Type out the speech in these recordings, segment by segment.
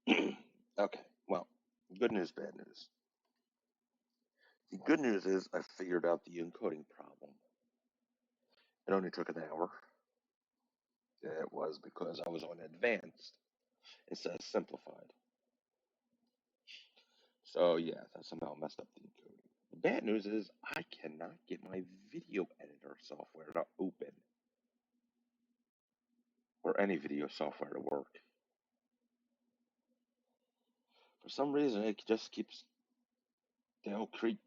Okay, well, good news, bad news. The good news is I figured out the encoding problem. It only took an hour. It was because I was on advanced instead of simplified. So yeah, that somehow messed up the encoding. The bad news is I cannot get my video editor software to open or any video software to work. For some reason, it just they'll keep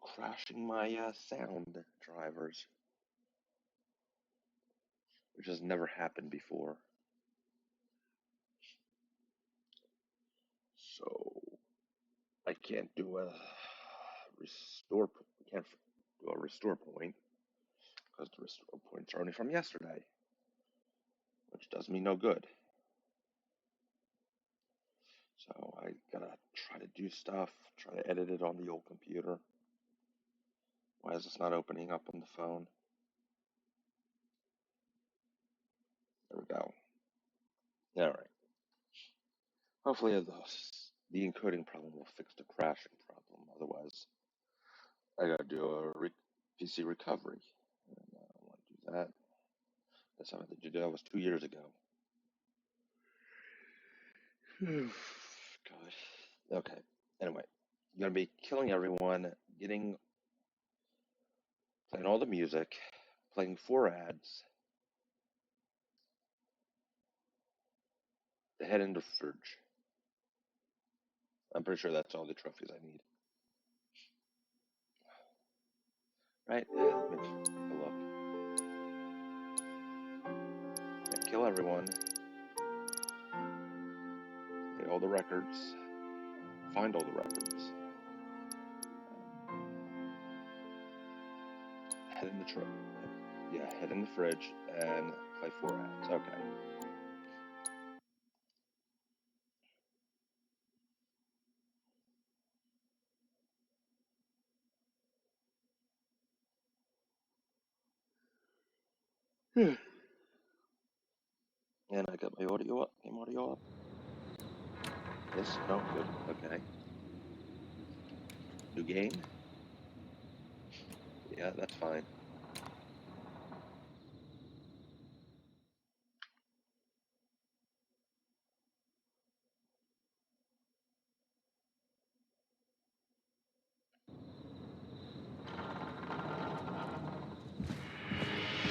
crashing my sound drivers, which has never happened before. So I can't do a restore. Can't do a restore point because the restore points are only from yesterday, which does me no good. So I gotta try to do stuff, try to edit it on the old computer. Why is this not opening up on the phone? There we go. All right. Hopefully the encoding problem will fix the crashing problem. Otherwise, I gotta do a PC recovery. And I don't want to do that. That's something to do. That was 2 years ago. God. Okay. Anyway, you're gonna be killing everyone, playing all the music, playing 4 ads, the head in the fridge. I'm pretty sure that's all the trophies I need. Right? Yeah, let me take a look. Yeah, kill everyone. Play all the records. Find all the records. Head in the truck. Yeah, head in the fridge and play 4 ads. Okay. And I got my audio up. Game audio up. Yes. No. Good. Okay. New game. Yeah, that's fine.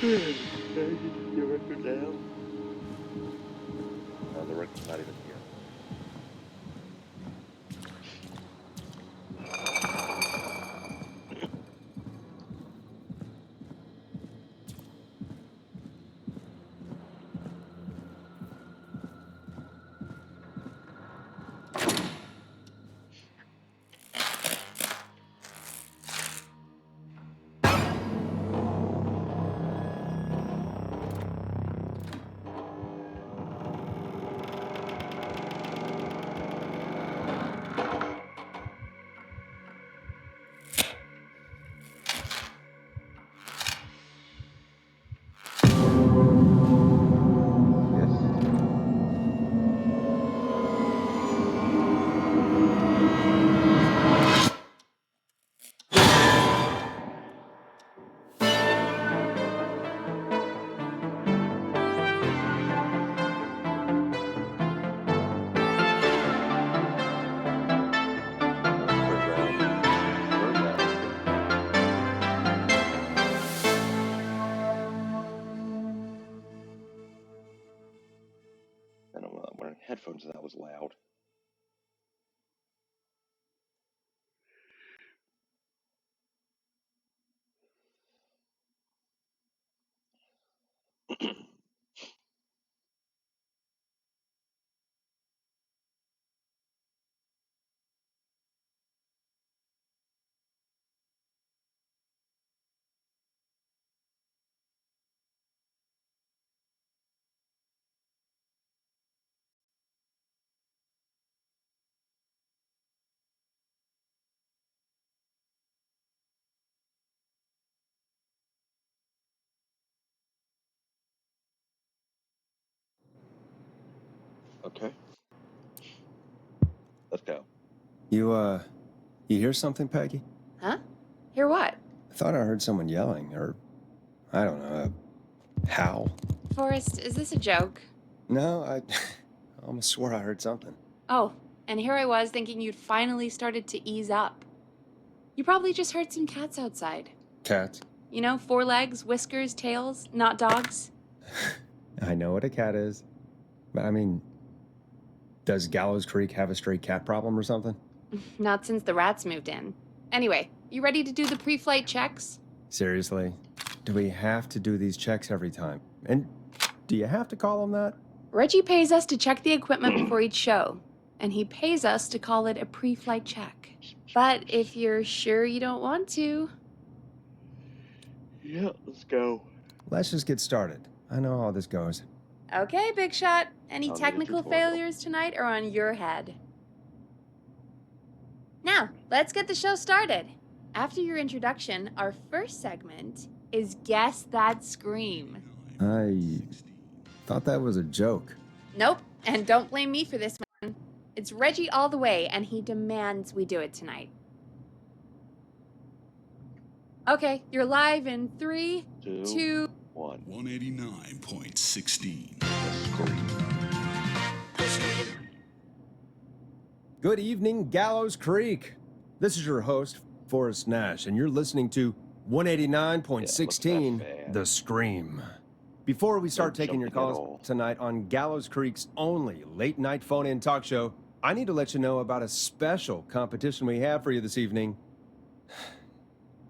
Your record down. No, the record's not even here. I don't know. I'm wearing headphones and that was loud. Okay. Let's go. You hear something, Peggy? Huh? Hear what? I thought I heard someone yelling, or, I don't know, a howl. Forrest, is this a joke? No, I almost swore I heard something. Oh, and here I was thinking you'd finally started to ease up. You probably just heard some cats outside. Cats? You know, 4 legs, whiskers, tails, not dogs. I know what a cat is. But I mean, does Gallows Creek have a stray cat problem or something? Not since the rats moved in. Anyway, you ready to do the pre-flight checks? Seriously? Do we have to do these checks every time? And do you have to call them that? Reggie pays us to check the equipment before each show, and he pays us to call it a pre-flight check. But if you're sure you don't want to... Yeah, let's go. Let's just get started. I know how this goes. Okay, Big Shot. Any I'll need a technical tutorial. failures tonight are on your head. Now, let's get the show started. After your introduction, our first segment is Guess That Scream. I thought that was a joke. Nope, and don't blame me for this one. It's Reggie all the way, and he demands we do it tonight. Okay, you're live in 3, 2... 1. 189.16. Good evening, Gallows Creek. This is your host, Forrest Nash, and you're listening to 189.16, Yeah, The Scream. Before we start No taking your joking at calls all. tonight on Gallows Creek's only late-night phone-in talk show, I need to let you know about a special competition we have for you this evening.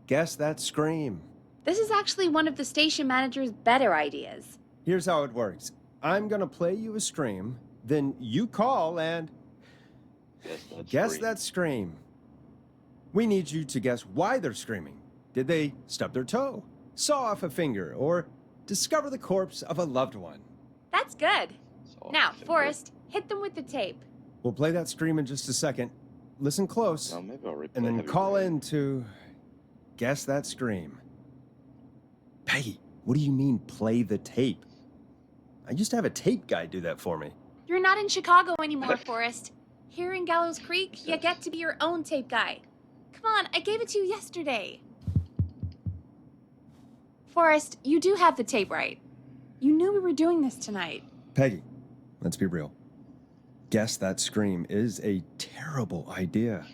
Guess That Scream. This is actually one of the station manager's better ideas. Here's how it works. I'm gonna play you a scream, then you call and guess that scream. We need you to guess why they're screaming. Did they stub their toe, saw off a finger, or discover the corpse of a loved one? That's good. Now, Forrest, hit them with the tape. We'll play that scream in just a second. Listen close, Now maybe I'll replay and then Heavy call Rain. in to guess that scream. Peggy, what do you mean play the tape? I used to have a tape guy do that for me. You're not in Chicago anymore, Forrest. Here in Gallows Creek, you get to be your own tape guy. Come on, I gave it to you yesterday. Forrest, you do have the tape right. You knew we were doing this tonight. Peggy, let's be real. Guess that scream is a terrible idea.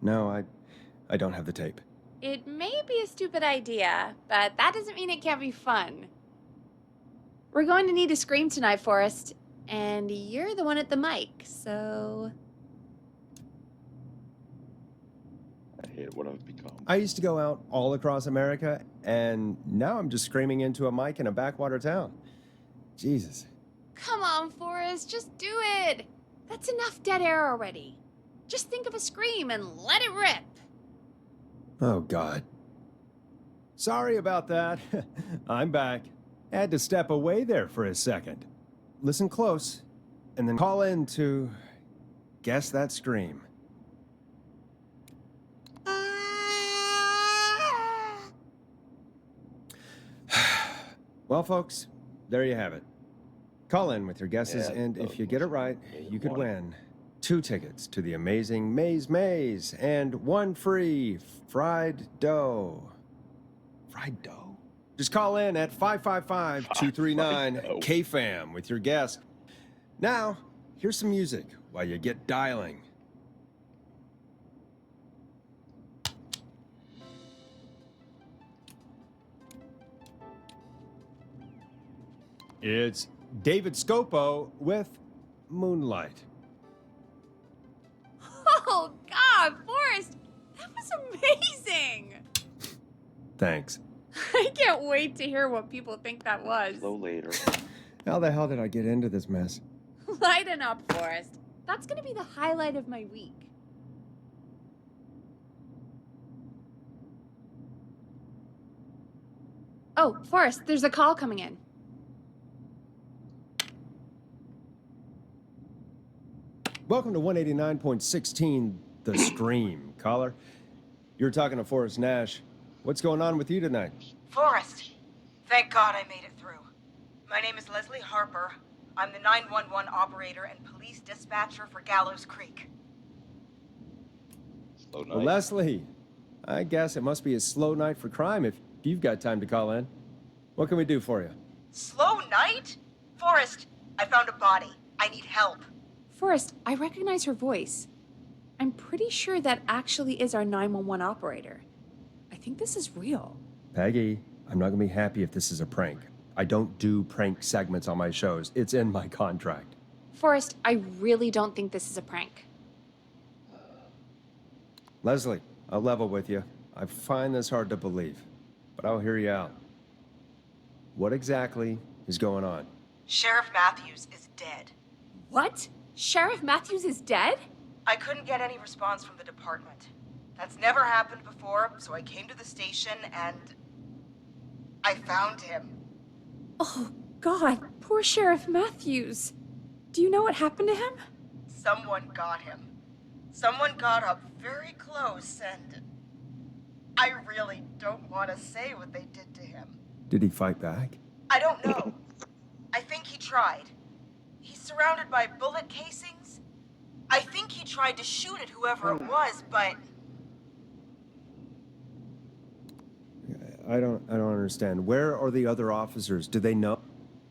No, I don't have the tape. It may be a stupid idea, but that doesn't mean it can't be fun. We're going to need a scream tonight, Forrest, and you're the one at the mic, so... I hate what I've become. I used to go out all across America, and now I'm just screaming into a mic in a backwater town. Jesus. Come on, Forrest, just do it. That's enough dead air already. Just think of a scream and let it rip. Oh, God. Sorry about that. I'm back. Had to step away there for a second. Listen close, and then call in to guess that scream. Well, folks, there you have it. Call in with your guesses, Yeah, and if you get it right, you could one. win 2 tickets to the amazing Maze Maze and 1 free fried dough. Fried dough? Just call in at 555-239-KFAM with your guess. Now, here's some music while you get dialing. It's David Scopo with Moonlight. Oh, God, Forrest, that was amazing. Thanks. I can't wait to hear what people think that was. Slow later. How the hell did I get into this mess? Lighten up, Forrest. That's going to be the highlight of my week. Oh, Forrest, there's a call coming in. Welcome to 189.16, The Scream. Caller, you're talking to Forrest Nash. What's going on with you tonight? Forrest, thank God I made it through. My name is Leslie Harper. I'm the 911 operator and police dispatcher for Gallows Creek. Slow night. Well, Leslie, I guess it must be a slow night for crime if you've got time to call in. What can we do for you? Slow night? Forrest, I found a body. I need help. Forrest, I recognize her voice. I'm pretty sure that actually is our 911 operator. I think this is real. Peggy, I'm not gonna be happy if this is a prank. I don't do prank segments on my shows. It's in my contract. Forrest, I really don't think this is a prank. Leslie, I'll level with you. I find this hard to believe, but I'll hear you out. What exactly is going on? Sheriff Matthews is dead. What? Sheriff Matthews is dead? I couldn't get any response from the department. That's never happened before, so I came to the station and I found him. Oh, God, poor Sheriff Matthews. Do you know what happened to him? Someone got him. Someone got up very close and I really don't want to say what they did to him. Did he fight back? I don't know. I think he tried. He's surrounded by bullet casings. I think he tried to shoot at whoever it was, but I don't understand. Where are the other officers? Do they know?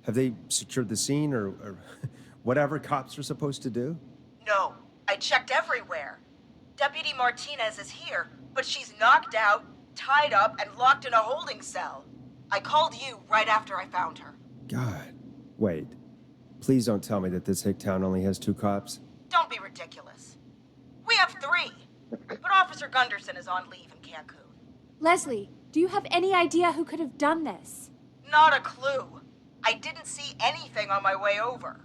Have they secured the scene or whatever cops are supposed to do? no. I checked everywhere. Deputy Martinez is here, but she's knocked out, tied up, and locked in a holding cell. I called you right after I found her. God. Wait. Please don't tell me that this hick town only has 2 cops. Don't be ridiculous. We have 3, but Officer Gunderson is on leave in Cancun. Leslie, do you have any idea who could have done this? Not a clue. I didn't see anything on my way over.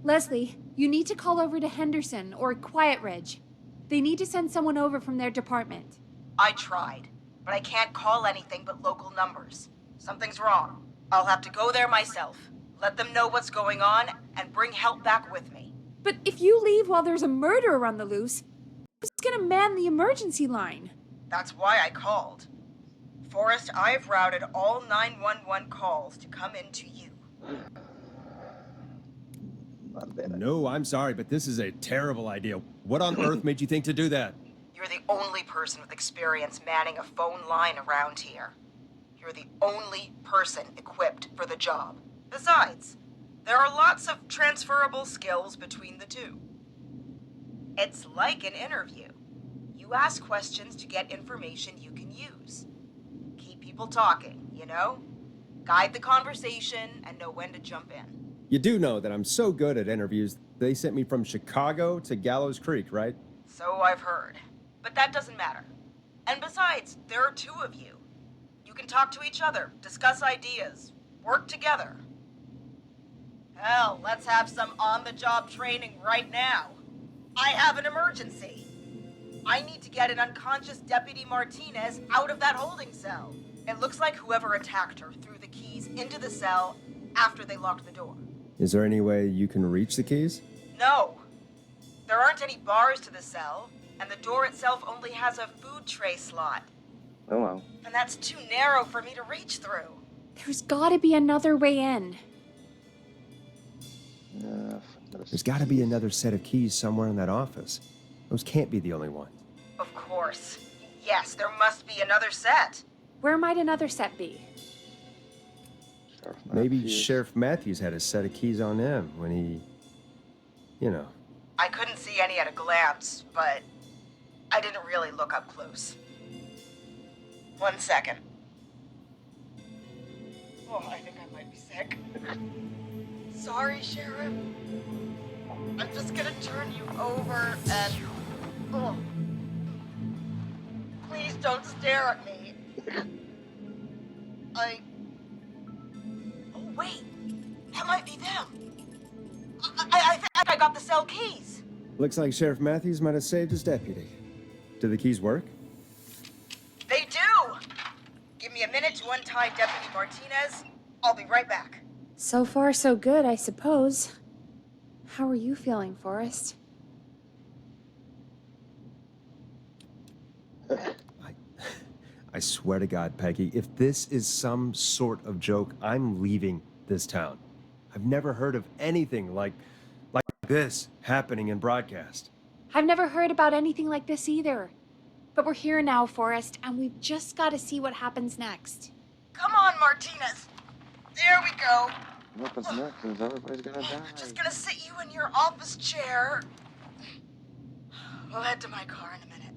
Leslie, you need to call over to Henderson or Quiet Ridge. They need to send someone over from their department. I tried, but I can't call anything but local numbers. Something's wrong. I'll have to go there myself, let them know what's going on, and bring help back with me. But if you leave while there's a murderer on the loose, who's gonna man the emergency line? That's why I called. Forrest, I've routed all 911 calls to come in to you. Not a bad idea. No, I'm sorry, but this is a terrible idea. What on earth made you think to do that? You're the only person with experience manning a phone line around here. You're the only person equipped for the job. Besides, there are lots of transferable skills between the two. It's like an interview. You ask questions to get information you can use. Keep people talking, you know? Guide the conversation and know when to jump in. You do know that I'm so good at interviews, they sent me from Chicago to Gallows Creek, right? So I've heard. But that doesn't matter. And besides, there are 2 of you. You can talk to each other, discuss ideas, work together. Hell, let's have some on-the-job training right now. I have an emergency. I need to get an unconscious Deputy Martinez out of that holding cell. It looks like whoever attacked her threw the keys into the cell after they locked the door. Is there any way you can reach the keys? No. There aren't any bars to the cell, and the door itself only has a food tray slot. Oh well. And that's too narrow for me to reach through. There's gotta be another way in. There's got to be another set of keys somewhere in that office. Those can't be the only ones. Of course. Yes, there must be another set. Where might another set be? Sheriff Maybe Matthews. Sheriff Matthews had a set of keys on him when he, you know. I couldn't see any at a glance, but I didn't really look up close. 1 second. Oh, I think I might be sick. Sorry, Sheriff. I'm just gonna turn you over and... Oh. Please don't stare at me. Oh, wait. That might be them. I think I got the cell keys. Looks like Sheriff Matthews might have saved his deputy. Do the keys work? They do! Give me a minute to untie Deputy Martinez. I'll be right back. So far, so good, I suppose. How are you feeling, Forrest? I swear to God, Peggy, if this is some sort of joke, I'm leaving this town. I've never heard of anything like this happening in broadcast. I've never heard about anything like this either. But we're here now, Forrest, and we've just got to see what happens next. Come on, Martinez. There we go. What happens next is everybody's gonna die. I'm just gonna sit you in your office chair. We'll head to my car in a minute.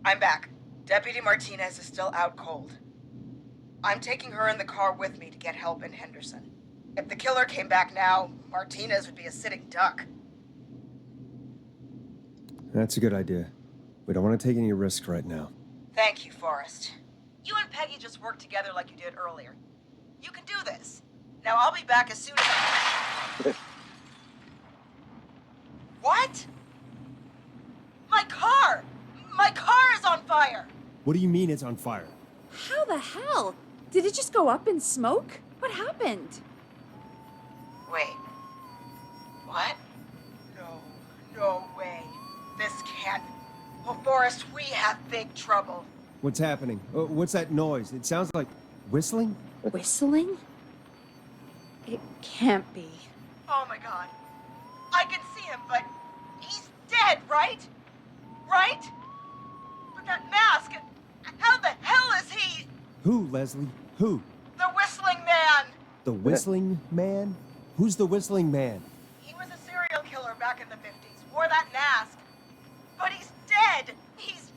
I'm back. Deputy Martinez is still out cold. I'm taking her in the car with me to get help in Henderson. If the killer came back now, Martinez would be a sitting duck. That's a good idea. We don't want to take any risks right now. Thank you, Forrest. You and Peggy just worked together like you did earlier. You can do this. Now I'll be back as soon as I... What? My car! My car is on fire! What do you mean it's on fire? How the hell? Did it just go up in smoke? What happened? Wait. What? No way. This can't... Oh, Forrest, we have big trouble. What's happening? What's that noise? It sounds like whistling? Whistling? It can't be. Oh my god. I can see him, but he's dead, right? Right? But that mask, how the hell is he? Who, Leslie? Who? The Whistling Man! The Whistling Man? Who's the Whistling Man? He was a serial killer back in the 50s, wore that mask. But he's dead! He's...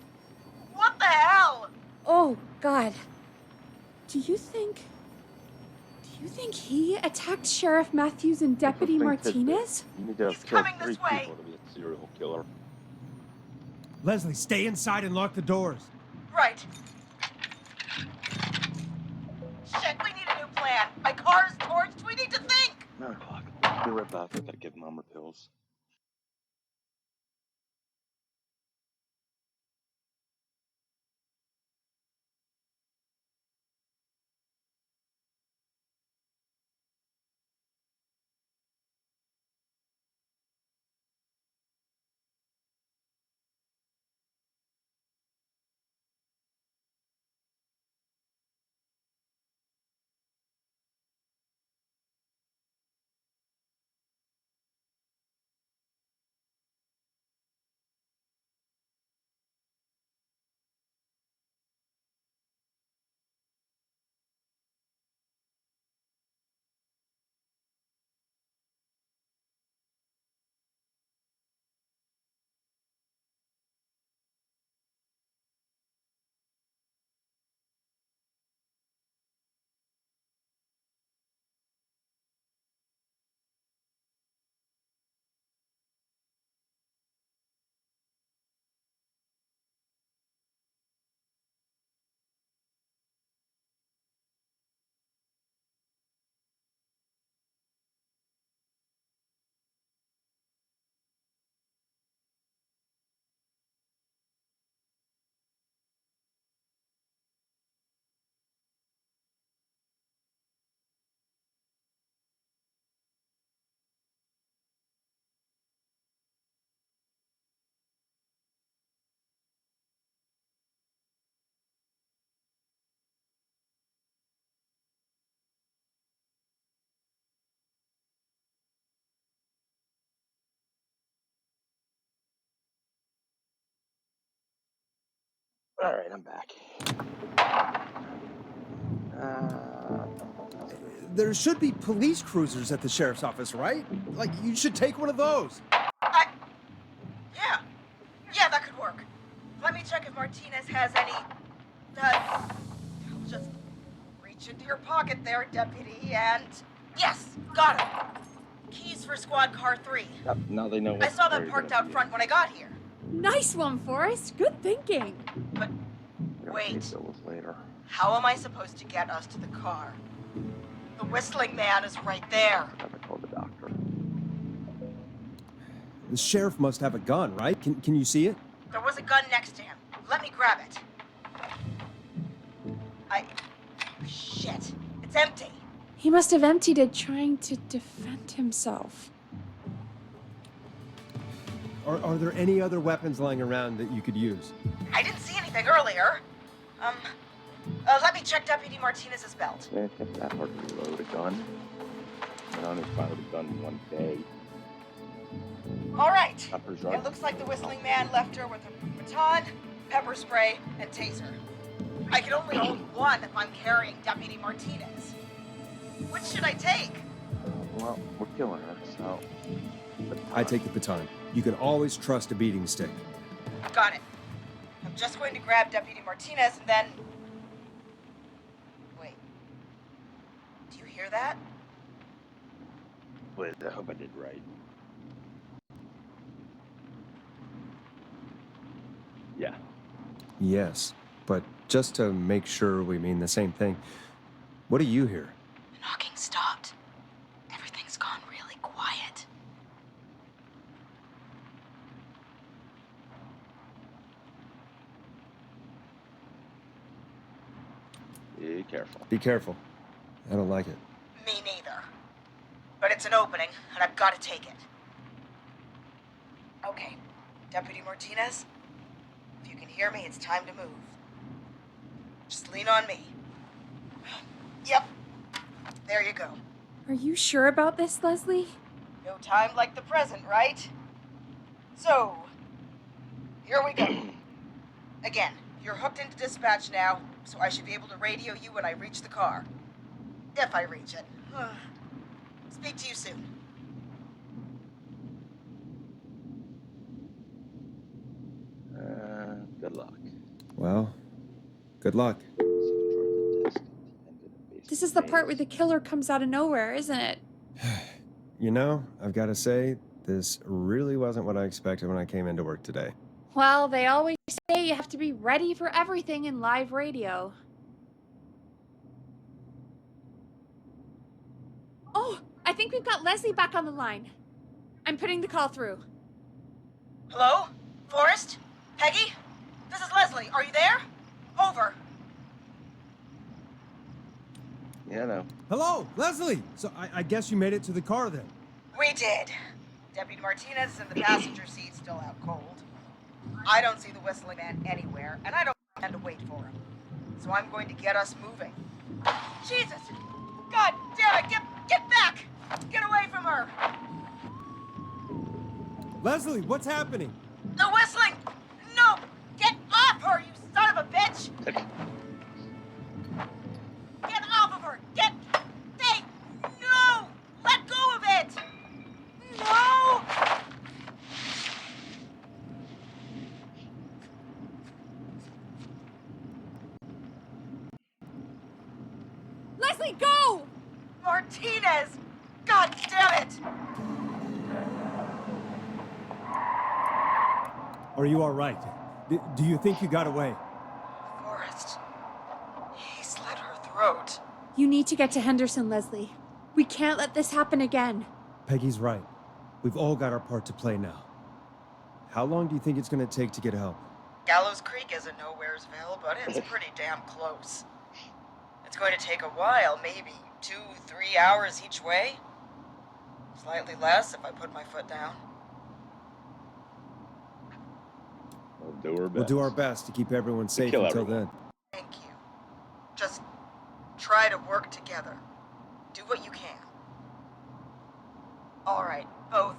What the hell? Oh, God. Do you think he attacked Sheriff Matthews and Deputy Martinez? You need to He's kill coming three this way. people to be a serial killer. Leslie, stay inside and lock the doors. Right. Shit, we need a new plan. My car is torched. We need to think. 9 o'clock. Be right back. I gotta give Mom her pills. Alright, I'm back. There should be police cruisers at the sheriff's office, right? Like, you should take one of those. Yeah, that could work. Let me check if Martinez has any... just reach into your pocket there, deputy, and... Yes, got it. Keys for squad car 3. Yep, now they know what I saw car them you're parked gonna out be front when I got here. Nice one, Forrest. Good thinking. But in. I gotta pay wait, bills later. how am I supposed to get us to the car? The Whistling Man is right there. I have to call the doctor. The sheriff must have a gun, right? Can you see it? There was a gun next to him. Let me grab it. Shit. It's empty. He must have emptied it trying to defend himself. Are there any other weapons lying around that you could use? I didn't see anything earlier. Let me check Deputy Martinez's belt. Yeah, it's that hard to reload a gun. And on it's finally done in one day. All right. Pepper's It looks like the Whistling Man left her with a baton, pepper spray, and taser. I can only hold one if I'm carrying Deputy Martinez. Which should I take? Well, we're killing her, so... I take the baton. You can always trust a beating stick. Got it. I'm just going to grab Deputy Martinez and then... Wait. Do you hear that? Wait, I hope I did right. Yeah. Yes, but just to make sure we mean the same thing, what do you hear? The knocking stopped. Everything's gone really quiet. Be careful. Be careful. I don't like it. Me neither. But it's an opening, and I've got to take it. Okay, Deputy Martinez, if you can hear me, it's time to move. Just lean on me. Yep. There you go. Are you sure about this, Leslie? No time like the present, right? So, here we go. Again, you're hooked into dispatch now, so I should be able to radio you when I reach the car. If I reach it. Speak to you soon. Good luck. Well, good luck. This is the part where the killer comes out of nowhere, isn't it? You know, I've got to say, this really wasn't what I expected when I came into work today. Well, they always say you have to be ready for everything in live radio. Oh, I think we've got Leslie back on the line. I'm putting the call through. Hello? Forrest? Peggy? This is Leslie. Are you there? Over. Yeah, no. Hello, Leslie! So I guess you made it to the car then? We did. Deputy Martinez is in the passenger seat, still out cold. I don't see the Whistling Man anywhere, and I don't plan to wait for him. So I'm going to get us moving. Jesus! God damn it! Get back! Get away from her! Leslie, what's happening? The Whistling! No! Get off her, you son of a bitch! Get off of her! Get... Hey! No! Let go of it! No! Leslie, go! Martinez! God damn it! Are you all right? Do you think you got away? Forrest. He slit her throat. You need to get to Henderson, Leslie. We can't let this happen again. Peggy's right. We've all got our part to play now. How long do you think it's going to take to get help? Gallows Creek isn't Nowheresville, but it's pretty damn close. It's going to take a while, maybe 2-3 hours each way. Slightly less if I put my foot down. We'll do our best to keep everyone safe until then. Thank you. Just try to work together. Do what you can. All right, both.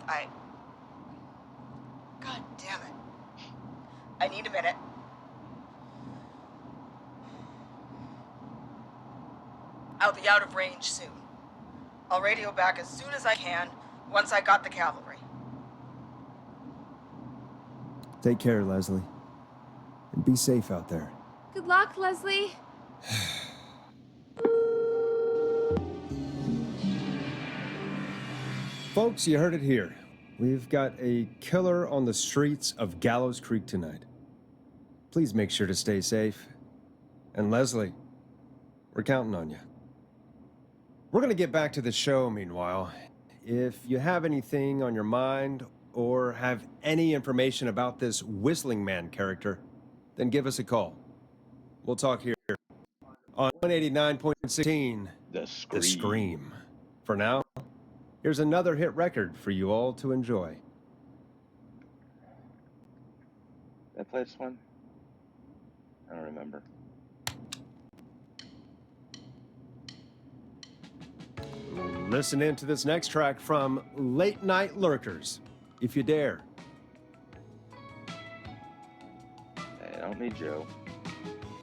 God damn it. I need a minute. I'll be out of range soon. I'll radio back as soon as I can, once I got the cavalry. Take care, Leslie. And be safe out there. Good luck, Leslie. Folks, you heard it here. We've got a killer on the streets of Gallows Creek tonight. Please make sure to stay safe. And Leslie, we're counting on you. We're going to get back to the show, meanwhile. If you have anything on your mind or have any information about this Whistling Man character, then give us a call. We'll talk here on 189.16, The Scream. For now, here's another hit record for you all to enjoy. Did I play this one? I don't remember. Listen in to this next track from Late Night Lurkers, if you dare. I don't need Joe.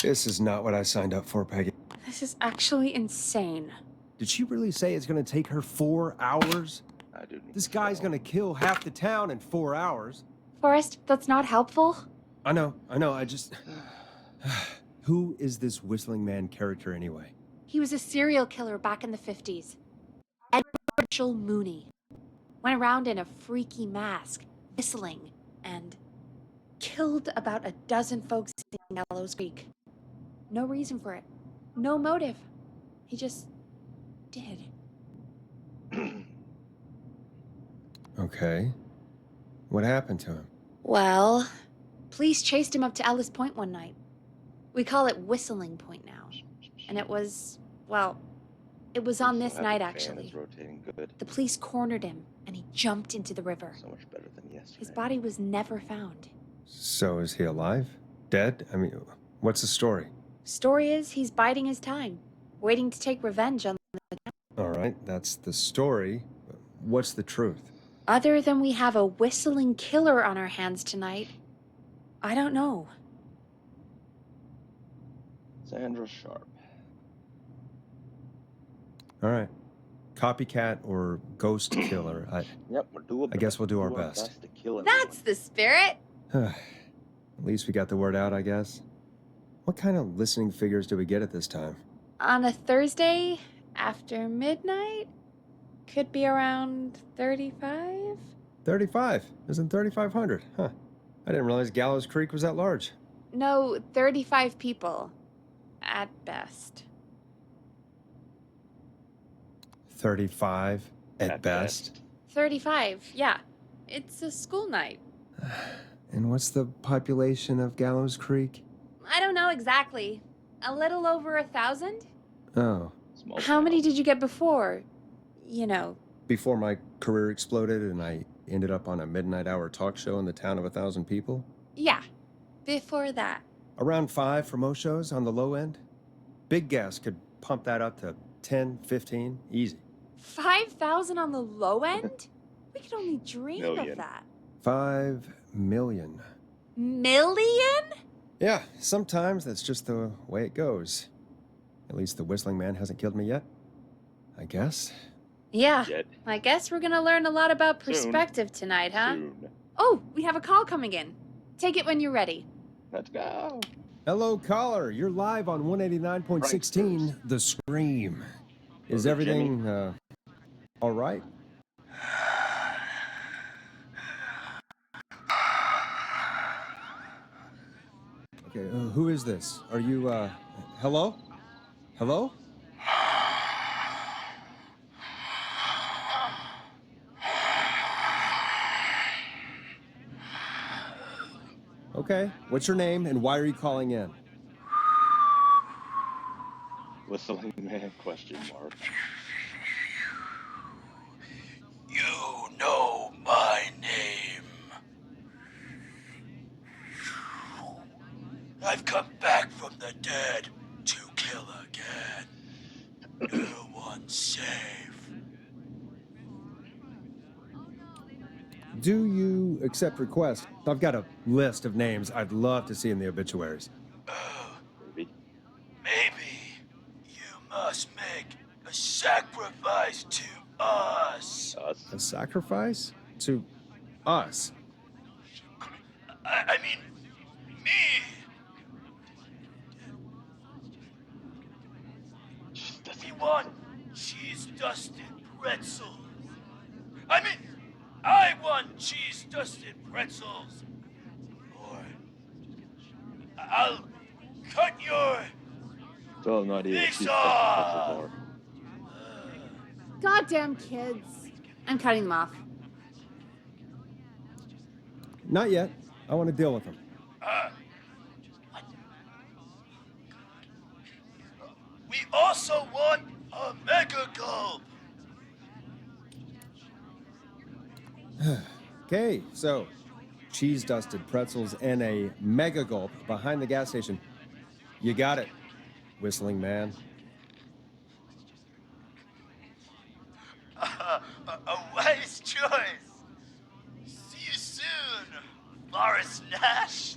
This is not what I signed up for, Peggy. This is actually insane. Did she really say it's going to take her 4 hours? I do need This to guy's know. going to kill half the town in 4 hours. Forrest, that's not helpful. I know, I just... Who is this Whistling Man character anyway? He was a serial killer back in the 50s. Edward Mitchell Mooney. Went around in a freaky mask, whistling, and killed about a dozen folks in Gallows Creek. No reason for it. No motive. He just did. Okay. What happened to him? Well, police chased him up to Ellis Point one night. We call it Whistling Point now. And it was, well, it was on this night, actually. Rotating good. The police cornered him, and he jumped into the river. So much better than yesterday. His body was never found. So is he alive? Dead? I mean, what's the story? Story is, he's biding his time, waiting to take revenge on the town. All right, that's the story. What's the truth? Other than we have a whistling killer on our hands tonight, I don't know. Sandra Sharp. All right. Copycat or ghost killer. Yep, we're doing. I guess we'll do our best. To kill That's the spirit! At least we got the word out, I guess. What kind of listening figures do we get at this time? On a Thursday after midnight? Could be around 35? 35. Isn't 3,500? Huh. I didn't realize Gallows Creek was that large. No, 35 people. At best. 35 at best. 35, yeah. It's a school night. And what's the population of Gallows Creek? I don't know exactly. A little over 1,000? Oh. Small How town. many did you get before? You know. Before my career exploded and I ended up on a midnight hour talk show in the town of 1,000 people? Yeah. Before that. Around 5 for most shows on the low end. Big Gas could pump that up to 10, 15, easy. 5,000 on the low end? We could only dream Million. of that. 5 million. Million? Yeah, sometimes that's just the way it goes. At least the Whistling Man hasn't killed me yet. I guess. Yeah. Yet. I guess we're gonna learn a lot about Soon. perspective tonight, huh? Soon. Oh, we have a call coming in. Take it when you're ready. Let's go. Hello, caller. You're live on 189.16, The Scream. Is Okay, everything, all right? Okay, who is this? Are you, hello? Hello? Okay, what's your name and why are you calling in? Whistling Man? Question mark. You know my name. I've come back from the dead to kill again. No one's safe. Do you accept requests? I've got a list of names I'd love to see in the obituaries. Maybe. Maybe you must make a sacrifice to us. Us. A sacrifice? To us? I mean, me. We want cheese-dusted pretzels. I want cheese-dusted pretzels. Or I'll cut your Still have no idea what Face these off! are. Goddamn kids. I'm cutting them off. Not yet. I want to deal with them. We also want a mega gulp. Okay, so cheese-dusted pretzels and a mega gulp behind the gas station. You got it, Whistling Man. A wise choice. See you soon, Boris Nash.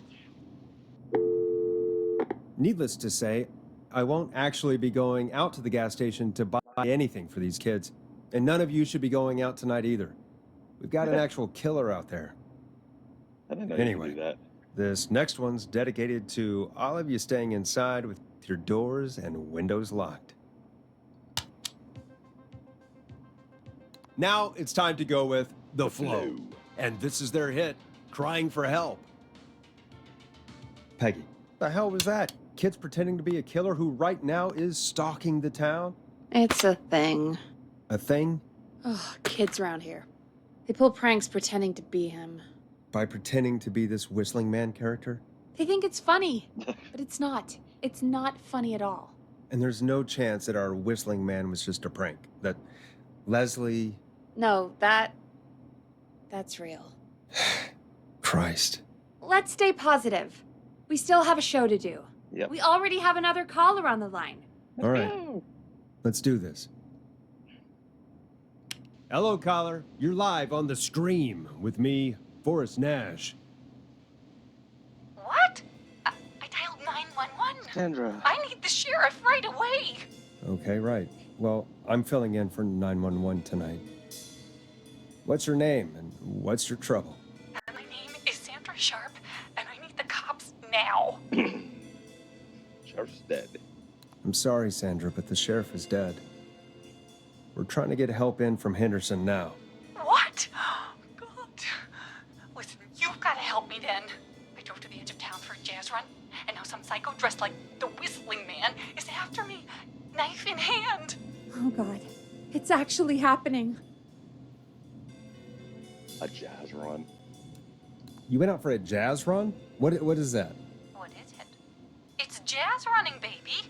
Needless to say, I won't actually be going out to the gas station to buy anything for these kids. And none of you should be going out tonight either. We've got an actual killer out there. I didn't know you could do that. This next one's dedicated to all of you staying inside with your doors and windows locked. Now it's time to go with The Flow. And this is their hit, Crying for Help. Peggy, the hell was that? Kids pretending to be a killer who right now is stalking the town? It's a thing. A thing? Oh, kids around here. They pull pranks pretending to be him. By pretending to be this Whistling Man character? They think it's funny, but it's not. It's not funny at all. And there's no chance that our Whistling Man was just a prank. That Leslie... No, that's real. Christ. Let's stay positive. We still have a show to do. Yep. We already have another caller on the line. All right. Let's do this. Hello, caller. You're live on The Scream with me, Forrest Nash. What? I dialed 911. Sandra. I need the sheriff right away. Okay, right. Well, I'm filling in for 911 tonight. What's your name and what's your trouble? My name is Sandra Sharp, and I need the cops now. Sheriff's dead. I'm sorry, Sandra, but the sheriff is dead. We're trying to get help in from Henderson now. What? God. Listen, you've got to help me then. I drove to the edge of town for a jazz run, and now some psycho dressed like the Whistling Man is after me, knife in hand. Oh, God. It's actually happening. A jazz run. You went out for a jazz run? What is that? What is it? It's jazz running, baby.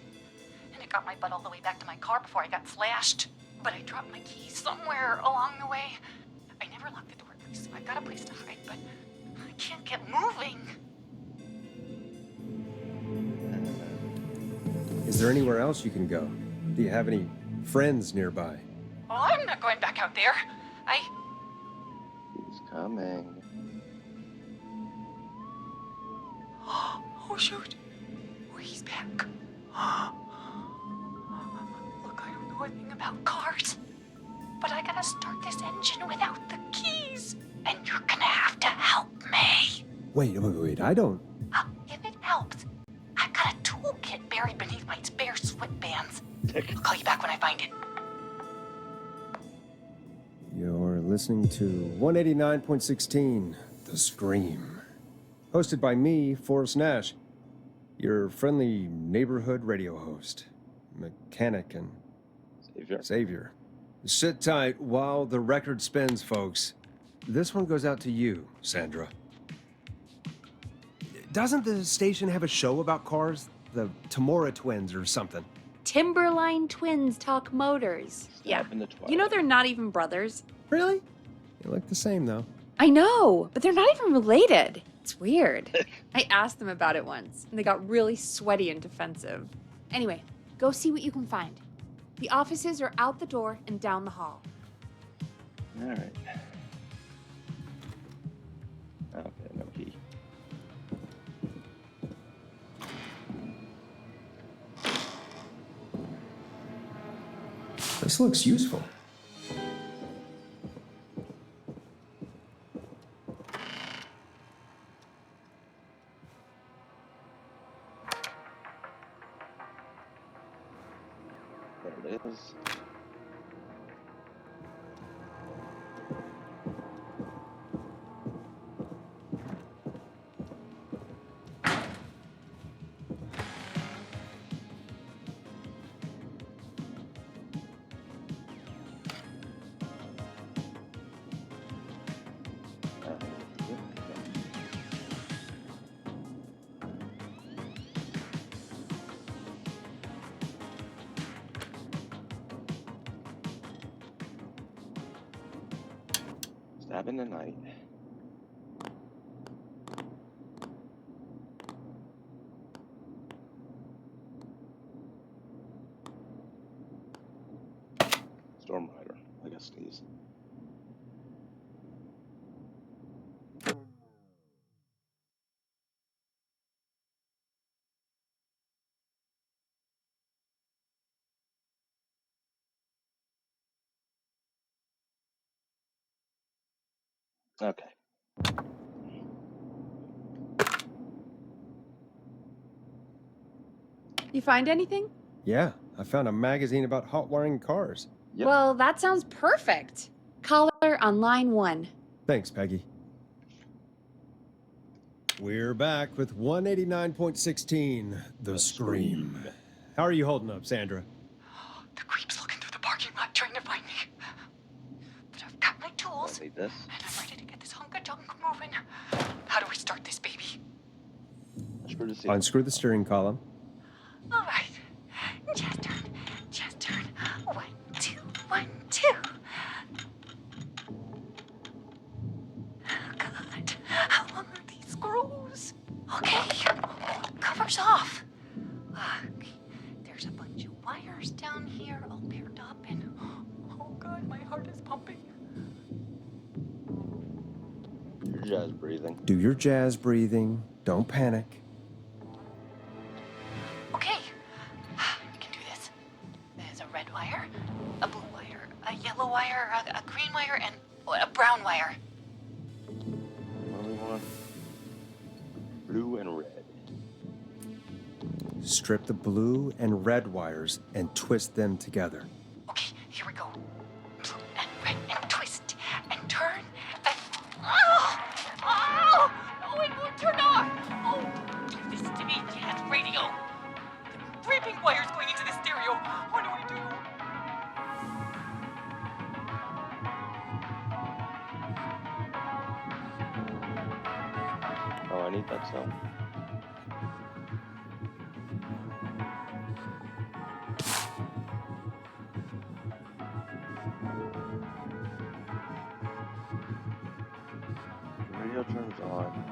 And it got my butt all the way back to my car before I got slashed. But I dropped my keys somewhere along the way. I never locked the door, so I've got a place to hide, but I can't get moving. Is there anywhere else you can go? Do you have any friends nearby? Oh, I'm not going back out there. He's coming. Oh, shoot. Oh, he's back. Look, I don't know a thing about cars, but I gotta start this engine without the keys. And you're gonna have to help me. Wait, I don't... If it helps, I've got a toolkit buried beneath my spare sweatbands. I'll call you back when I find it. You're listening to 189.16, The Scream. Hosted by me, Forrest Nash, your friendly neighborhood radio host, mechanic and savior. Sit tight while the record spins, folks. This one goes out to you, Sandra. Doesn't the station have a show about cars? The Tamora twins or something? Timberline twins talk motors. Yeah. You know they're not even brothers. Really? They look the same, though. I know, but they're not even related. It's weird. I asked them about it once, and they got really sweaty and defensive. Anyway, go see what you can find. The offices are out the door and down the hall. All right. Okay, no key. This looks useful. There it is. Stab in the night. Storm Rider. I gotta sneeze. Okay. You find anything? Yeah, I found a magazine about hot wiring cars. Yep. Well, that sounds perfect. Caller on line 1. Thanks, Peggy. We're back with 189.16, The Scream. How are you holding up, Sandra? The creep's looking through the parking lot trying to find me. But I've got my tools, Need this. and I'm ready to get this hunk of junk moving. How do we start this baby? Unscrew the steering column. All right. Just turn. Just turn. 1, 2, 1, 2. Oh, God. How long are these screws? Okay. Cover's off. There's a bunch of wires down here all paired up, and oh, God, my heart is pumping. Your jazz breathing. Do your jazz breathing. Don't panic. Okay. We can do this. There's a red wire, a blue wire, a yellow wire, a green wire, and a brown wire. What do we want? Blue and red. Strip the blue and red wires and twist them together. Okay, here we go. Blue and red and twist and turn and... Oh! Oh! Oh, it won't turn off! Oh, give this to me, Jazz Radio. There are 3 pink wires going into the stereo. What do I do? Oh, I need that sound. The radio turns on.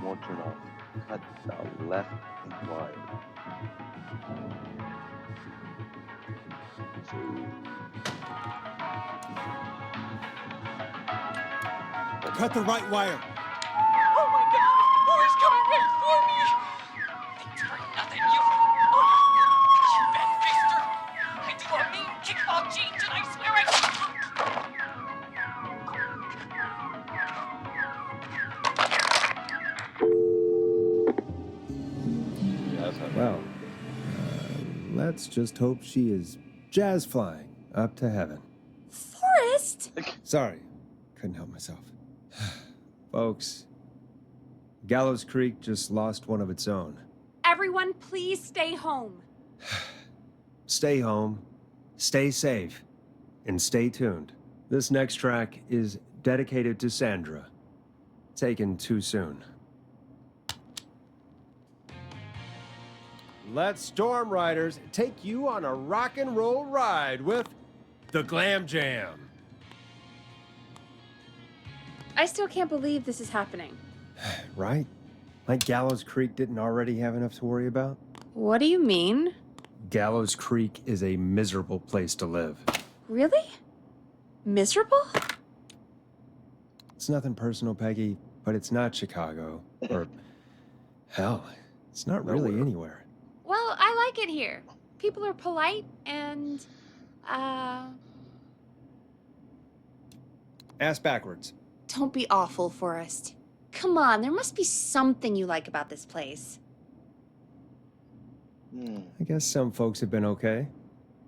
Won't turn off. Cut the left wire. Cut the right wire. Oh my God! Oh, he's coming right for me! Thanks for nothing, you... Oh, you bad beaster! I do a mean kickball change and I swear Well, let's just hope she is jazz flying up to heaven. Forrest! Sorry, couldn't help myself. Folks, Gallows Creek just lost one of its own. Everyone, please stay home. Stay home, stay safe, and stay tuned. This next track is dedicated to Sandra. Taken too soon. Let Storm Riders take you on a rock and roll ride with the Glam Jam. I still can't believe this is happening. Right? Like Gallows Creek didn't already have enough to worry about? What do you mean? Gallows Creek is a miserable place to live. Really? Miserable? It's nothing personal, Peggy, but it's not Chicago. Or, hell, it's not really anywhere. Well, I like it here. People are polite and, Ass backwards. Don't be awful, Forrest. Come on, there must be something you like about this place. I guess some folks have been okay.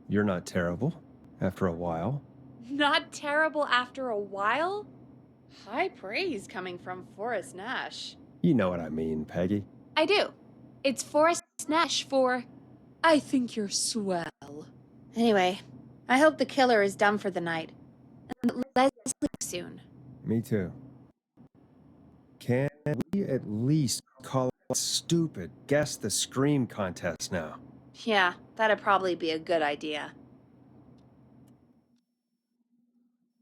You're not terrible, after a while. Not terrible after a while? High praise coming from Forrest Nash. You know what I mean, Peggy. I do. It's Forrest Nash for I think you're swell. Anyway, I hope the killer is done for the night. And that Leslie soon. Me too. Can we at least call it stupid Guess the Scream contest now? Yeah, that'd probably be a good idea.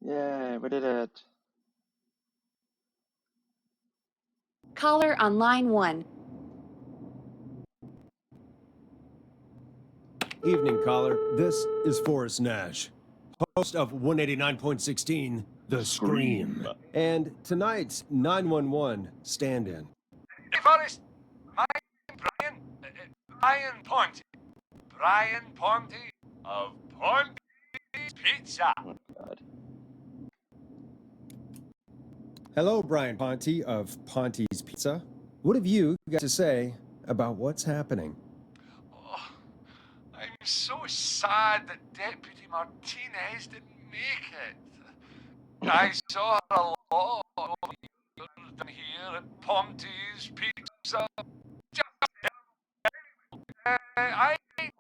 Yay, we did it. Caller on line 1. Evening, caller. This is Forrest Nash. host of 189.16, The Scream. And tonight's 911 stand-in. Hey, Forrest. I'm Brian. Brian Ponte. Brian Ponte of Ponte's Pizza. Oh, God. Hello, Brian Ponte of Ponte's Pizza. What have you got to say about what's happening? Oh, I'm so sad that Deputy Martinez didn't make it. I saw her a lot over the years down here at Ponte's Pizza. I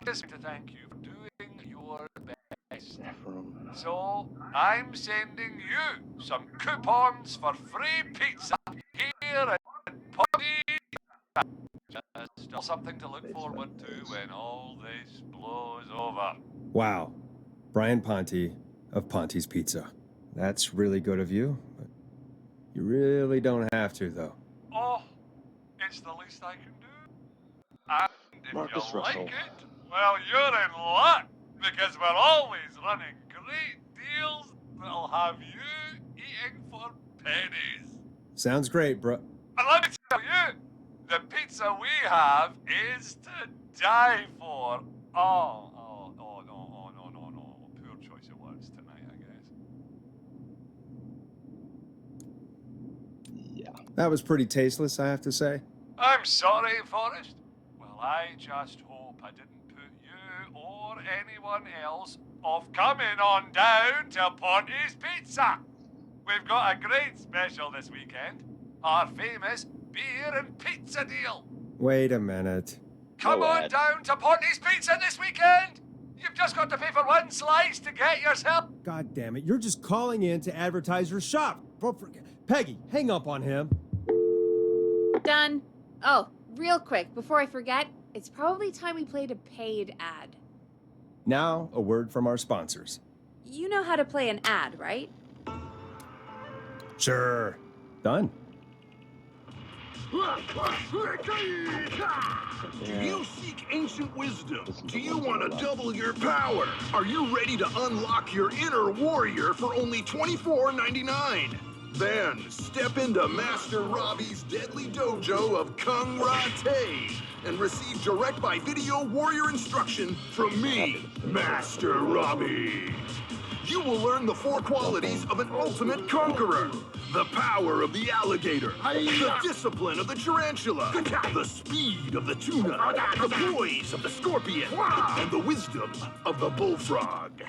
just want to thank you for doing your best. So, I'm sending you some coupons for free pizza here at Ponte's. Just something to look forward to when all this blows over. Wow. Brian Ponte of Ponte's Pizza. That's really good of you, but you really don't have to, though. Oh, it's the least I can do. And if Marcus you like Russell. it, well, you're in luck, because we're always running great deals that'll have you eating for pennies. Sounds great, bro. And let me tell you, the pizza we have is to die for. No. Poor choice of words tonight, I guess. Yeah. That was pretty tasteless, I have to say. I'm sorry, Forrest. Well, I just hope I didn't put you or anyone else off coming on down to Ponte's Pizza. We've got a great special this weekend. Our famous beer and pizza deal. Wait a minute. Come Go on ahead. down to Ponte's Pizza this weekend. You've just got to pay for one slice to get yourself. God damn it, you're just calling in to advertise your shop. Peggy, hang up on him. Done. Oh, real quick, before I forget, it's probably time we played a paid ad. Now, a word from our sponsors. You know how to play an ad, right? Sure. Done. Do you seek ancient wisdom? Do you want to double your power? Are you ready to unlock your inner warrior for only $24.99? Then step into Master Robbie's deadly dojo of Kung Rate and receive direct by video warrior instruction from me, Master Robbie. You will learn the 4 qualities of an ultimate conqueror. The power of the alligator, the discipline of the tarantula, the speed of the tuna, the poise of the scorpion, and the wisdom of the bullfrog.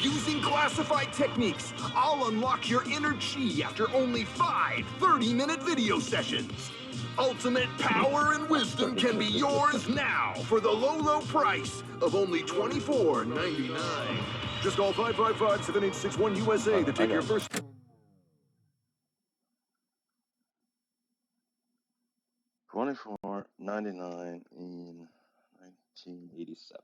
Using classified techniques, I'll unlock your inner chi after only 5 30-minute video sessions. Ultimate power and wisdom can be yours now for the low price of only $24.99. Just call 555-7861 USA to take your first... $24.99 in 1987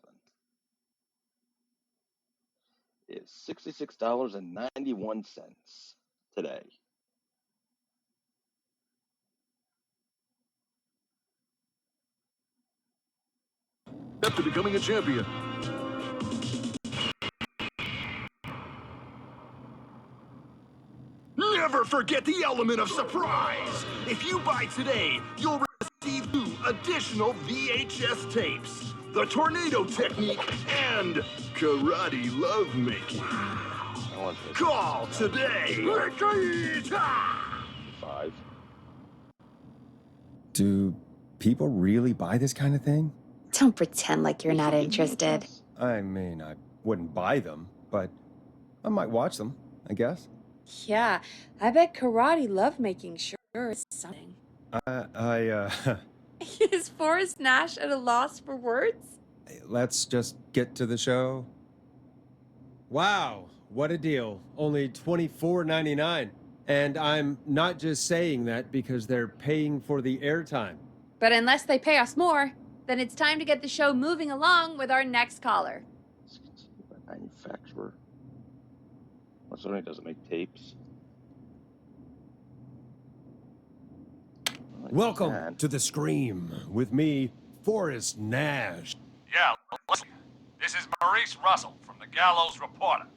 is $66.91 today. Step to becoming a champion. Never forget the element of surprise. If you buy today, you'll receive 2 additional VHS tapes, the tornado technique, and karate lovemaking. Call today. 5. Do people really buy this kind of thing? Don't pretend like you're not interested. I mean, I wouldn't buy them, but I might watch them, I guess. Yeah, I bet karate lovemaking sure is something. Is Forrest Nash at a loss for words? Let's just get to the show. Wow, what a deal. Only $24.99. And I'm not just saying that because they're paying for the airtime. But unless they pay us more, then it's time to get the show moving along with our next caller. Manufacturer. What's Sony doesn't make tapes? Welcome to The Scream with me, Forrest Nash. Yeah, listen. This is Maurice Russell from the Gallows Reporter.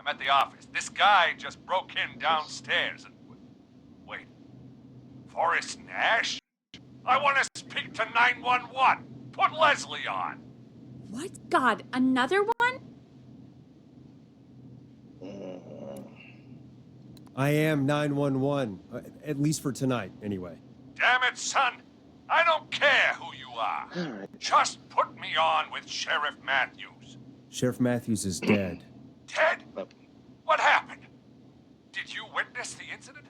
I'm at the office. This guy just broke in downstairs and... Wait. Forrest Nash? I want to speak to 911. Put Leslie on. What? God, another one? I am 911, at least for tonight, anyway. Damn it, son. I don't care who you are. Just put me on with Sheriff Matthews. Sheriff Matthews is dead. Dead? What happened? Did you witness the incident?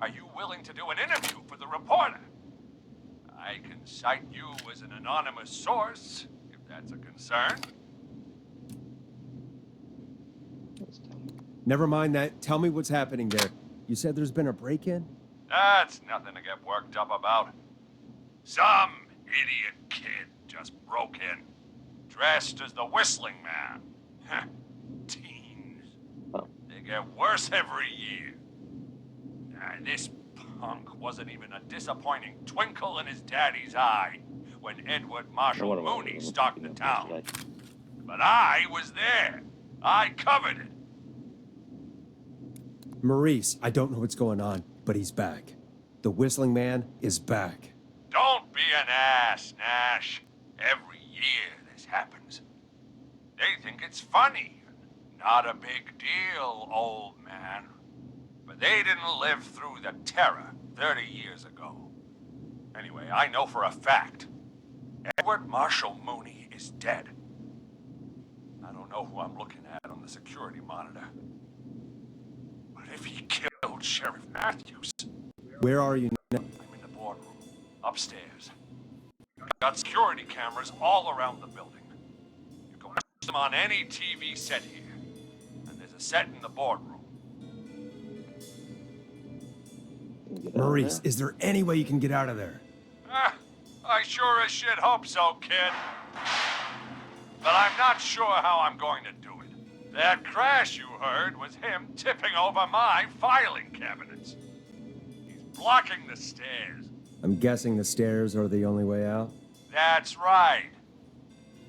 Are you willing to do an interview for the reporter? I can cite you as an anonymous source, if that's a concern. Never mind that. Tell me what's happening there. You said there's been a break-in? That's nothing to get worked up about. Some idiot kid just broke in, dressed as the Whistling Man. Teens. They get worse every year. This punk wasn't even a disappointing twinkle in his daddy's eye when Edward Marshall Mooney stalked the town. But I was there. I covered it. Maurice, I don't know what's going on, but he's back. The Whistling Man is back. Don't be an ass, Nash. Every year this happens. They think it's funny. Not a big deal, old man. But they didn't live through the terror 30 years ago. Anyway, I know for a fact, Edward Marshall Mooney is dead. I don't know who I'm looking at on the security monitor. But if he killed Sheriff Matthews... Where are you now? I'm in the boardroom, upstairs. Got security cameras all around the building. You can watch them on any TV set here. And there's a set in the boardroom. Maurice, is there any way you can get out of there? I sure as shit hope so, kid. But I'm not sure how I'm going to do it. That crash you heard was him tipping over my filing cabinets. He's blocking the stairs. I'm guessing the stairs are the only way out? That's right.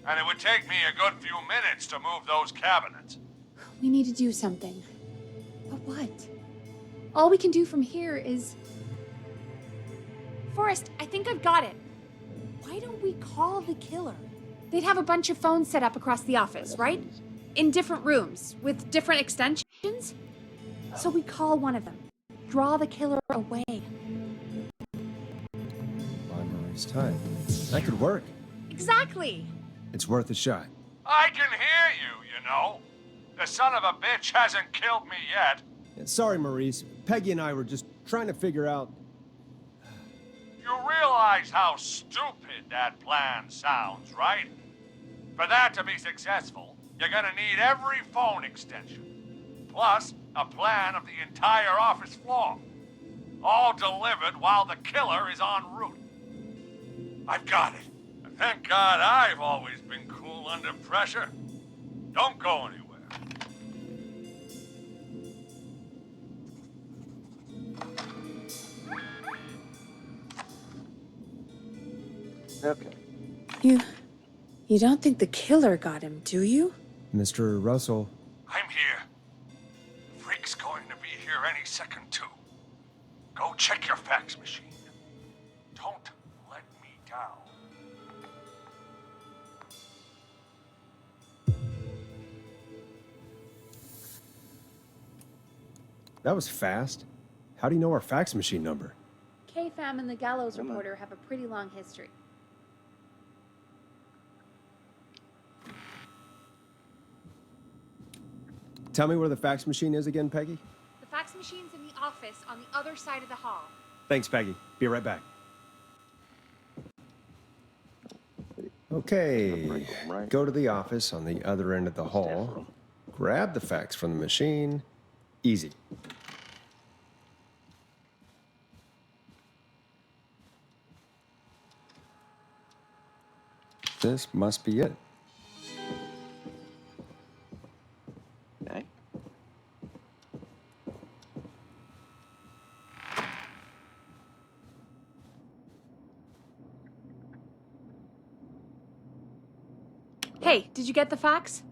And it would take me a good few minutes to move those cabinets. We need to do something. But what? All we can do from here is... Forrest, I think I've got it. Why don't we call the killer? They'd have a bunch of phones set up across the office, right? In different rooms, with different extensions? So we call one of them. Draw the killer away. Buy Maurice time. That could work. Exactly! It's worth a shot. I can hear you, you know. The son of a bitch hasn't killed me yet. Yeah, sorry, Maurice. Peggy and I were just trying to figure out... You realize how stupid that plan sounds, right? For that to be successful, you're gonna need every phone extension. Plus, a plan of the entire office floor. All delivered while the killer is en route. I've got it. And thank God I've always been cool under pressure. Don't go anywhere. Okay. You don't think the killer got him, do you? Mr. Russell. I'm here. Freak's going to be here any second, too. Go check your fax machine. Don't let me down. That was fast. How do you know our fax machine number? KFAM and the Gallows Reporter have a pretty long history. Tell me where the fax machine is again, Peggy? The fax machine's in the office on the other side of the hall. Thanks, Peggy. Be right back. Okay. Go to the office on the other end of the hall. Grab the fax from the machine. Easy. This must be it. Okay. Hey, did you get the fax?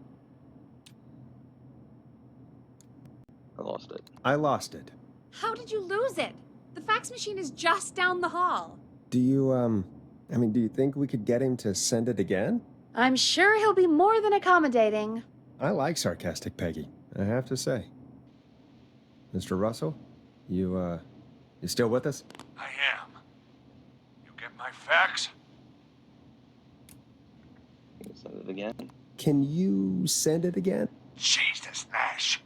I lost it. I lost it. How did you lose it? The fax machine is just down the hall. Do you, do you think we could get him to send it again? I'm sure he'll be more than accommodating. I like sarcastic Peggy, I have to say. Mr. Russell, you still with us? I am. You get my fax? Can you send it again? Can you send it again? Jesus, Nash.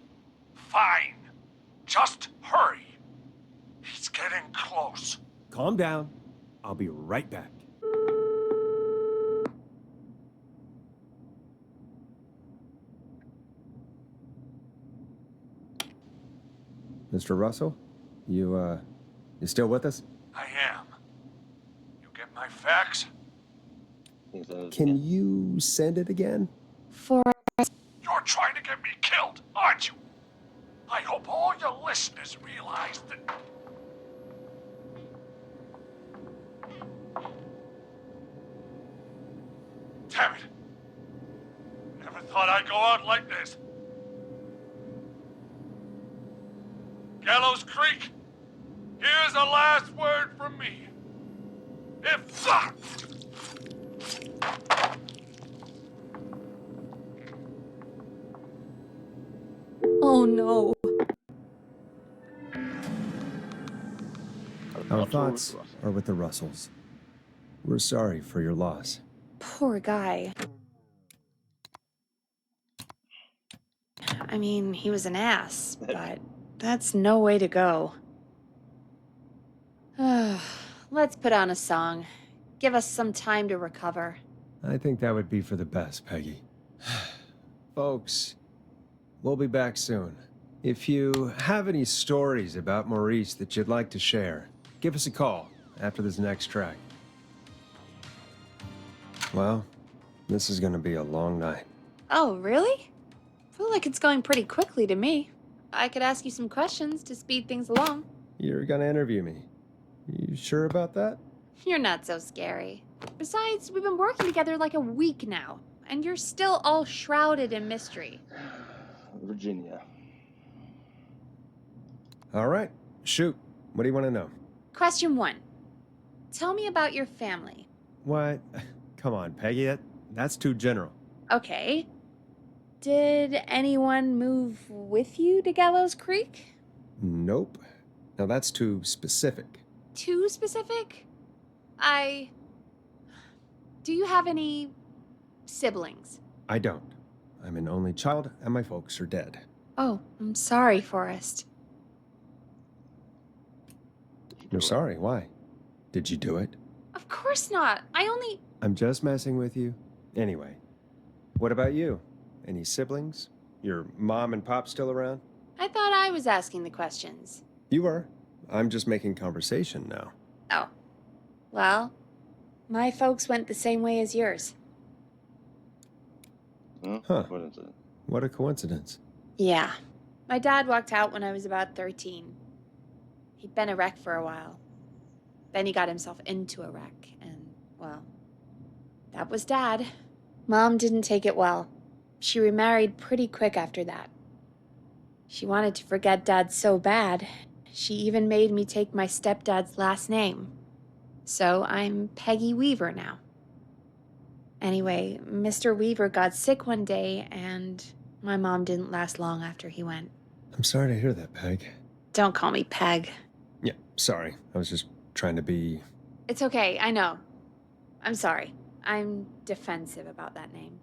Fine. Just hurry. He's getting close. Calm down. I'll be right back. Mr. Russell, you still with us? I am. You get my fax? Can you send it again? For You're trying to get me killed, aren't you? I hope all your listeners realize that... Damn it. Never thought I'd go out like this. Gallows Creek, here's the last word from me. If... Oh no. Our thoughts are with the Russells. We're sorry for your loss. Poor guy. I mean, he was an ass, but that's no way to go. Let's put on a song. Give us some time to recover. I think that would be for the best, Peggy. Folks, we'll be back soon. If you have any stories about Maurice that you'd like to share, give us a call after this next track. Well, this is gonna be a long night. Oh, really? I feel like it's going pretty quickly to me. I could ask you some questions to speed things along. You're gonna interview me. You sure about that? You're not so scary. Besides, we've been working together like a week now, and you're still all shrouded in mystery. Virginia. All right, shoot. What do you want to know? Question 1. Tell me about your family. What? Come on, Peggy, that's too general. Okay. Did anyone move with you to Gallows Creek? Nope. Now that's too specific. Too specific? Do you have any siblings? I don't. I'm an only child, and my folks are dead. Oh, I'm sorry, Forrest. You're sorry, why? Did you do it? Of course not. I'm just messing with you. Anyway, what about you? Any siblings? Your mom and pop still around? I thought I was asking the questions. You were. I'm just making conversation now. Oh. Well, my folks went the same way as yours. Huh. What is it? What a coincidence. Yeah. My dad walked out when I was about 13. He'd been a wreck for a while. Then he got himself into a wreck, and, well, that was Dad. Mom didn't take it well. She remarried pretty quick after that. She wanted to forget Dad so bad, she even made me take my stepdad's last name. So I'm Peggy Weaver now. Anyway, Mr. Weaver got sick one day, and my mom didn't last long after he went. I'm sorry to hear that, Peg. Don't call me Peg. Yeah, sorry. I was just trying to be... It's okay, I know. I'm sorry. I'm defensive about that name.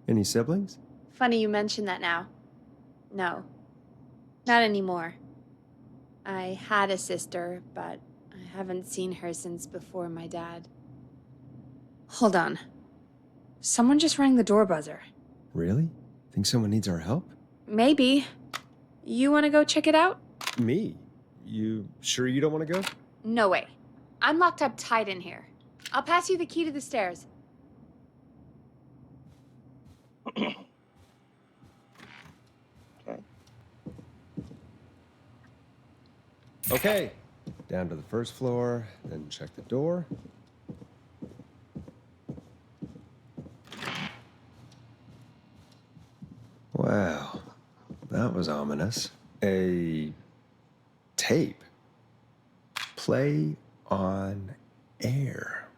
Any siblings? Funny you mention that now. No. Not anymore. I had a sister, but I haven't seen her since before my dad. Hold on. Someone just rang the door buzzer. Really? Think someone needs our help? Maybe. You want to go check it out? Me? You sure you don't want to go? No way. I'm locked up tight in here. I'll pass you the key to the stairs. Okay. Okay. Down to the first floor, then check the door. Wow. That that was ominous. A tape. Play on air.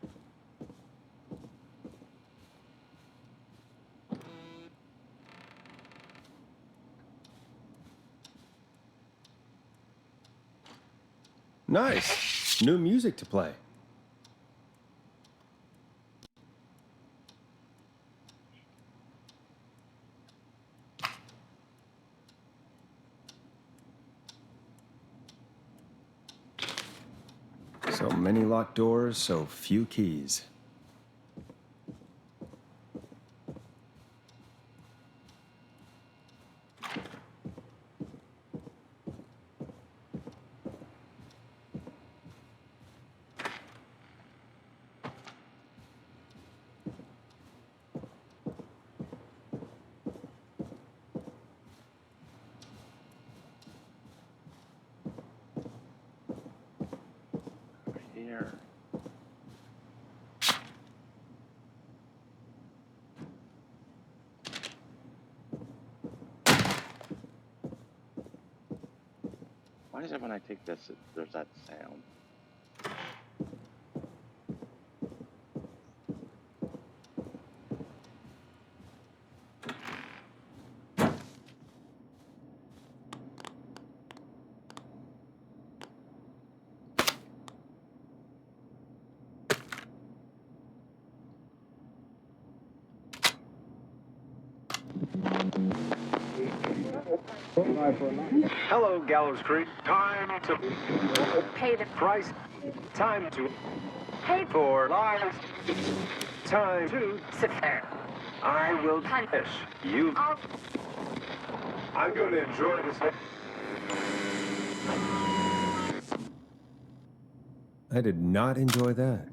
Nice. New music to play. So many locked doors, so few keys. Here. Why is it when I take this, there's that sound? Hello, Gallows Creek. Time to Pay the price. Time to pay for lives. Time to sit there. I will punish you. I'm going to enjoy this. I did not enjoy that.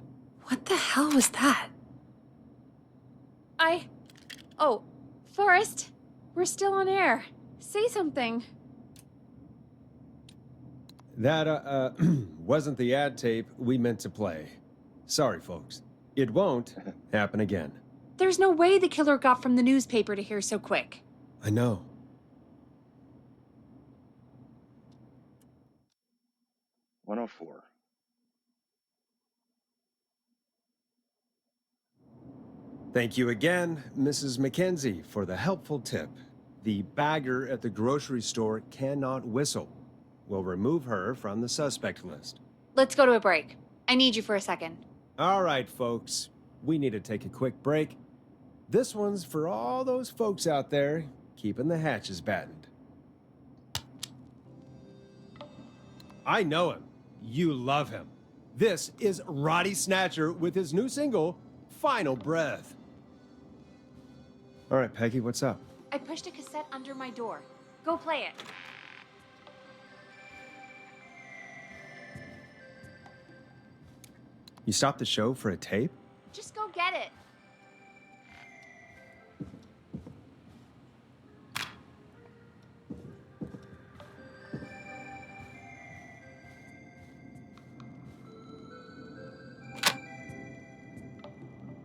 What the hell was that? Oh, Forrest, we're still on air. Say something. That, wasn't the ad tape we meant to play. Sorry, folks. It won't happen again. There's no way the killer got from the newspaper to here so quick. I know. $104. Thank you again, Mrs. Mackenzie, for the helpful tip. The bagger at the grocery store cannot whistle. We'll remove her from the suspect list. Let's go to a break. I need you for a second. All right, folks. We need to take a quick break. This one's for all those folks out there keeping the hatches battened. I know him. You love him. This is Roddy Snatcher with his new single, Final Breath. All right, Peggy, what's up? I pushed a cassette under my door. Go play it. You stopped the show for a tape? Just go get it.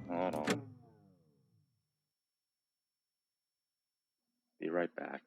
Hold on. Be right back.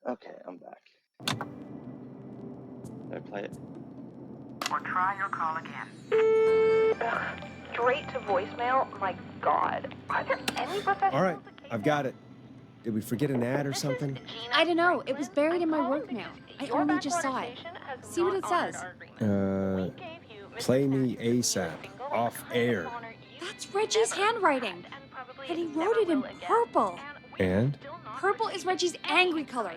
Okay, I'm back. Did I play it? or try your call again. Straight to voicemail? My God. Are there any professionals? All right, I've got it. Did we forget an ad or something? I don't know. It was buried in my work mail. I only just saw it. See what it says. Play me ASAP. Off air. That's Reggie's handwriting. And he wrote it in purple. And? Purple is Reggie's angry color.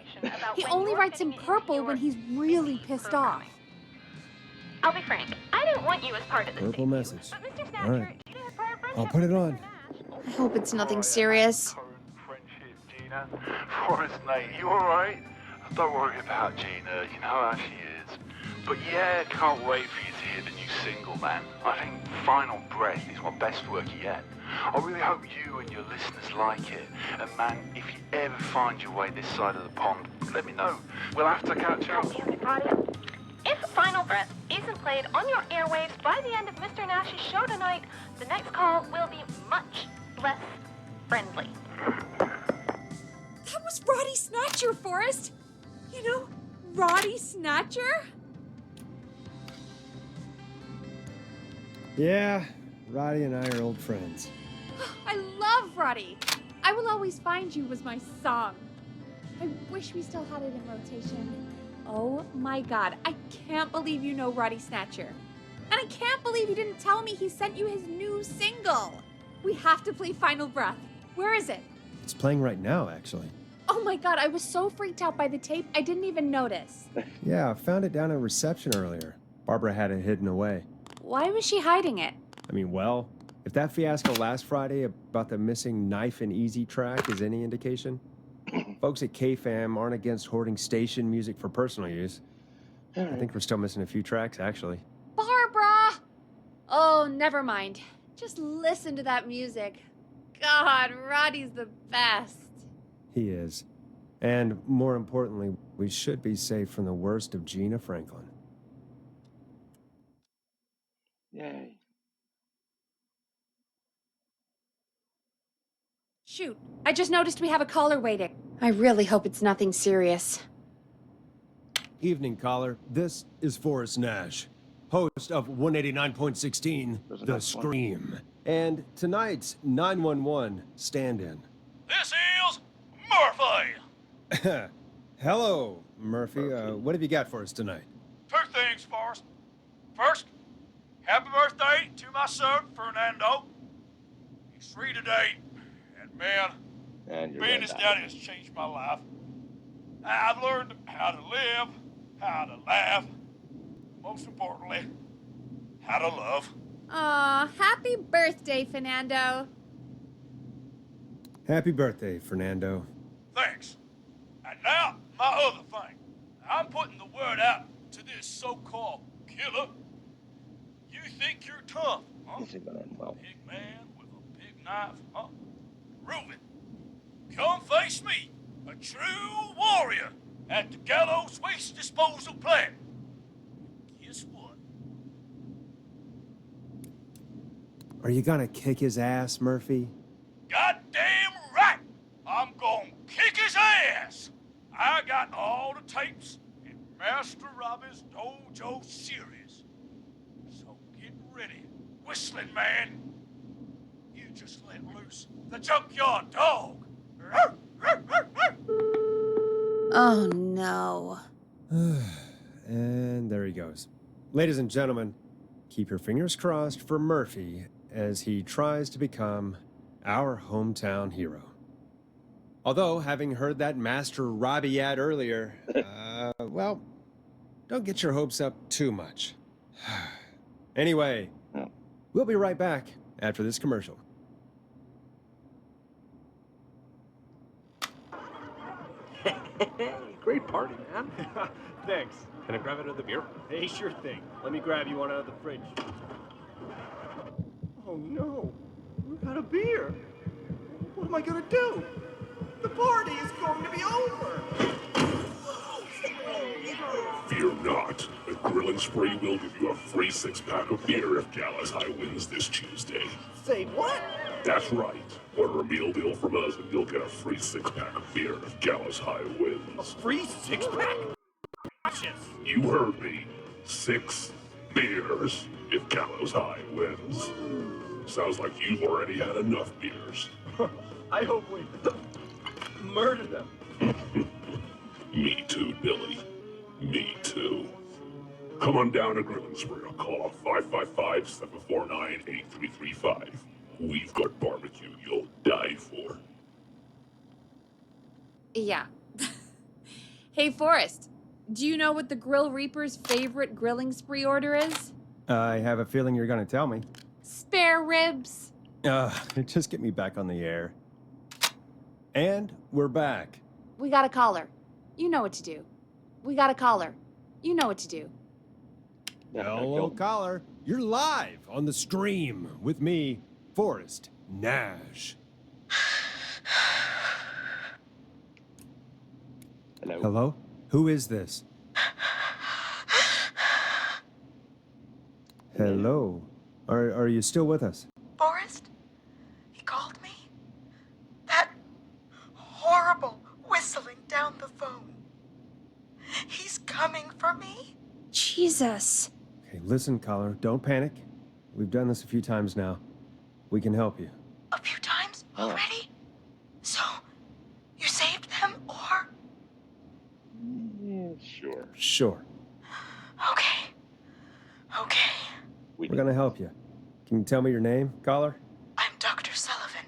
He only writes in purple when he's really pissed off. I'll be frank. I didn't want you as part of this. Purple message. All right. I'll put it on. I hope it's nothing serious. Forrest, mate, you alright? Don't worry about Gina, you know how she is. But yeah, can't wait for you to hear the new single, man. I think Final Breath is my best work yet. I really hope you and your listeners like it. And man, if you ever find your way this side of the pond, let me know. We'll have to catch up. If Final Breath isn't played on your airwaves by the end of Mr. Nash's show tonight, the next call will be much less friendly. That was Roddy Snatcher, Forrest. You know, Roddy Snatcher? Yeah, Roddy and I are old friends. I love Roddy. I Will Always Find You was my song. I wish we still had it in rotation. Oh my God, I can't believe you know Roddy Snatcher. And I can't believe you didn't tell me he sent you his new single. We have to play Final Breath. Where is it? It's playing right now, actually. Oh my God, I was so freaked out by the tape, I didn't even notice. Yeah, I found it down at reception earlier. Barbara had it hidden away. Why was she hiding it? I mean, well, if that fiasco last Friday about the missing Knife and Easy track is any indication, folks at KFAM aren't against hoarding station music for personal use. I think we're still missing a few tracks, actually. Barbara! Oh, never mind. Just listen to that music. God, Roddy's the best. He is. And more importantly, we should be safe from the worst of Gina Franklin. Yay. Shoot, I just noticed we have a caller waiting. I really hope it's nothing serious. Evening, caller. This is Forrest Nash, host of 189.16, The Scream. And tonight's 911 stand-in. This is Murphy! Hello, Murphy. What have you got for us tonight? Two things, Forrest. First, happy birthday to my son, Fernando. He's 3 today, and man, being his daddy has changed my life. I've learned how to live, how to laugh, most importantly, how to love. Aw, happy birthday, Fernando. Happy birthday, Fernando. Thanks. And now, my other thing. I'm putting the word out to this so-called killer. You think you're tough, huh? Big man with a big knife, huh? Reuben, come face me, a true warrior at the Gallows Waste Disposal Plant. Guess what? Are you gonna kick his ass, Murphy? Goddamn right! I'm gonna kick his ass! I got all the tapes in Master Robbie's Dojo series. So get ready, whistling man. You just let loose the junkyard dog. Oh no. And there he goes. Ladies and gentlemen, keep your fingers crossed for Murphy as he tries to become our hometown hero. Although, having heard that Master Robbie ad earlier, well, don't get your hopes up too much. Anyway, we'll be right back after this commercial. Great party, man. Thanks. Can I grab another beer? Hey, sure thing. Let me grab you one out of the fridge. Oh no, we're out of beer. What am I gonna do? The party is going to be over. Fear not. The Grill and Spree will give you a free 6-pack of beer if Gallus High wins this Tuesday. Say what? That's right. Order a meal deal from us and you'll get a free 6-pack of beer if Gallus High wins. A free 6-pack? You heard me. 6 Beers, if Gallows High wins. Sounds like you've already had enough beers. I hope we murder them. Me too, Billy. Me too. Come on down to Grilling Spree or call 555-749-8335. We've got barbecue you'll die for. Yeah. Hey, Forrest, do you know what the Grill Reaper's favorite grilling spree order is? I have a feeling you're gonna tell me. Spare ribs. Just get me back on the air. And we're back. We got a caller. You know what to do. We got a caller. You know what to do. Hello, caller. You're live on the stream with me, Forrest Nash. Hello? Hello? Who is this? Hello? Are you still with us? Forrest? He called me? That horrible whistling down the phone. He's coming for me? Jesus. Okay, listen, caller. Don't panic. We've done this a few times now. We can help you. A few times already? So, you saved them, or? Yeah, sure. Sure. Okay. Okay. We're gonna help you. Can you tell me your name, caller? I'm Dr. Sullivan.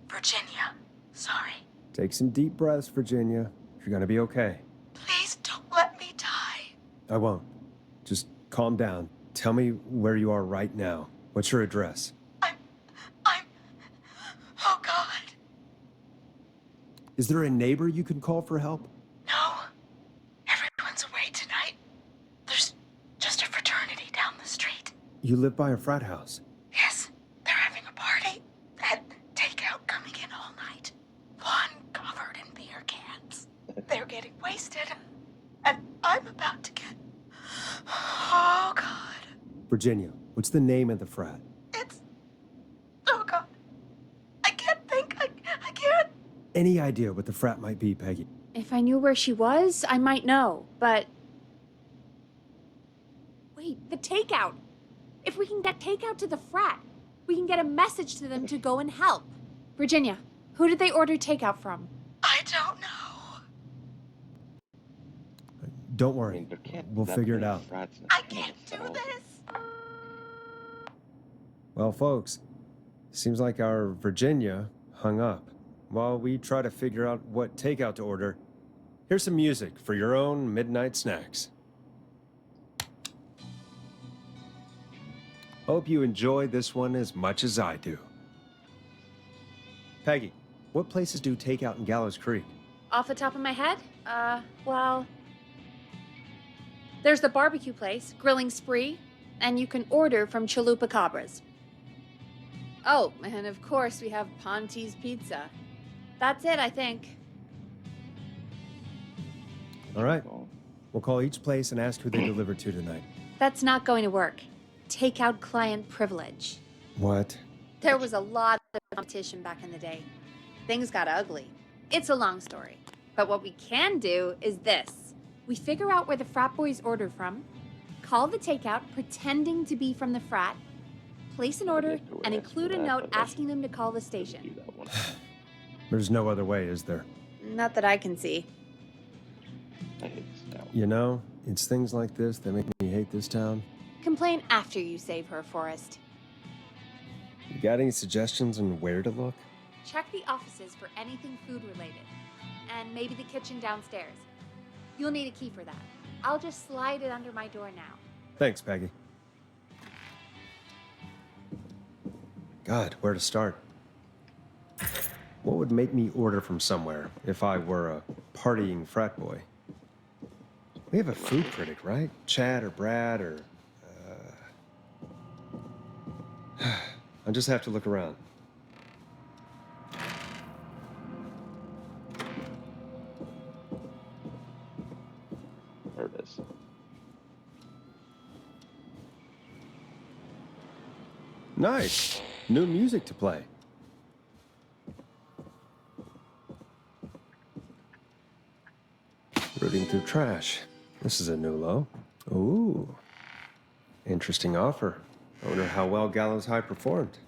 Virginia. Sorry. Take some deep breaths, Virginia. You're gonna be okay. Please don't let me die. I won't. Just calm down. Tell me where you are right now. What's your address? Oh, God. Is there a neighbor you can call for help? No. Everyone's away tonight. There's just a fraternity down the street. You live by a frat house. Yes, they're having a party. Had takeout coming in all night. One covered in beer cans. They're getting wasted. And I'm about to get... Oh, God. Virginia, what's the name of the frat? It's... Oh, God. I can't think. I can't... Any idea what the frat might be, Peggy? If I knew where she was, I might know, but... Wait, the takeout! If we can get takeout to the frat, we can get a message to them to go and help. Virginia, who did they order takeout from? I don't know. Don't worry. We'll figure it out. I can't do this. Well, folks, seems like our Virginia hung up. While we try to figure out what takeout to order, here's some music for your own midnight snacks. Hope you enjoy this one as much as I do. Peggy, what places do takeout in Gallows Creek? Off the top of my head? Well... There's the barbecue place, Grilling Spree, and you can order from Chalupa Cabras. Oh, and of course we have Ponte's Pizza. That's it, I think. All right. We'll call each place and ask who they deliver to tonight. That's not going to work. Takeout client privilege. What? There was a lot of competition back in the day. Things got ugly. It's a long story. But what we can do is this. We figure out where the frat boys ordered from, call the takeout pretending to be from the frat, place an order, and include a note asking them to call the station. There's no other way, is there? Not that I can see. You know, it's things like this that make me hate this town. Complain after you save her, Forrest. You got any suggestions on where to look? Check the offices for anything food-related, and maybe the kitchen downstairs. You'll need a key for that. I'll just slide it under my door now. Thanks, Peggy. God, where to start? What would make me order from somewhere if I were a partying frat boy? We have a food critic, right? Chad or Brad or... I'll just have to look around. There it is. Nice. New music to play. Rooting through trash. This is a new low. Ooh. Interesting offer. I wonder how well Gallows High performed.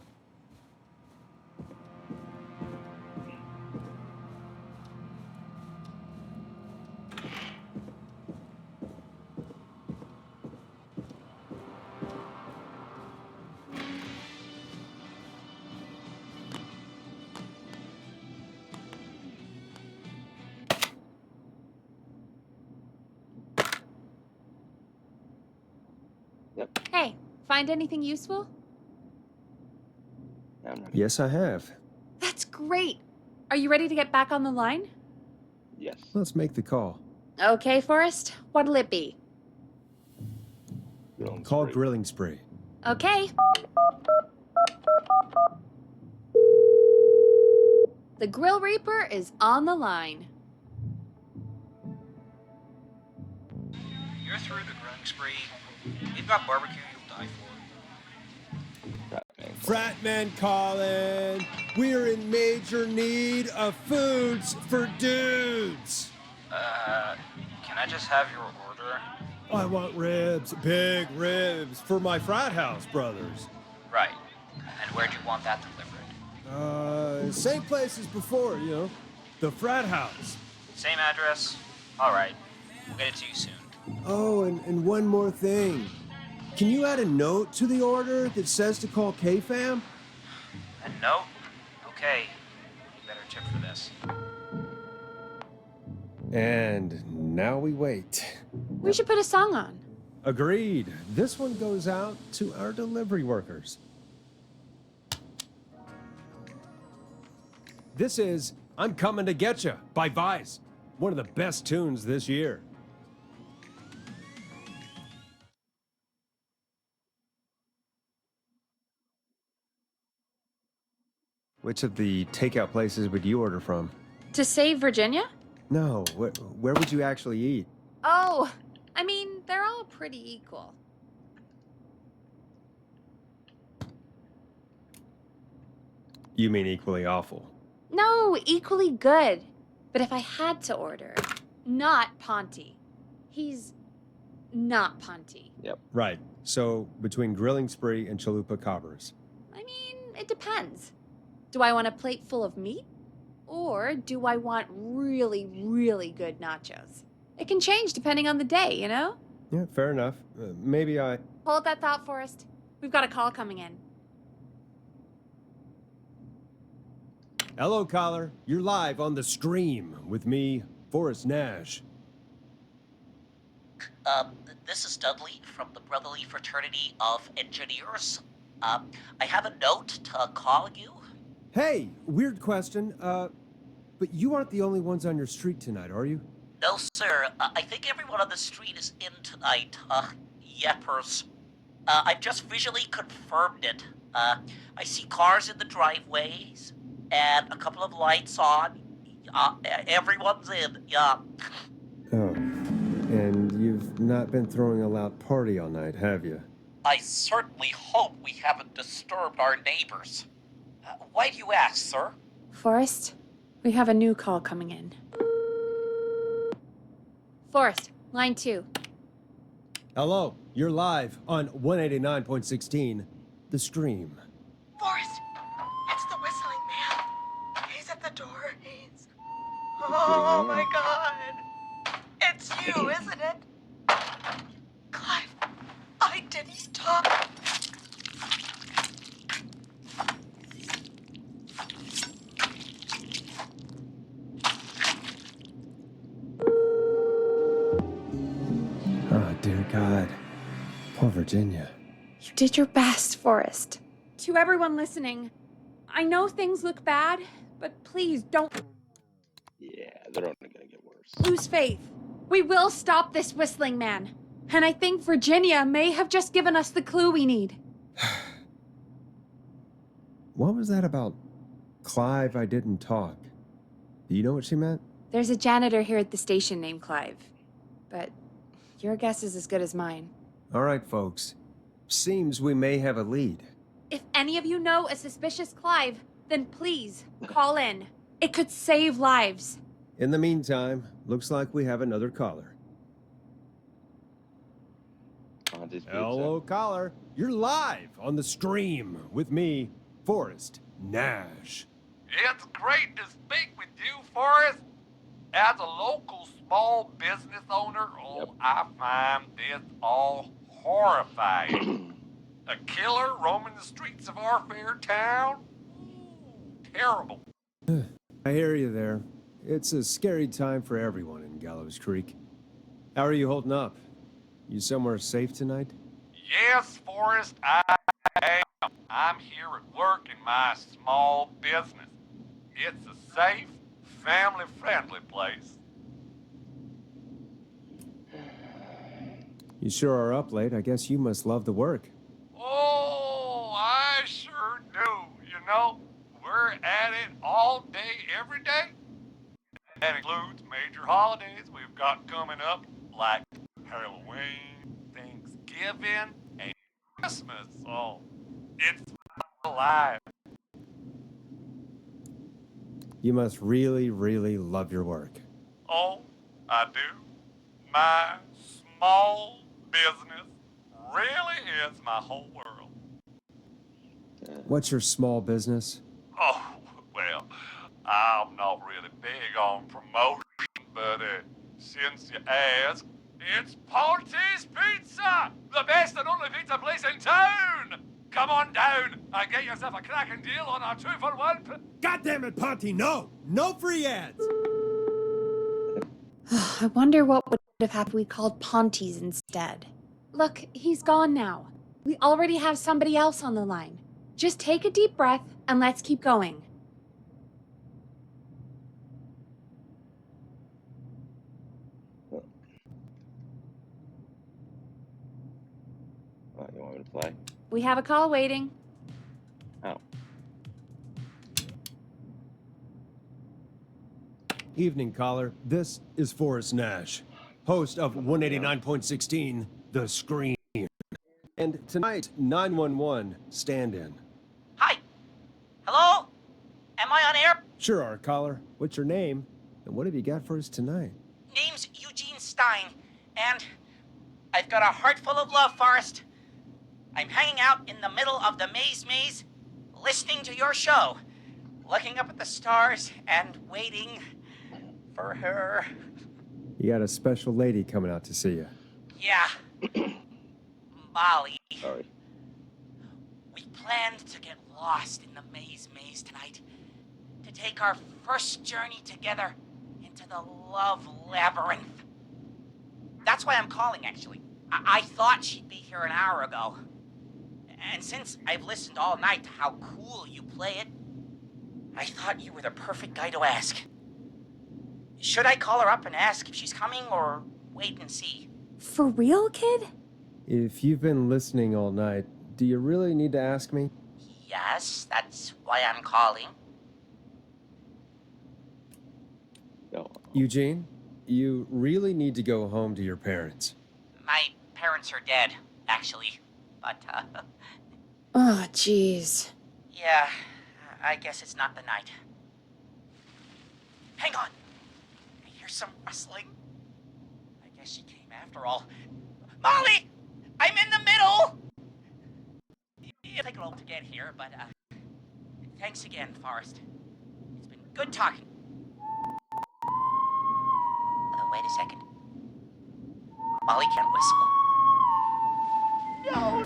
Hey, find anything useful? Yes, I have. That's great. Are you ready to get back on the line? Yes. Let's make the call. Okay, Forrest. What'll it be? Call Grilling Spree. Okay. The Grill Reaper is on the line. You're through the Grilling Spree. We've got barbecue you'll die for. Fratman calling. We're in major need of foods for dudes. Can I just have your order? I want ribs, big ribs, for my frat house brothers. Right. And where'd you want that delivered? Same place as before, you know. The frat house. Same address? Alright. We'll get it to you soon. Oh, and one more thing. Can you add a note to the order that says to call K-Fam? A note? Okay. You better tip for this. And now we wait. We should put a song on. Agreed. This one goes out to our delivery workers. This is I'm Coming to Getcha by Vice. One of the best tunes this year. Which of the takeout places would you order from? To save Virginia? No, where would you actually eat? Oh, I mean, they're all pretty equal. You mean equally awful? No, equally good. But if I had to order, not Ponty. He's not Ponty. Yep. Right. So, between Grilling Spree and Chalupa Cobbers. I mean, it depends. Do I want a plate full of meat? Or do I want really, really good nachos? It can change depending on the day, you know? Yeah, fair enough. Maybe I... Hold that thought, Forrest. We've got a call coming in. Hello, caller. You're live on the stream with me, Forrest Nash. This is Dudley from the Brotherly Fraternity of Engineers. I have a note to call you. Hey, weird question. But you aren't the only ones on your street tonight, are you? No, sir. I think everyone on the street is in tonight. Yeppers. I've just visually confirmed it. I see cars in the driveways, and a couple of lights on. Everyone's in, yeah. Oh, and you've not been throwing a loud party all night, have you? I certainly hope we haven't disturbed our neighbors. Why do you ask, sir? Forrest, we have a new call coming in. Forrest, line 2. Hello, you're live on 189.16, The Stream. Forrest, it's the whistling man. He's at the door. He's... Oh my God. It's you, isn't it? Clive, I didn't talk. Oh, dear God. Poor Virginia. You did your best, Forrest. To everyone listening, I know things look bad, but please don't... Yeah, they're only gonna get worse. Lose faith. We will stop this whistling man. And I think Virginia may have just given us the clue we need. What was that about Clive, I didn't talk? Do you know what she meant? There's a janitor here at the station named Clive. But your guess is as good as mine. All right, folks. Seems we may have a lead. If any of you know a suspicious Clive, then please call in. It could save lives. In the meantime, looks like we have another caller. Ponty's Pizza. Hello, caller. You're live on the stream with me, Forrest Nash. It's great to speak with you, Forrest. As a local small business owner, I find this all horrifying. A killer roaming the streets of our fair town? Ooh, terrible. I hear you there. It's a scary time for everyone in Gallows Creek. How are you holding up? You somewhere safe tonight? Yes, Forrest, I am. I'm here at work in my small business. It's a safe, family-friendly place. You sure are up late. I guess you must love the work. Oh, I sure do. You know, we're at it all day, every day. That includes major holidays we've got coming up, like Halloween, Thanksgiving, and Christmas. So, it's alive. You must really, really love your work. Oh, I do. My small business really is my whole world. What's your small business? Oh, well, I'm not really big on promotion, but since you ask, it's Ponty's Pizza, the best and only pizza place in town. Come on down and get yourself a cracking deal on our 2-for-1. God damn it, Ponty, no! No free ads! I wonder what would have happened if we called Ponty's instead. Look, he's gone now. We already have somebody else on the line. Just take a deep breath and let's keep going. You want me to play? We have a call waiting. Oh. Evening, caller. This is Forrest Nash, host of 189.16, The Screen. And tonight, 911 stand-in. Hi. Hello? Am I on air? Sure are, caller. What's your name? And what have you got for us tonight? Name's Eugene Stein, and I've got a heart full of love, Forrest. I'm hanging out in the middle of the maze, listening to your show, looking up at the stars and waiting for her. You got a special lady coming out to see you. Yeah. Molly. Sorry. We planned to get lost in the maze tonight, to take our first journey together into the love labyrinth. That's why I'm calling, actually. I thought she'd be here an hour ago. And since I've listened all night to how cool you play it, I thought you were the perfect guy to ask. Should I call her up and ask if she's coming, or wait and see? For real, kid? If you've been listening all night, do you really need to ask me? Yes, that's why I'm calling. No. Eugene, you really need to go home to your parents. My parents are dead, actually. But, Oh, jeez. yeah, I guess it's not the night. Hang on. I hear some rustling. I guess she came after all. Molly! I'm in the middle! It'll take a while to get here, but, thanks again, Forrest. It's been good talking. Wait a second. Molly can't whistle. No!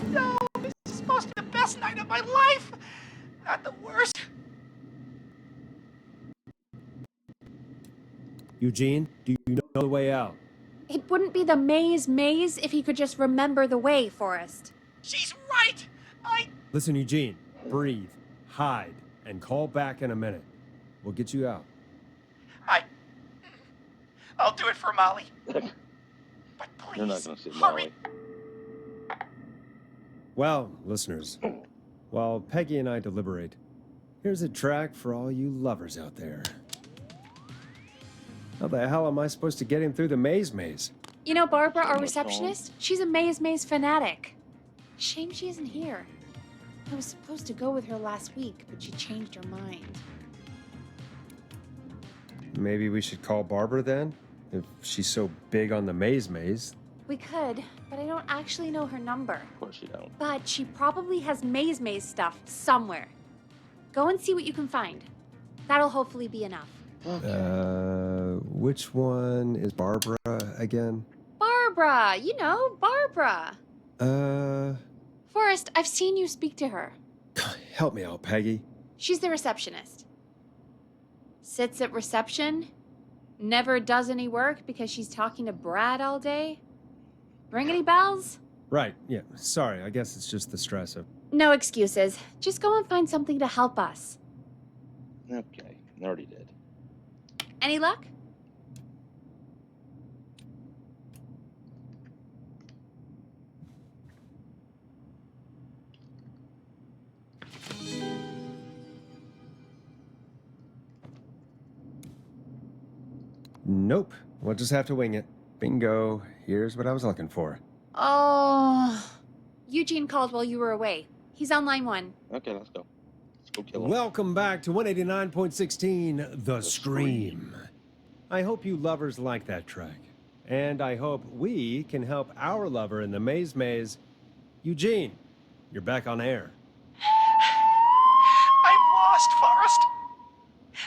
This is supposed to be the best night of my life! Not the worst. Eugene, do you know the way out? It wouldn't be the maze if he could just remember the way, Forrest. She's right! Listen, Eugene, breathe, hide, and call back in a minute. We'll get you out. I'll do it for Molly. But please, You're not going to see hurry. Molly. Well, listeners, while Peggy and I deliberate, here's a track for all you lovers out there. How the hell am I supposed to get him through the maze? You know Barbara, our receptionist? She's a maze fanatic. Shame she isn't here. I was supposed to go with her last week, but she changed her mind. Maybe we should call Barbara then? If she's so big on the maze. We could, but I don't actually know her number. Of course you don't. But she probably has Maze stuff somewhere. Go and see what you can find. That'll hopefully be enough. Which one is Barbara again? Barbara! You know, Barbara! Forrest, I've seen you speak to her. Help me out, Peggy. She's the receptionist. Sits at reception, never does any work because she's talking to Brad all day. Ring any bells? Right, yeah, sorry, I guess it's just the stress of... No excuses. Just go and find something to help us. Okay, I already did. Any luck? Nope, we'll just have to wing it. Bingo, here's what I was looking for. Oh... Eugene called while you were away. He's on line 1. Okay, let's go. Let's go kill him. Welcome back to 189.16, The Scream. I hope you lovers like that track. And I hope we can help our lover in the maze. Eugene, you're back on air. I'm lost, Forrest.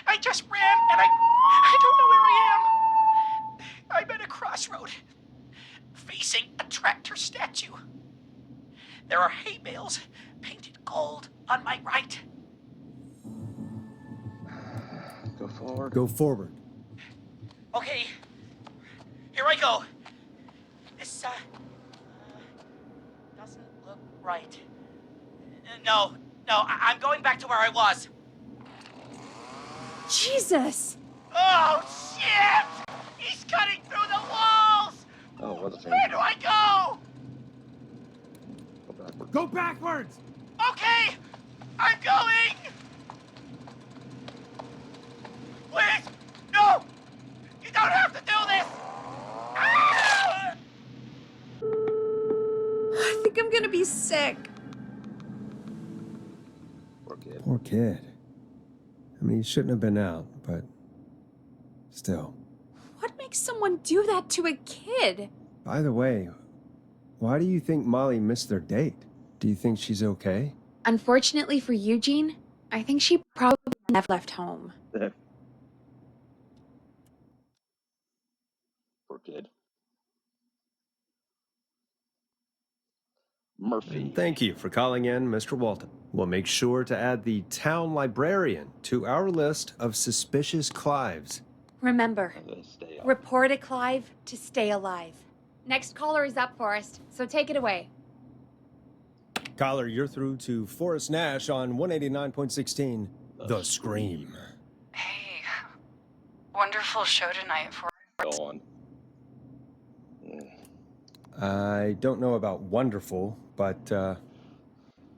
I just ran and I don't know where I am. I'm at a crossroad, facing a tractor statue. There are hay bales painted gold on my right. Go forward. Go forward. Okay, here I go. This, doesn't look right. No, I'm going back to where I was. Jesus! Oh, shit! He's cutting through the walls! Oh, what a shame. Where do I go? Go backward. Go backwards! Okay, I'm going! Please, no! You don't have to do this! Ah! I think I'm gonna be sick. Poor kid. Poor kid. I mean, he shouldn't have been out, but still. What makes someone do that to a kid? By the way, why do you think Molly missed their date? Do you think she's okay? Unfortunately for Eugene, I think she probably never left home. Poor kid. Murphy. And thank you for calling in, Mr. Walton. We'll make sure to add the town librarian to our list of suspicious Clives. Remember, Stay up. report a Clive to stay alive. Next caller is up, Forrest, so take it away. Caller, you're through to Forrest Nash on 189.16, The Scream. Hey, wonderful show tonight for... Go on. I don't know about wonderful, but,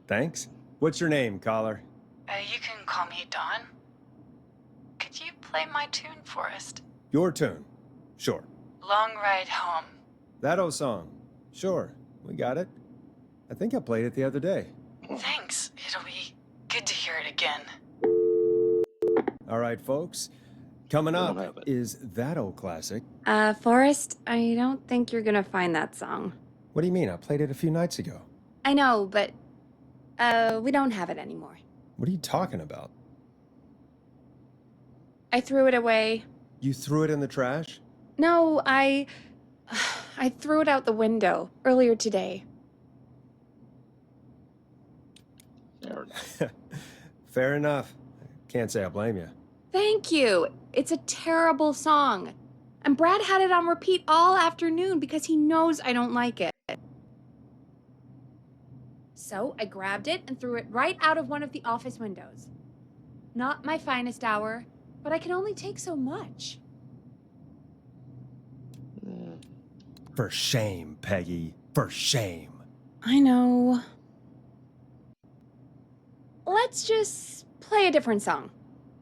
thanks. What's your name, caller? You can call me Dawn. Could you play my tune, Forrest? Your tune. Sure. Long Ride Home. That old song. Sure. We got it. I think I played it the other day. Thanks. It'll be good to hear it again. All right, folks. Coming up is that old classic. Forrest, I don't think you're gonna find that song. What do you mean? I played it a few nights ago. I know, but, we don't have it anymore. What are you talking about? I threw it away. You threw it in the trash? No, I threw it out the window earlier today. Fair enough. Can't say I blame you. Thank you. It's a terrible song. And Brad had it on repeat all afternoon because he knows I don't like it. So I grabbed it and threw it right out of one of the office windows. Not my finest hour, but I can only take so much. For shame, Peggy. For shame. I know. Let's just play a different song.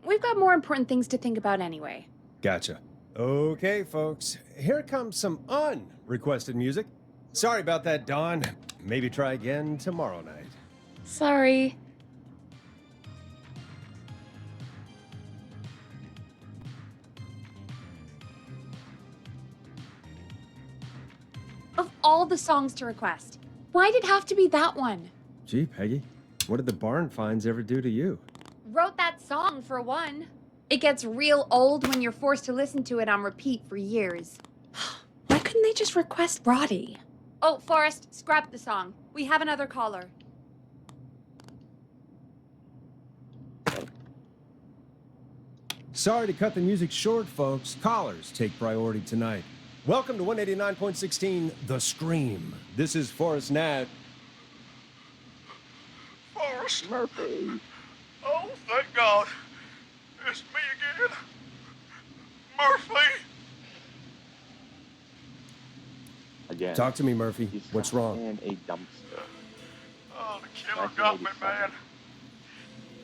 We've got more important things to think about anyway. Gotcha. Okay, folks. Here comes some unrequested music. Sorry about that, Dawn. Maybe try again tomorrow night. Sorry. Of all the songs to request. Why'd it have to be that one? Gee, Peggy, what did the barn finds ever do to you? Wrote that song, for one. It gets real old when you're forced to listen to it on repeat for years. Why couldn't they just request Roddy? Oh, Forrest, scrap the song. We have another caller. Sorry to cut the music short, folks. Callers take priority tonight. Welcome to 189.16, The Scream. This is Forrest Nash. Forrest. Murphy. Oh, thank God. It's me again. Murphy. Again. Talk to me, Murphy. What's wrong? In a dumpster. Oh, the killer got me, man.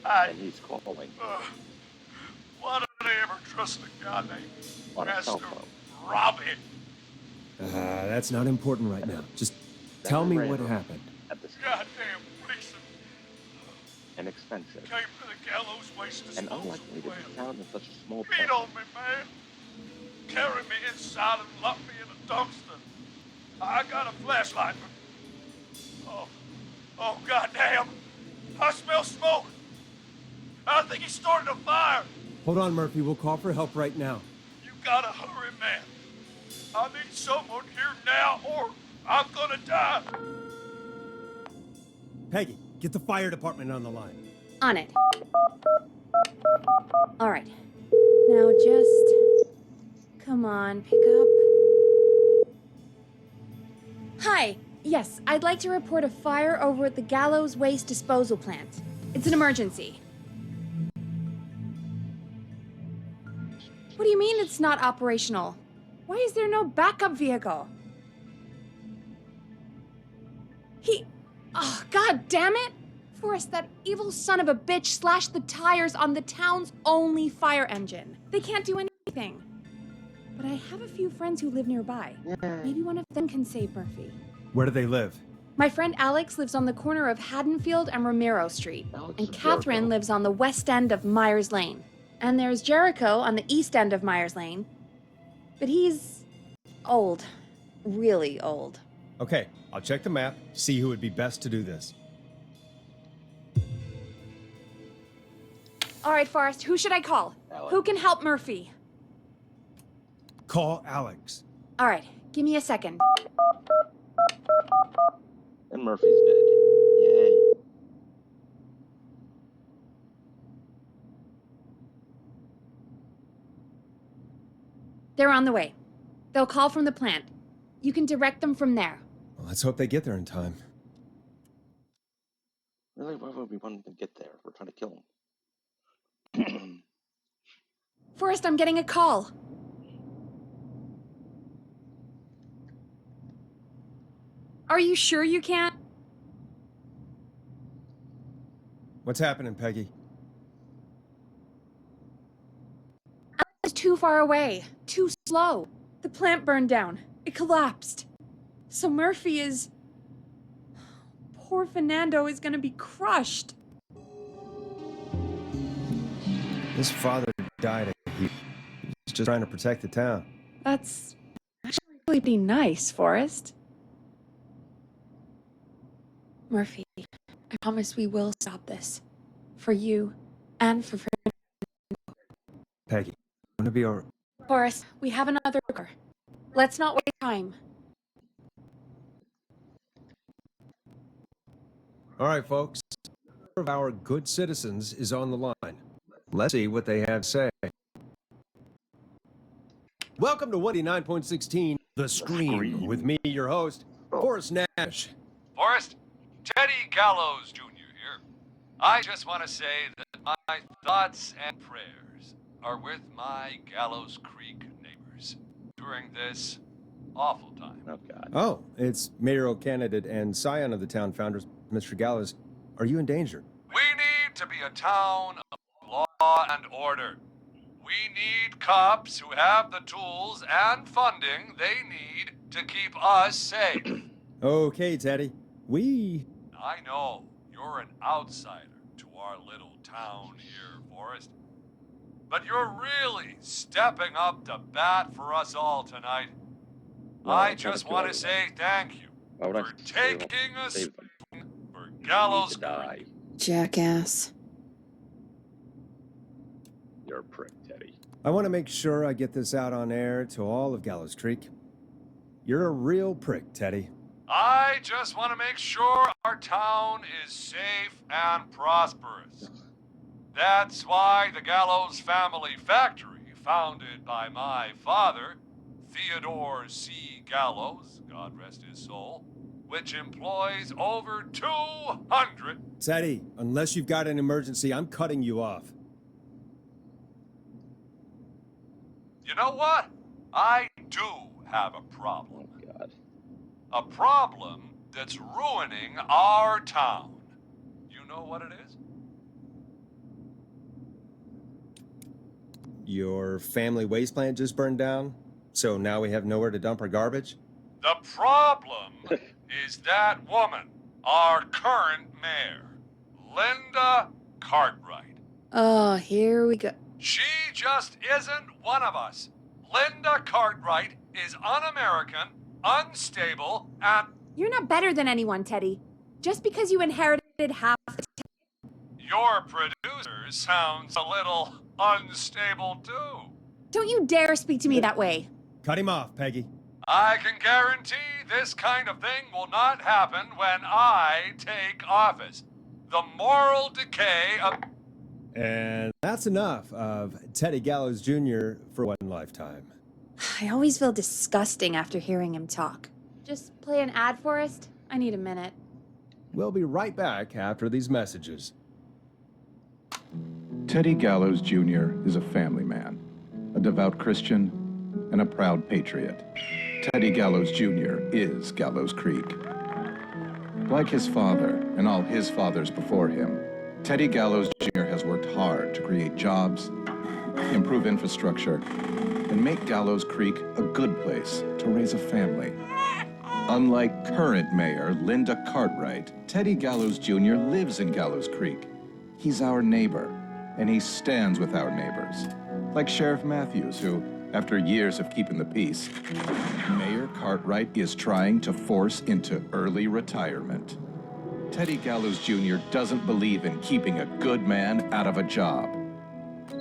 And he's calling. Why did I ever trust a guy named On a cell Master phone. Robbie? That's not important right now. Just tell me what happened. At the Goddamn policeman and expensive. came to the gallows waste And disposal unlikely to be plant. found in such a small Beat place. on me, man. Carry me inside and lock me in a dumpster. I got a flashlight, but... Oh, goddamn. I smell smoke. I think he started a fire. Hold on, Murphy. We'll call for help right now. You gotta hurry, man. I need someone here now or I'm gonna die. Peggy, get the fire department on the line. On it. All right. Now just... Come on, pick up. Hi. Yes, I'd like to report a fire over at the Gallows Waste Disposal Plant. It's an emergency. What do you mean it's not operational? Why is there no backup vehicle? Oh, god damn it! Forrest, that evil son of a bitch slashed the tires on the town's only fire engine. They can't do anything. But I have a few friends who live nearby. Maybe one of them can save Murphy. Where do they live? My friend Alex lives on the corner of Haddonfield and Romero Street. And Catherine lives on the west end of Myers Lane. And there's Jericho on the east end of Myers Lane. But he's old. Really old. Okay, I'll check the map, see who would be best to do this. All right, Forrest, who should I call? Alex. Who can help Murphy? Call Alex. All right, give me a second. And Murphy's dead. Yay. They're on the way. They'll call from the plant. You can direct them from there. Well, let's hope they get there in time. Really, why would we want them to get there? We're trying to kill him. Forrest, I'm getting a call. Are you sure you can't? What's happening, Peggy? It's too far away. Too slow. The plant burned down. It collapsed. So Murphy is... Poor Fernando is gonna be crushed. His father died of heat. He's just trying to protect the town. That's actually really nice, Forrest. Murphy, I promise we will stop this. For you and for Fernando. Peggy, I'm gonna be alright. Forrest, we have another car. Let's not waste time. All right, folks. One of our good citizens is on the line. Let's see what they have to say. Welcome to 189.16, The Scream, with me, your host, Forrest Nash. Forrest, Teddy Gallows Jr. here. I just want to say that my thoughts and prayers are with my Gallows Creek neighbors during this awful time. Oh, God. Oh, it's mayoral candidate and scion of the town founders, Mr. Gallows. Are you in danger? We need to be a town of law and order. We need cops who have the tools and funding they need to keep us safe. Okay, Teddy. I know you're an outsider to our little town here, Forrest. But you're really stepping up to bat for us all tonight. I just want to say thank you for taking a swing for Gallows Creek. Jackass. You're a prick, Teddy. I want to make sure I get this out on air to all of Gallows Creek. You're a real prick, Teddy. I just want to make sure our town is safe and prosperous. That's why the Gallows Family Factory, founded by my father, Theodore C. Gallows, God rest his soul, which employs over 200... Teddy, unless you've got an emergency, I'm cutting you off. You know what? I do have a problem. Oh, God. A problem that's ruining our town. You know what it is? Your family waste plant just burned down, so now we have nowhere to dump our garbage? The problem is that woman, our current mayor, Linda Cartwright. Oh, here we go. She just isn't one of us. Linda Cartwright is un-American, unstable, and... You're not better than anyone, Teddy. Just because you inherited half the Your producer sounds a little unstable, too. Don't you dare speak to me that way. Cut him off, Peggy. I can guarantee this kind of thing will not happen when I take office. The moral decay of... And that's enough of Teddy Gallows Jr. for one lifetime. I always feel disgusting after hearing him talk. Just play an ad, Forrest? I need a minute. We'll be right back after these messages. Teddy Gallows Jr. is a family man, a devout Christian, and a proud patriot. Teddy Gallows Jr. is Gallows Creek. Like his father and all his fathers before him, Teddy Gallows Jr. has worked hard to create jobs, improve infrastructure, and make Gallows Creek a good place to raise a family. Unlike current mayor Linda Cartwright, Teddy Gallows Jr. lives in Gallows Creek. He's our neighbor, and he stands with our neighbors. Like Sheriff Matthews, who, after years of keeping the peace, Mayor Cartwright is trying to force into early retirement. Teddy Gallows Jr. doesn't believe in keeping a good man out of a job.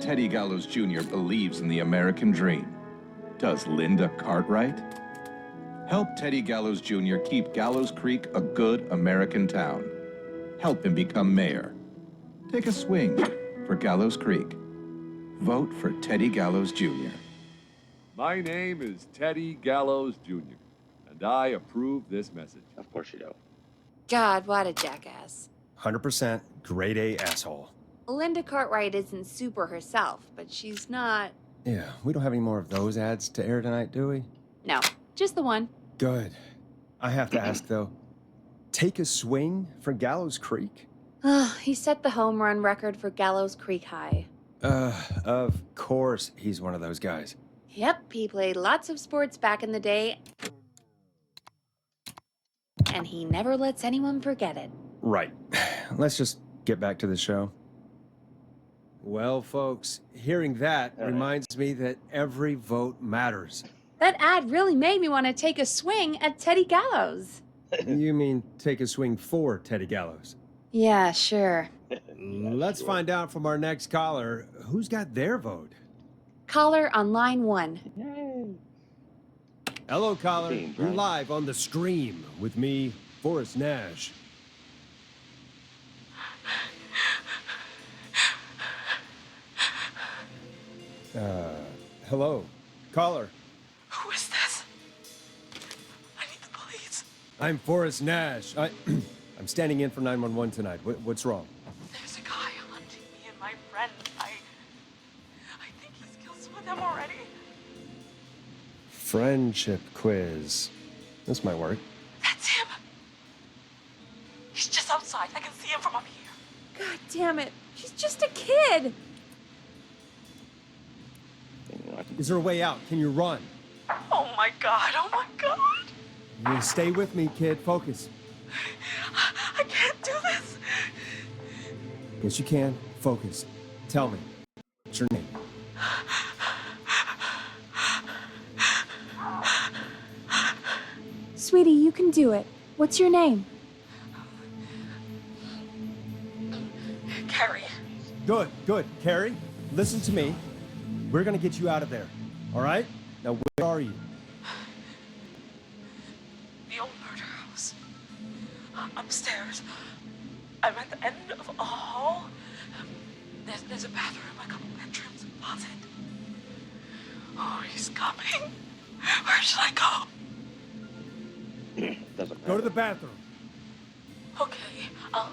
Teddy Gallows Jr. believes in the American dream. Does Linda Cartwright? Help Teddy Gallows Jr. keep Gallows Creek a good American town. Help him become mayor. Take a swing for Gallows Creek. Vote for Teddy Gallows Jr. My name is Teddy Gallows Jr., and I approve this message. Of course you do. God, what a jackass. 100% grade A asshole. Linda Cartwright isn't super herself, but she's not... Yeah, we don't have any more of those ads to air tonight, do we? No, just the one. Good. I have to ask, though. Take a swing for Gallows Creek? He set the home run record for Gallows Creek High. Of course he's one of those guys. Yep, he played lots of sports back in the day. And he never lets anyone forget it. Right. Let's just get back to the show. Well, folks, hearing that reminds me that every vote matters. That ad really made me want to take a swing at Teddy Gallows. You mean take a swing for Teddy Gallows? Yeah, sure. Let's find out from our next caller who's got their vote. Caller on line 1. Hello, caller. You're live on the stream with me, Forrest Nash. Hello, caller. Who is this? I need the police. I'm Forrest Nash. I'm standing in for 911 tonight. What's wrong? There's a guy hunting me and my friends. I think he's killed some of them already. Friendship quiz. This might work. That's him. He's just outside. I can see him from up here. God damn it. She's just a kid. Is there a way out? Can you run? Oh my god. Oh my god. You stay with me, kid. Focus. I can't do this. Yes, you can. Focus. Tell me. What's your name? do it. What's your name? Carrie. Good, good. Carrie, listen to me. We're gonna get you out of there. All right? Now, where are you? The old murder house. Upstairs. I'm at the end of a hall. There's a bathroom, a couple bedrooms, a closet. Oh, he's coming. Where should I go? Go to the bathroom. Okay, I'll...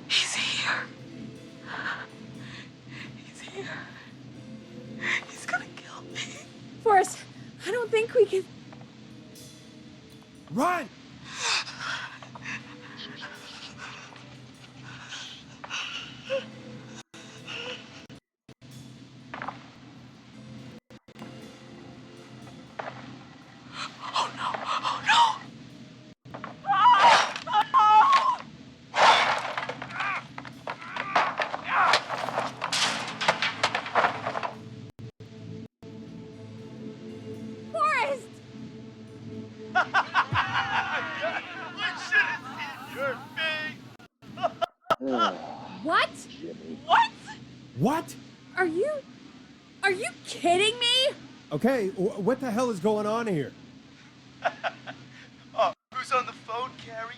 He's here. He's here. He's gonna kill me. Forrest, I don't think we can... Run! Oh no! Oh no! Forrest! What? What? What? Are you kidding me? Okay, what the hell is going on here? Oh, who's on the phone, Carrie?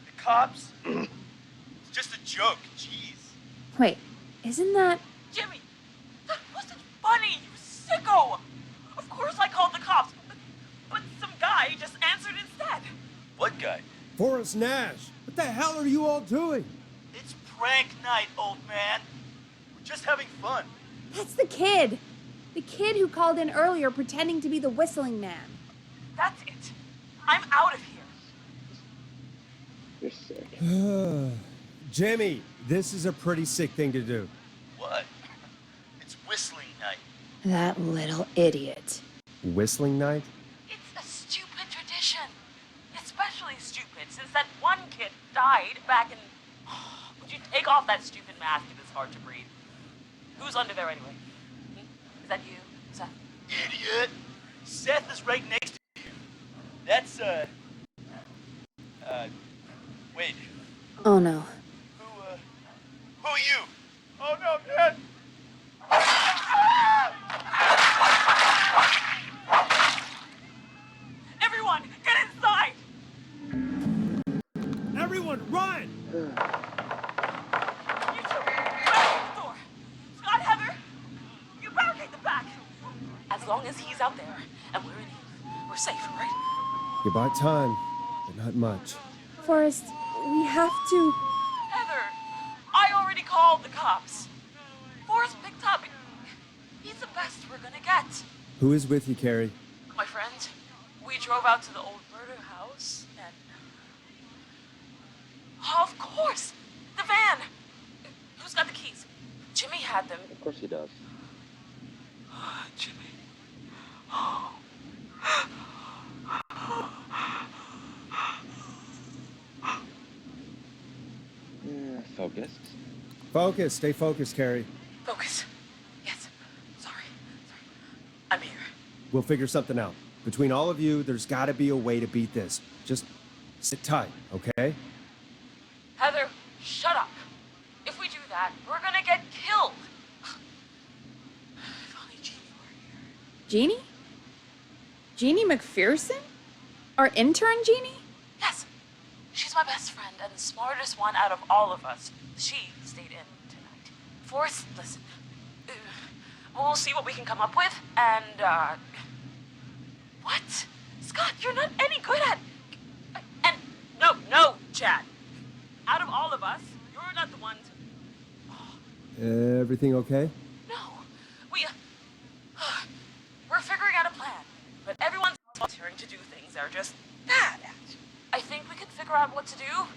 The cops? It's just a joke, jeez. Wait, isn't that... Jimmy, that wasn't funny, you sicko! Of course I called the cops, but some guy just answered instead. What guy? Forrest Nash. What the hell are you all doing? It's prank night, old man. We're just having fun. That's the kid. The kid who called in earlier pretending to be the whistling man. That's it. I'm out of here. You're sick. Jimmy, this is a pretty sick thing to do. What? It's whistling night. That little idiot. Whistling night? It's a stupid tradition. Especially stupid since that one kid died back in... Would you take off that stupid mask if it's hard to breathe? Who's under there anyway? Is that you, Seth? Idiot! Seth is right next to you. That's, wait. Oh no. Who are you? Oh no, man! Everyone, get inside! Everyone, run! You two, barricade the door. Scott, Heather, you barricade the back. As long as he's out there and we're in here, we're safe, right? You bought time, but not much. Forrest, we have to... Heather, I already called the cops. Forrest picked up. He's the best we're gonna get. Who is with you, Carrie? My friend, we drove out to the old murder house and... Oh, of course! The van! Who's got the keys? Jimmy had them. Of course he does. Jimmy. Oh. Yeah, focused. Focus, stay focused, Carrie. Focus. Yes. Sorry. I'm here. We'll figure something out. Between all of you, there's gotta be a way to beat this. Just sit tight, okay? Heather, shut up. If we do that, we're gonna get killed. If only Jeannie were here. Jeannie? Jeannie McPherson? Our intern Jeannie? Yes. She's my best friend and the smartest one out of all of us. She stayed in tonight. Forrest, listen. We'll see what we can come up with, and, What? Scott, you're not any good at... And, no, Chad. Out of all of us, you're not the one to... Everything okay? No. We're figuring out a plan, but everyone's volunteering to do things they're just bad at. I think we can figure out what to do,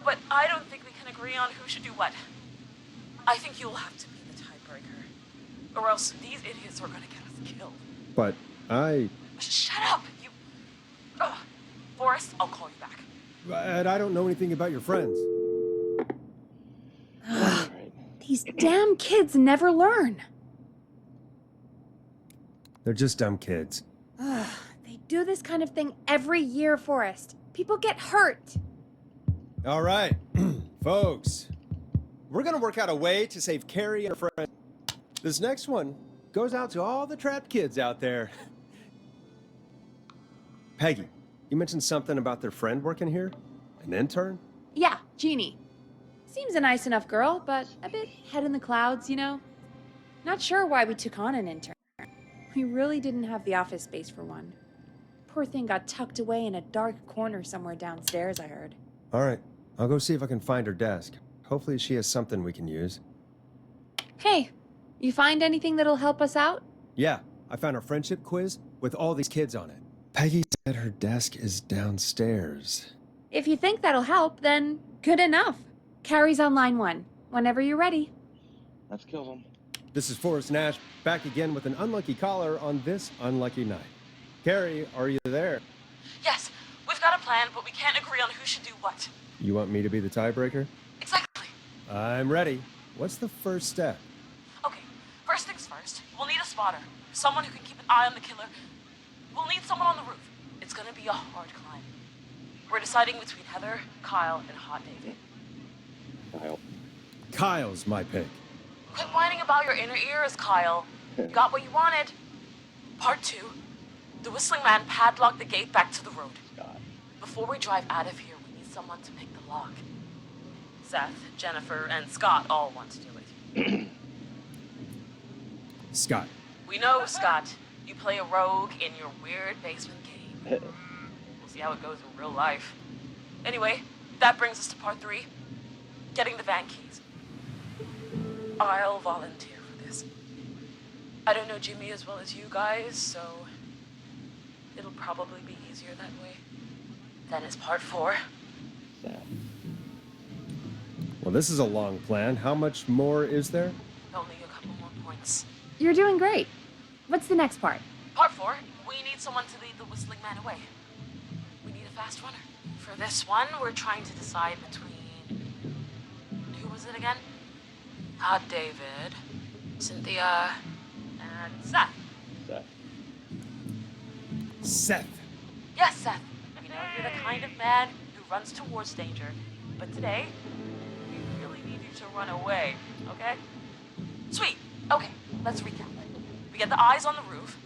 but I don't think we can agree on who should do what. I think you'll have to be the tiebreaker, or else these idiots are gonna get us killed. But I... Shut up, you... Forrest, I'll call you back. But I don't know anything about your friends. These damn kids never learn. They're just dumb kids. Ugh, they do this kind of thing every year, Forrest. People get hurt. All right, folks. We're gonna work out a way to save Carrie and her friend. This next one goes out to all the trapped kids out there. Peggy, you mentioned something about their friend working here? An intern? Yeah, Jeannie. Seems a nice enough girl, but a bit head in the clouds, you know? Not sure why we took on an intern. We really didn't have the office space for one. Poor thing got tucked away in a dark corner somewhere downstairs, I heard. All right, I'll go see if I can find her desk. Hopefully she has something we can use. Hey, you find anything that'll help us out? Yeah, I found a friendship quiz with all these kids on it. Peggy said her desk is downstairs. If you think that'll help, then good enough. Carrie's on line 1, whenever you're ready. Let's kill them. This is Forrest Nash, back again with an unlucky caller on this unlucky night. Carrie, are you there? Yes, we've got a plan, but we can't agree on who should do what. You want me to be the tiebreaker? Exactly. I'm ready. What's the first step? Okay, first things first, we'll need a spotter. Someone who can keep an eye on the killer. We'll need someone on the roof. It's gonna be a hard climb. We're deciding between Heather, Kyle, and Hot David. Kyle. Kyle's my pick. Quit whining about your inner ears, Kyle. You got what you wanted. Part 2. The Whistling Man padlocked the gate back to the road. Before we drive out of here, we need someone to pick the lock. Seth, Jennifer, and Scott all want to do it. Scott. We know, Scott. You play a rogue in your weird basement game. We'll see how it goes in real life. Anyway, that brings us to part 3. Getting the van keys. I'll volunteer for this. I don't know Jimmy as well as you guys, so it'll probably be easier that way. Then it's part 4. Well, this is a long plan. How much more is there? Only a couple more points. You're doing great. What's the next part? Part 4, we need someone to lead the Whistling Man away. We need a fast runner. For this one, we're trying to decide between... Who was it again? Hot David, Cynthia, and Seth. Seth. Yes, Seth. We know you're the kind of man who runs towards danger, but today, we really need you to run away, okay? Sweet. Okay, let's recap. We get the eyes on the roof.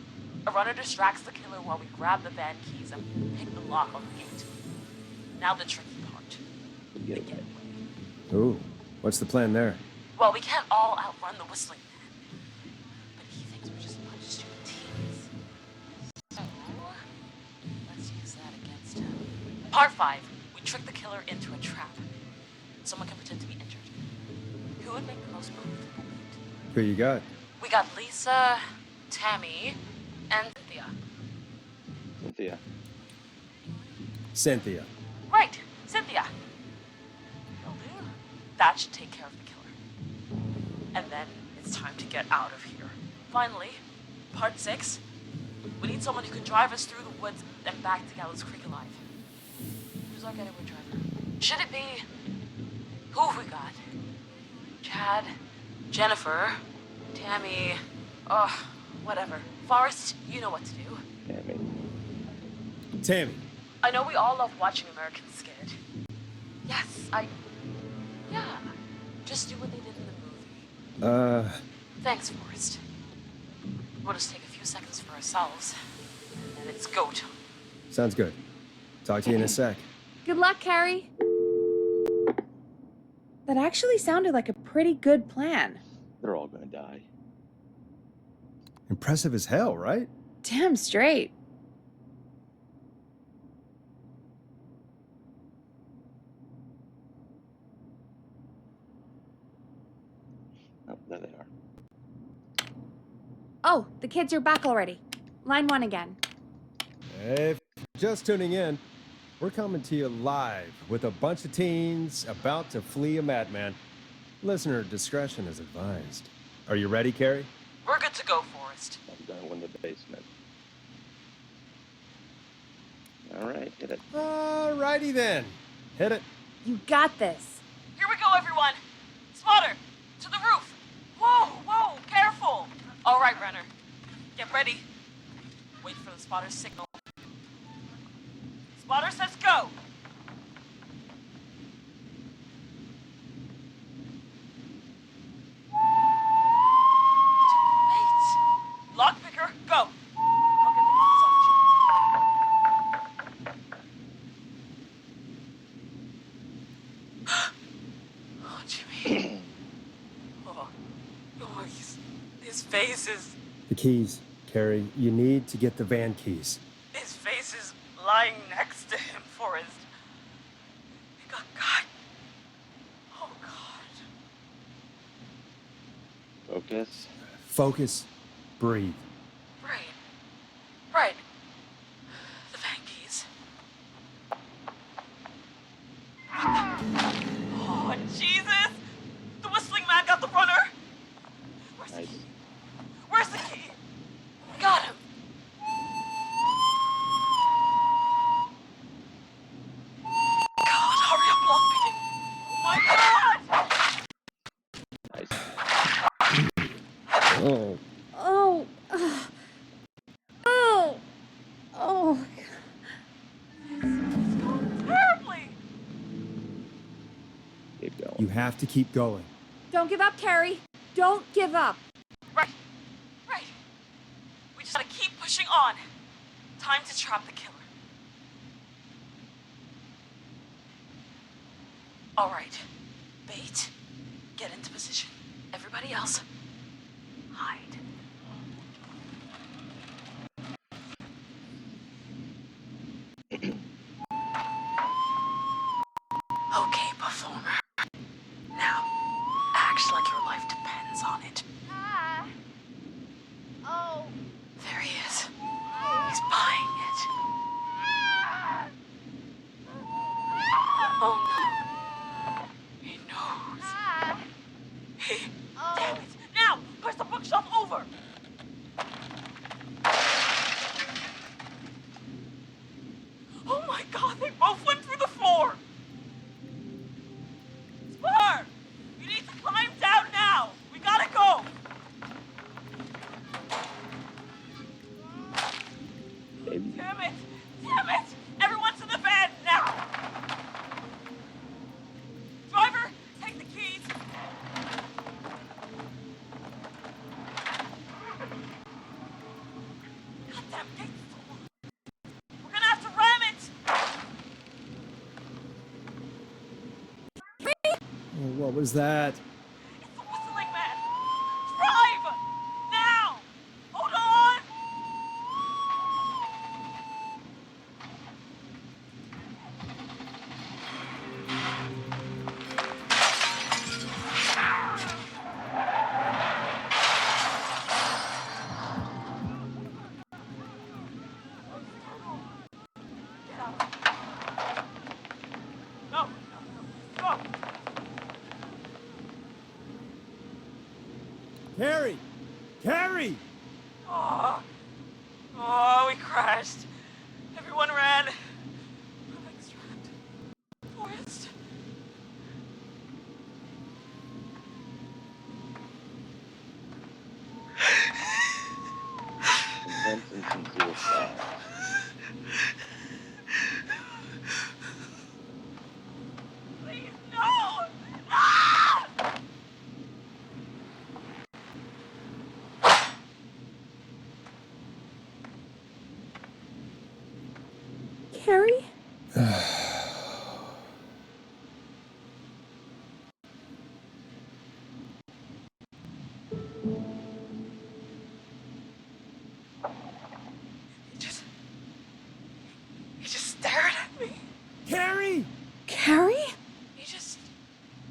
A runner distracts the killer while we grab the van keys and pick the lock on the gate. Now the tricky part. The getaway. Ooh, what's the plan there? Well, we can't all outrun the Whistling Man. But he thinks we're just a bunch of stupid teens. So, let's use that against him. Part 5. We trick the killer into a trap. Someone can pretend to be injured. Who would make the most believable lead? Who you got? We got Lisa, Tammy, and Cynthia. Cynthia. Right, Cynthia. Will do. That should take care of the killer. And then it's time to get out of here. Finally, part 6. We need someone who can drive us through the woods and back to Gallows Creek alive. Who's our getaway driver? Should it be... Who have we got? Chad, Jennifer, Tammy... whatever. Forrest, you know what to do. Tammy. I know we all love watching American Skid. Yes, yeah. Just do what they did in the movie. Thanks, Forrest. We'll just take a few seconds for ourselves, and then it's go time. Sounds good. Talk to you in a sec. Good luck, Carrie. That actually sounded like a pretty good plan. They're all gonna die. Impressive as hell, right? Damn straight. Oh, there they are. Oh, the kids are back already. Line 1 again. If you're just tuning in, we're coming to you live with a bunch of teens about to flee a madman. Listener discretion is advised. Are you ready, Carrie? We're good to go, Forrest. I'm going in the basement. All right, hit it. Alrighty then. Hit it. You got this. Here we go, everyone. Spotter, to the roof. Whoa, careful. All right, runner. Get ready. Wait for the spotter's signal. Spotter says go! Wait! Lockpicker, go! I'll get the keys off Jimmy. Oh, Jimmy. Oh, his face is... The keys, Carrie. You need to get the van keys. His face is lying next to him, Forrest. He got cut. Oh, God. Focus. Focus. Breathe. Right. The van keys. Oh, Jesus! The whistling man got the runner! Where's the key? Where's the key? Got him! God, hurry up, lockpicking! Oh my God! Oh. Oh. Oh. Oh. It's going terribly! Keep going. You have to keep going. Don't give up, Carrie. Don't give up. Right. We just gotta keep pushing on. Time to trap the killer. All right. Bait. Get into position. Everybody else, hide. Okay, performer. Now, act like your life depends on it. Oh. There he is. He's buying it. Oh no. He knows. Damn it. Now, push the bookshelf over. Oh my God, they both went through the floor. Spar! You need to climb down now. We gotta go. Damn it! Everyone's in the van now! Driver, take the keys! Goddamn gate's full. We're gonna have to ram it! Oh, what was that? It's the whistling man! Drive! Now! Hold on! No! Go! Carrie! Carrie! Oh, we crashed. Everyone ran. My leg's trapped. Forrest. Vincent and suicide. Please, no! Ah! Carrie? He just stared at me. Carrie! Carrie? He just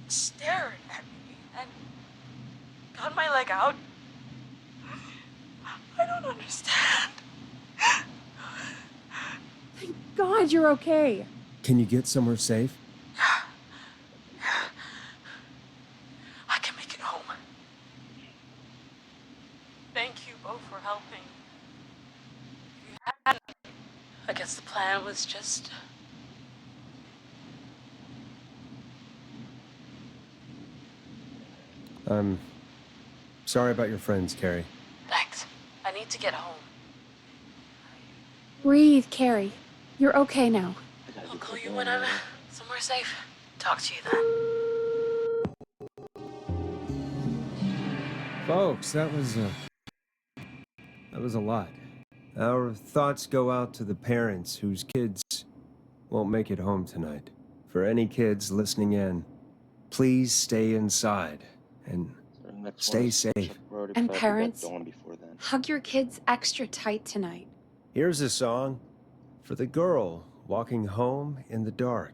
stared at me and got my leg out. I don't understand. Thank God you're okay. Can you get somewhere safe? I can make it home. Thank you both for helping. If you hadn't, I guess the plan was just... I'm sorry about your friends, Carrie. Thanks. I need to get home. Breathe, Carrie. You're okay now. I'll call you when I'm somewhere safe. Talk to you then. Folks, that was a lot. Our thoughts go out to the parents whose kids won't make it home tonight. For any kids listening in, please stay inside and stay safe. And parents, hug your kids extra tight tonight. Here's a song for the girl walking home in the dark.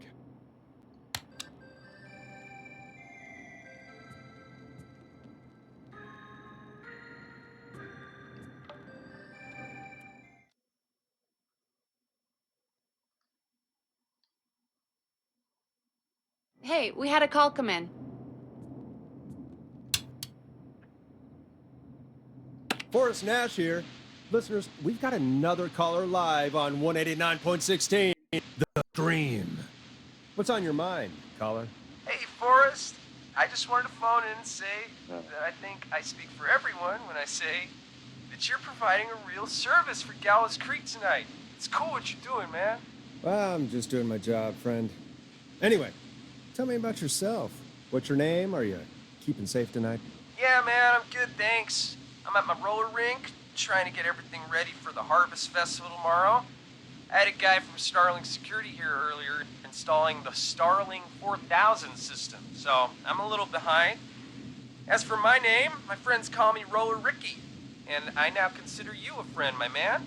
Hey, we had a call come in. Forrest Nash here. Listeners, we've got another caller live on 189.16, The Dream. What's on your mind, caller? Hey, Forrest. I just wanted to phone in and say that I think I speak for everyone when I say that you're providing a real service for Gallows Creek tonight. It's cool what you're doing, man. Well, I'm just doing my job, friend. Anyway, tell me about yourself. What's your name? Are you keeping safe tonight? Yeah, man, I'm good, thanks. I'm at my roller rink, trying to get everything ready for the Harvest Festival tomorrow. I had a guy from Starling Security here earlier installing the Starling 4000 system, so I'm a little behind. As for my name, my friends call me Roller Ricky, and I now consider you a friend, my man.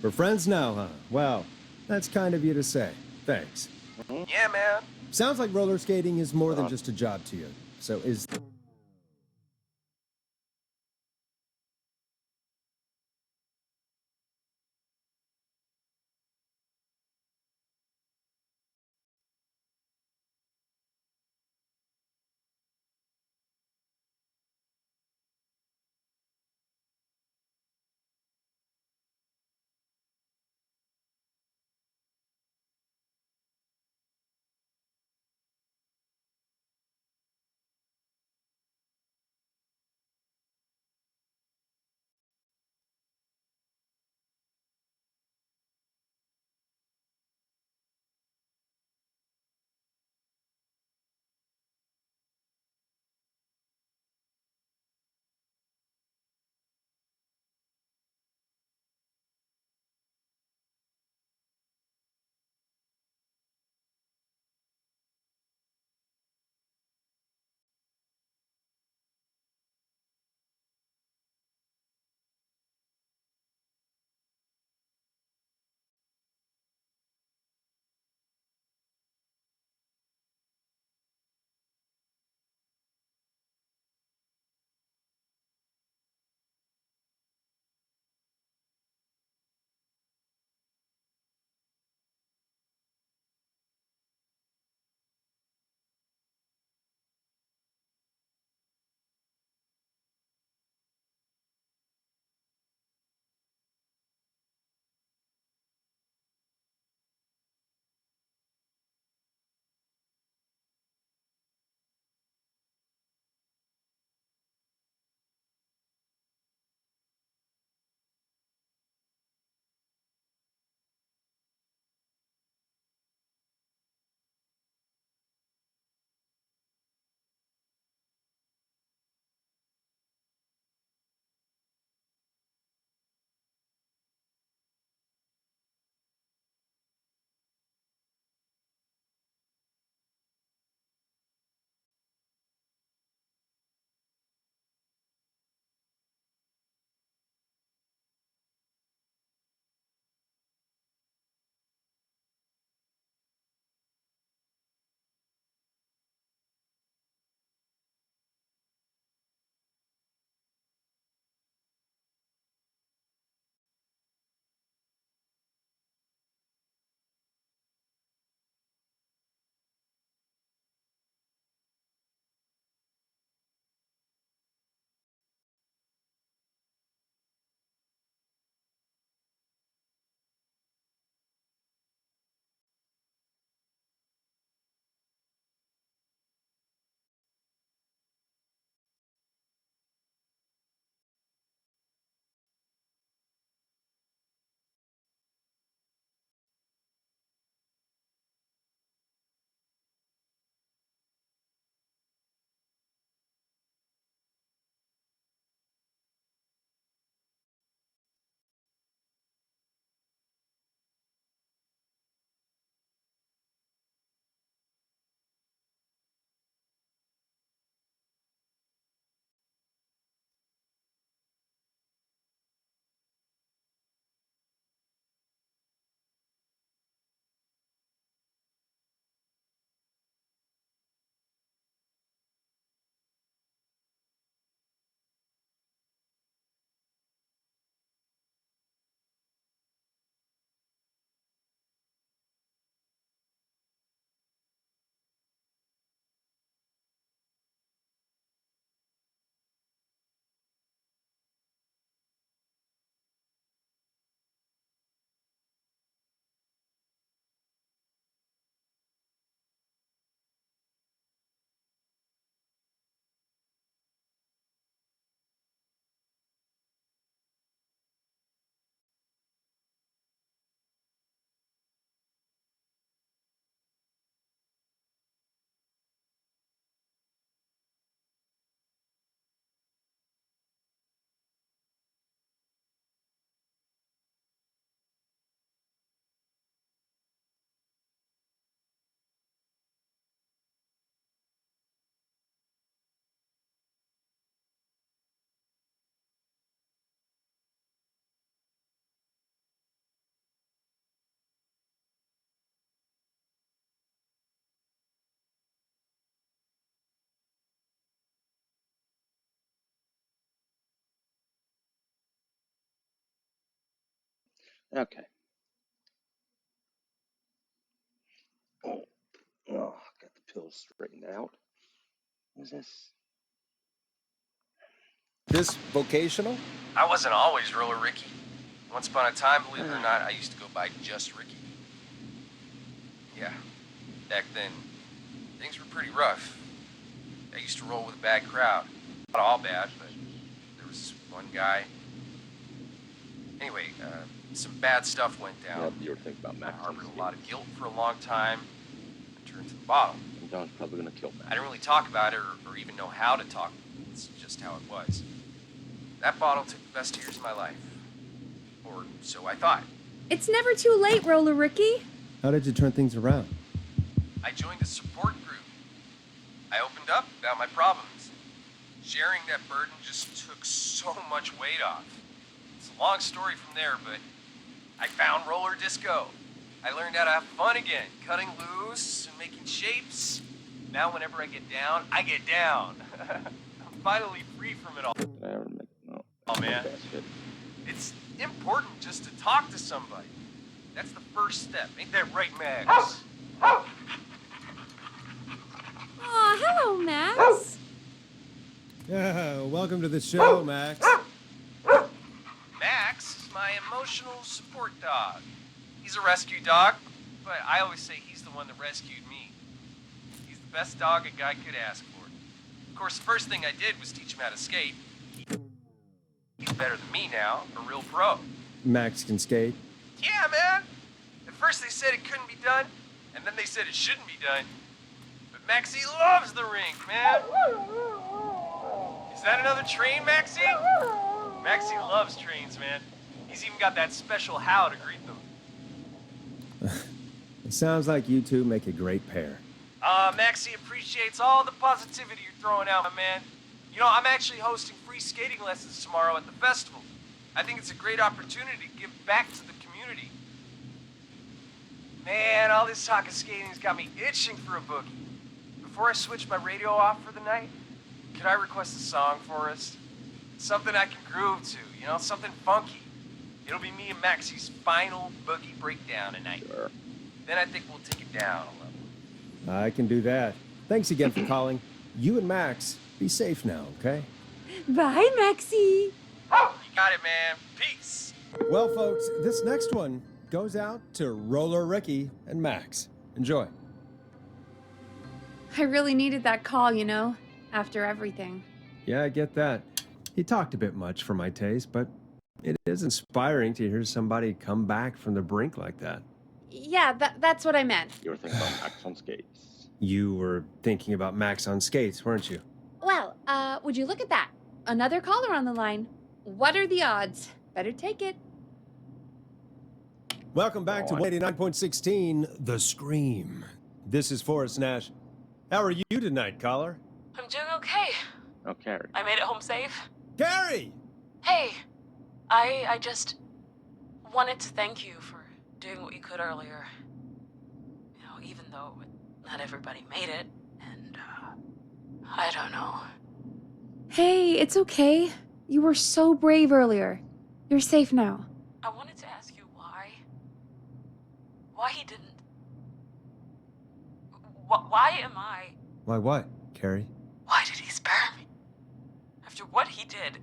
We're friends now, huh? Well, that's kind of you to say. Thanks. Yeah, man. Sounds like roller skating is more than just a job to you. So is... Okay. Oh, got the pills straightened out. What is this? This vocational? I wasn't always Roller Ricky. Once upon a time, believe it or not, I used to go by just Ricky. Yeah, back then, things were pretty rough. I used to roll with a bad crowd. Not all bad, but there was one guy. Anyway, some bad stuff went down. Yeah, you were thinking about Max. I harbored a lot of guilt for a long time. I turned to the bottle. And Don's probably gonna kill Max. I didn't really talk about it or even know how to talk. It's just how it was. That bottle took the best years of my life. Or so I thought. It's never too late, Roller Ricky. How did you turn things around? I joined a support group. I opened up about my problems. Sharing that burden just took so much weight off. It's a long story from there, but I found roller disco. I learned how to have fun again, cutting loose and making shapes. Now whenever I get down, I get down. I'm finally free from it all. Oh man, it's important just to talk to somebody. That's the first step. Ain't that right, Max? Aw, hello, Max. Yeah, welcome to the show, Max. Max is my emotional support dog. He's a rescue dog, but I always say he's the one that rescued me. He's the best dog a guy could ask for. Of course, the first thing I did was teach him how to skate. He's better than me now, a real pro. Max can skate. Yeah, man. At first they said it couldn't be done, and then they said it shouldn't be done. But Maxie loves the rink, man. Is that another train, Maxie? Maxie loves trains, man. He's even got that special how to greet them. It sounds like you two make a great pair. Maxie appreciates all the positivity you're throwing out, my man. You know, I'm actually hosting free skating lessons tomorrow at the festival. I think it's a great opportunity to give back to the community. Man, all this talk of skating's got me itching for a boogie. Before I switch my radio off for the night, could I request a song for us? Something I can groove to, you know, something funky. It'll be me and Maxie's final boogie breakdown tonight. Sure. Then I think we'll take it down a level. I can do that. Thanks again for calling. You and Max, be safe now, okay? Bye, Maxie. You got it, man. Peace. Well, folks, this next one goes out to Roller Ricky and Max. Enjoy. I really needed that call, you know, after everything. Yeah, I get that. He talked a bit much for my taste, but it is inspiring to hear somebody come back from the brink like that. Yeah, that's what I meant. You were thinking about Max on skates. You were thinking about Max on skates, weren't you? Well, would you look at that? Another caller on the line. What are the odds? Better take it. Welcome back to 189.16, The Scream. This is Forrest Nash. How are you tonight, caller? I'm doing okay. Oh, Carrie. I made it home safe. Carrie! Hey, I just wanted to thank you for doing what you could earlier. You know, even though not everybody made it, and, I don't know. Hey, it's okay. You were so brave earlier. You're safe now. I wanted to ask you why. Why he didn't. Why am I. Why what, Carrie? Why did he spare me? After what he did.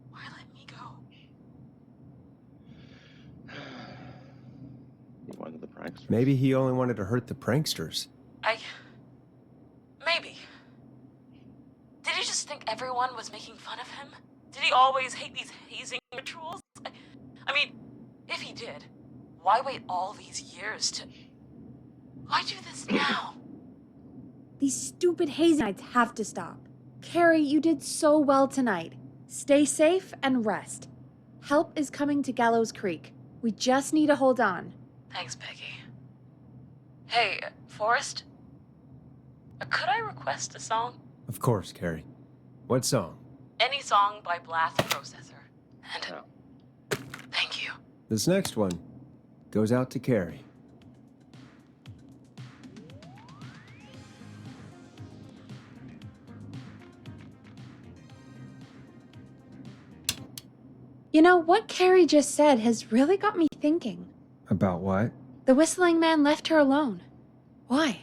Why let me go? He wanted the pranksters. Maybe he only wanted to hurt the pranksters. Maybe. Did he just think everyone was making fun of him? Did he always hate these hazing rituals? I mean, if he did, why wait all these years to... Why do this now? These stupid hazing nights have to stop. Carrie, you did so well tonight. Stay safe and rest. Help is coming to Gallows Creek. We just need to hold on. Thanks, Peggy. Hey, Forrest? Could I request a song? Of course, Carrie. What song? Any song by Blast Processor. And thank you. This next one goes out to Carrie. You know, what Carrie just said has really got me thinking. About what? The whistling man left her alone. Why?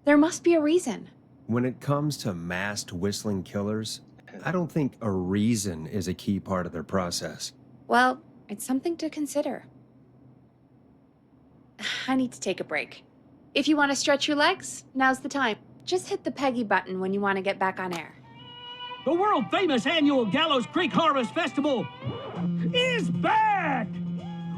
There must be a reason. When it comes to masked whistling killers, I don't think a reason is a key part of their process. Well, it's something to consider. I need to take a break. If you want to stretch your legs, now's the time. Just hit the Peggy button when you want to get back on air. The world-famous annual Gallows Creek Harvest Festival is back!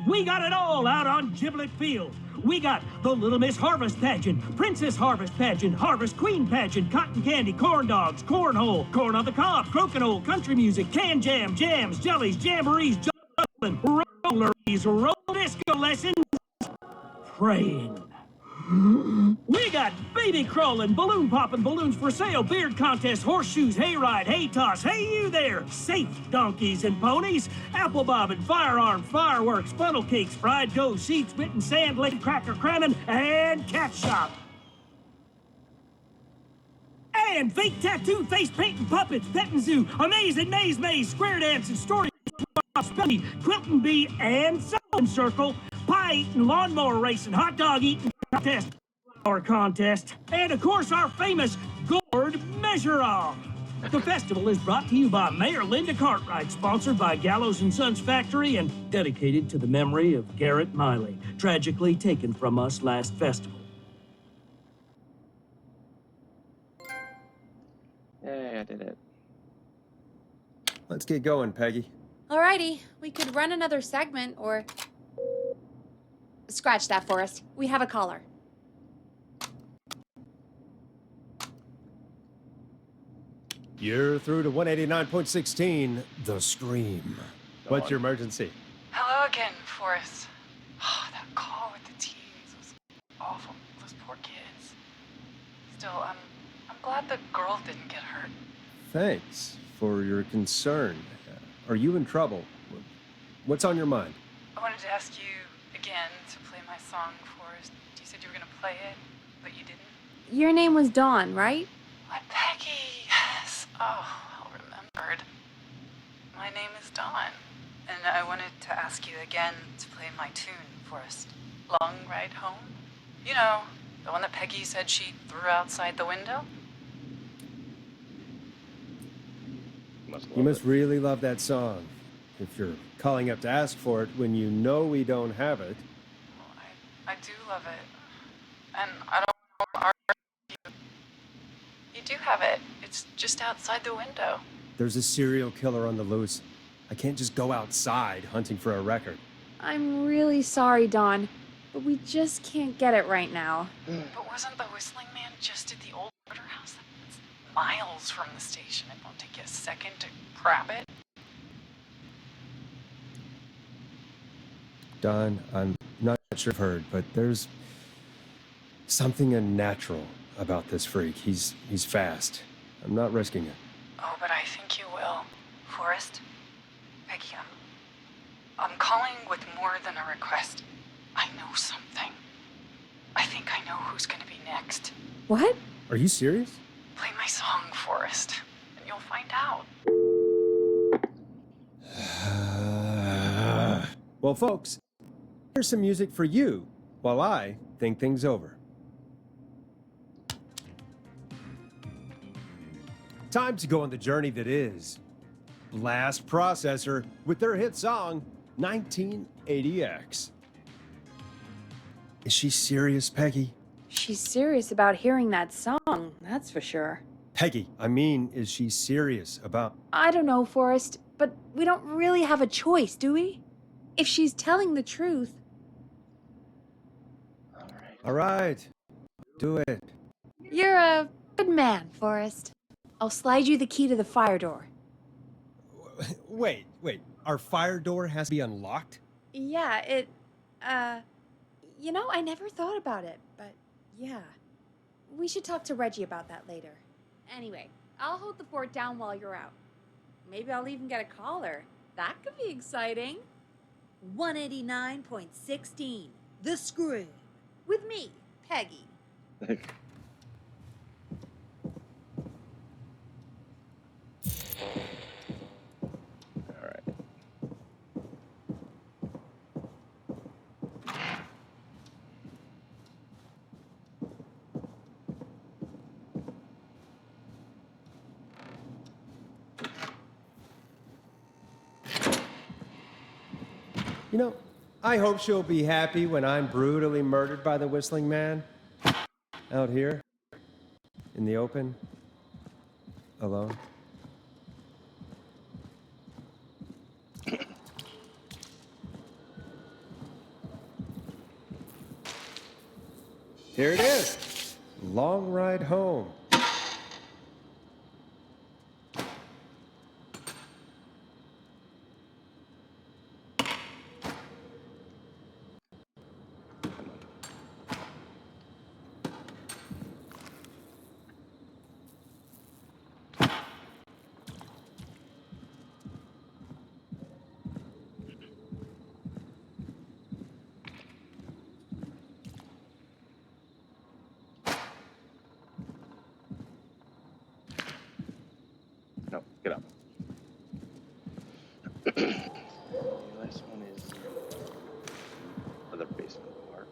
We got it all out on Giblet Field. We got the Little Miss Harvest Pageant, Princess Harvest Pageant, Harvest Queen Pageant, Cotton Candy, Corn Dogs, Cornhole, Corn on the Cob, Crokinole, Country Music, Can Jam, Jams, Jellies, Jamborees, Juggling, Rolleries, Roll Disco Lessons, Praying. We got baby crawling, balloon popping, balloons for sale, beard contest, horseshoes, hayride, hay toss, hey you there, safe donkeys and ponies, apple bobbing, firearm, fireworks, funnel cakes, fried dough, seed spitting, sand lake, cracker cramming, and cat shop. And fake tattoo, face painting, puppets, petting zoo, amazing maze, square dancing, story, spelling, quilting bee, and sewing circle, pie eating, lawnmower racing, hot dog eating contest, our contest, and of course our famous Gourd Measure-Off. The festival is brought to you by Mayor Linda Cartwright, sponsored by Gallows & Sons Factory, and dedicated to the memory of Garrett Miley, tragically taken from us last festival. Hey, I did it. Let's get going, Peggy. Alrighty, we could run another segment, or... Scratch that, Forrest. We have a caller. You're through to 189.16, The Scream. What's your emergency? Hello again, Forrest. Oh, that call with the teens was awful. Those poor kids. Still, I'm glad the girl didn't get hurt. Thanks for your concern. Are you in trouble? What's on your mind? I wanted to ask you again to play my song, Forrest. You said you were gonna play it, but you didn't. Your name was Dawn, right? What, Peggy? Yes. Oh, well remembered. My name is Dawn, and I wanted to ask you again to play my tune, Forrest. Long Ride Home? You know, the one that Peggy said she threw outside the window? You must really love that song. If you're calling up to ask for it when you know we don't have it. Well, I do love it. And I don't argue. You do have it. It's just outside the window. There's a serial killer on the loose. I can't just go outside hunting for a record. I'm really sorry, Dawn, but we just can't get it right now. But wasn't the whistling man just at the old order house? It's miles from the station. It won't take you a second to grab it. Don, I'm not sure if you've heard, but there's something unnatural about this freak. He's fast. I'm not risking it. Oh, but I think you will. Forrest? Peggy, I'm calling with more than a request. I know something. I think I know who's gonna be next. What? Are you serious? Play my song, Forrest, and you'll find out. Well, folks, here's some music for you while I think things over. Time to go on the journey that is Blast Processor with their hit song, 1980X. Is she serious, Peggy? She's serious about hearing that song, that's for sure. Peggy, I mean, is she serious about... I don't know, Forrest, but we don't really have a choice, do we? If she's telling the truth... All right, do it. You're a good man, Forrest. I'll slide you the key to the fire door. Wait, our fire door has to be unlocked? Yeah, it, you know, I never thought about it, but yeah. We should talk to Reggie about that later. Anyway, I'll hold the fort down while you're out. Maybe I'll even get a caller. That could be exciting. 189.16, The Scream. With me, Peggy. You know, I hope she'll be happy when I'm brutally murdered by the Whistling Man. Out here, in the open, alone. Here it is. Long ride home. No, get up. The last one is other basement park.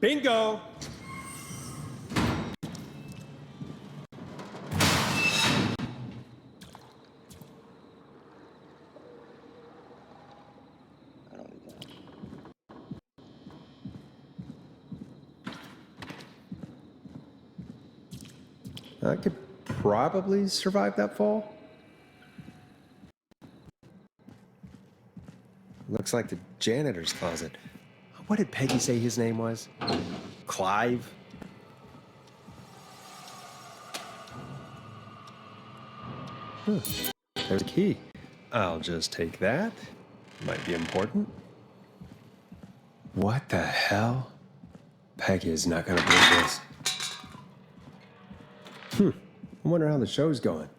Bingo! I could probably survive that fall. Looks like the janitor's closet. What did Peggy say his name was? Clive? Huh. There's a key. I'll just take that. Might be important. What the hell? Peggy is not gonna believe this. I wonder how the show's going.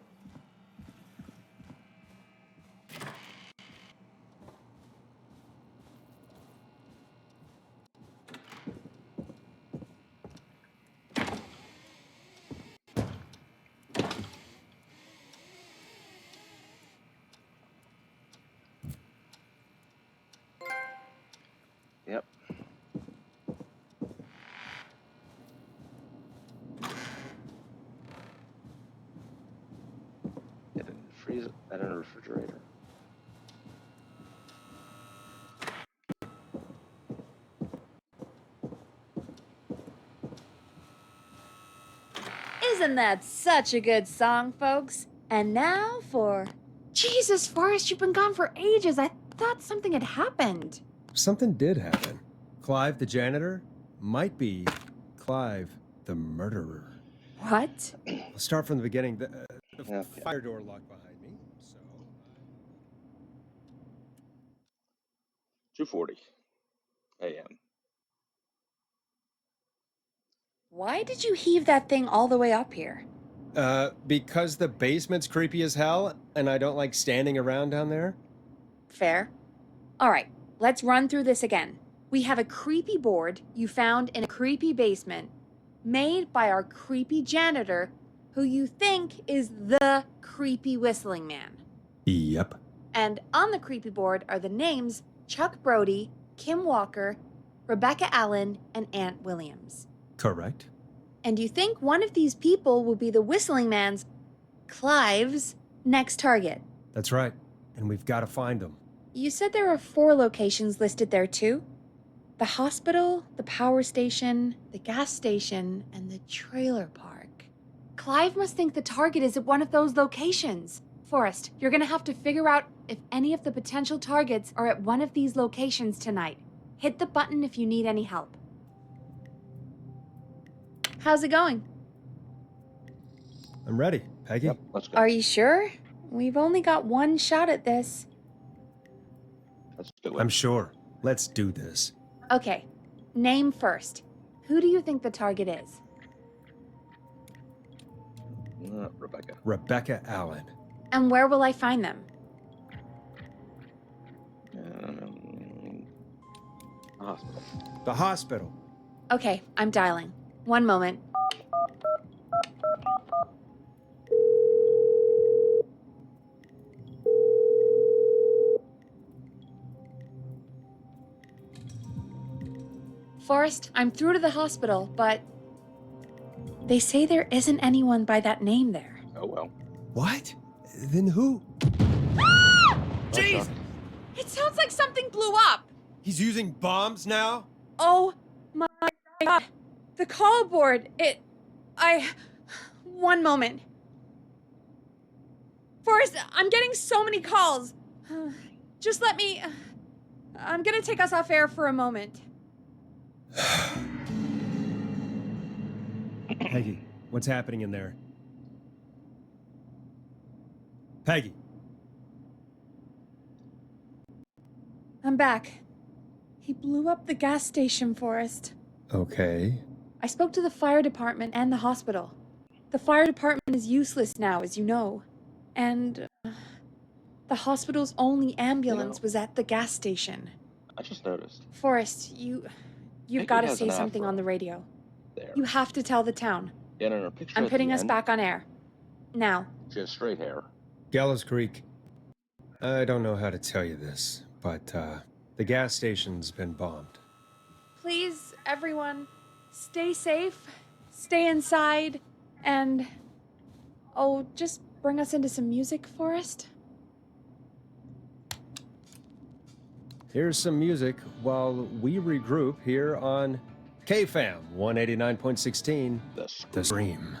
Yep. It didn't freeze it. That in a refrigerator. Isn't that such a good song, folks? And now for... Jesus, Forrest, you've been gone for ages. I thought something had happened. Something did happen. Clive the janitor might be Clive the murderer. What? I'll start from the beginning. The fire door locked behind me, so... 2:40 a.m. Why did you heave that thing all the way up here? Because the basement's creepy as hell, and I don't like standing around down there. Fair. All right, let's run through this again. We have a creepy board you found in a creepy basement, made by our creepy janitor, who you think is the creepy Whistling Man. Yep. And on the creepy board are the names Chuck Brody, Kim Walker, Rebecca Allen, and Aunt Williams. Correct. And you think one of these people will be the Whistling Man's, Clive's, next target. That's right. And we've got to find them. You said there are 4 locations listed there too? The hospital, the power station, the gas station, and the trailer park. Clive must think the target is at one of those locations. Forrest, you're gonna have to figure out if any of the potential targets are at one of these locations tonight. Hit the button if you need any help. How's it going? I'm ready. Peggy? Yep, let's go. Are you sure? We've only got one shot at this. Let's go. I'm sure. Let's do this. Okay, name first. Who do you think the target is? Rebecca. Rebecca Allen. And where will I find them? Hospital. The hospital. Okay, I'm dialing. One moment. Forrest, I'm through to the hospital, but they say there isn't anyone by that name there. Oh well. What? Then who? Jesus! It sounds like something blew up. He's using bombs now? Oh my god. The call board. One moment. Forrest, I'm getting so many calls. Just let me... I'm gonna take us off air for a moment. Peggy, what's happening in there? Peggy. I'm back. He blew up the gas station, Forrest. Okay. I spoke to the fire department and the hospital. The fire department is useless now, as you know. And the hospital's only ambulance was at the gas station. I just noticed. Forrest, you've got to say something on the radio. There. You have to tell the town. And in her picture I'm at putting the us end, back on air. Now. She has straight hair. Gallows Creek. I don't know how to tell you this, but the gas station's been bombed. Please, everyone, stay safe, stay inside, and... Oh, just bring us into some music, Forrest. Here's some music while we regroup here on KFAM 189.16. The Scream.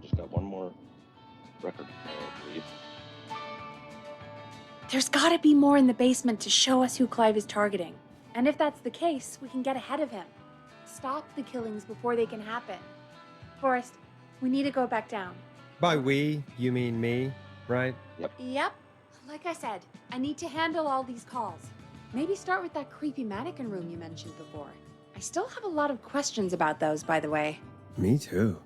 Just got one more record, I believe. There's gotta be more in the basement to show us who Clive is targeting. And if that's the case, we can get ahead of him. Stop the killings before they can happen. Forrest, we need to go back down. By we, you mean me, right? Yep. Like I said, I need to handle all these calls. Maybe start with that creepy mannequin room you mentioned before. I still have a lot of questions about those, by the way. Me too.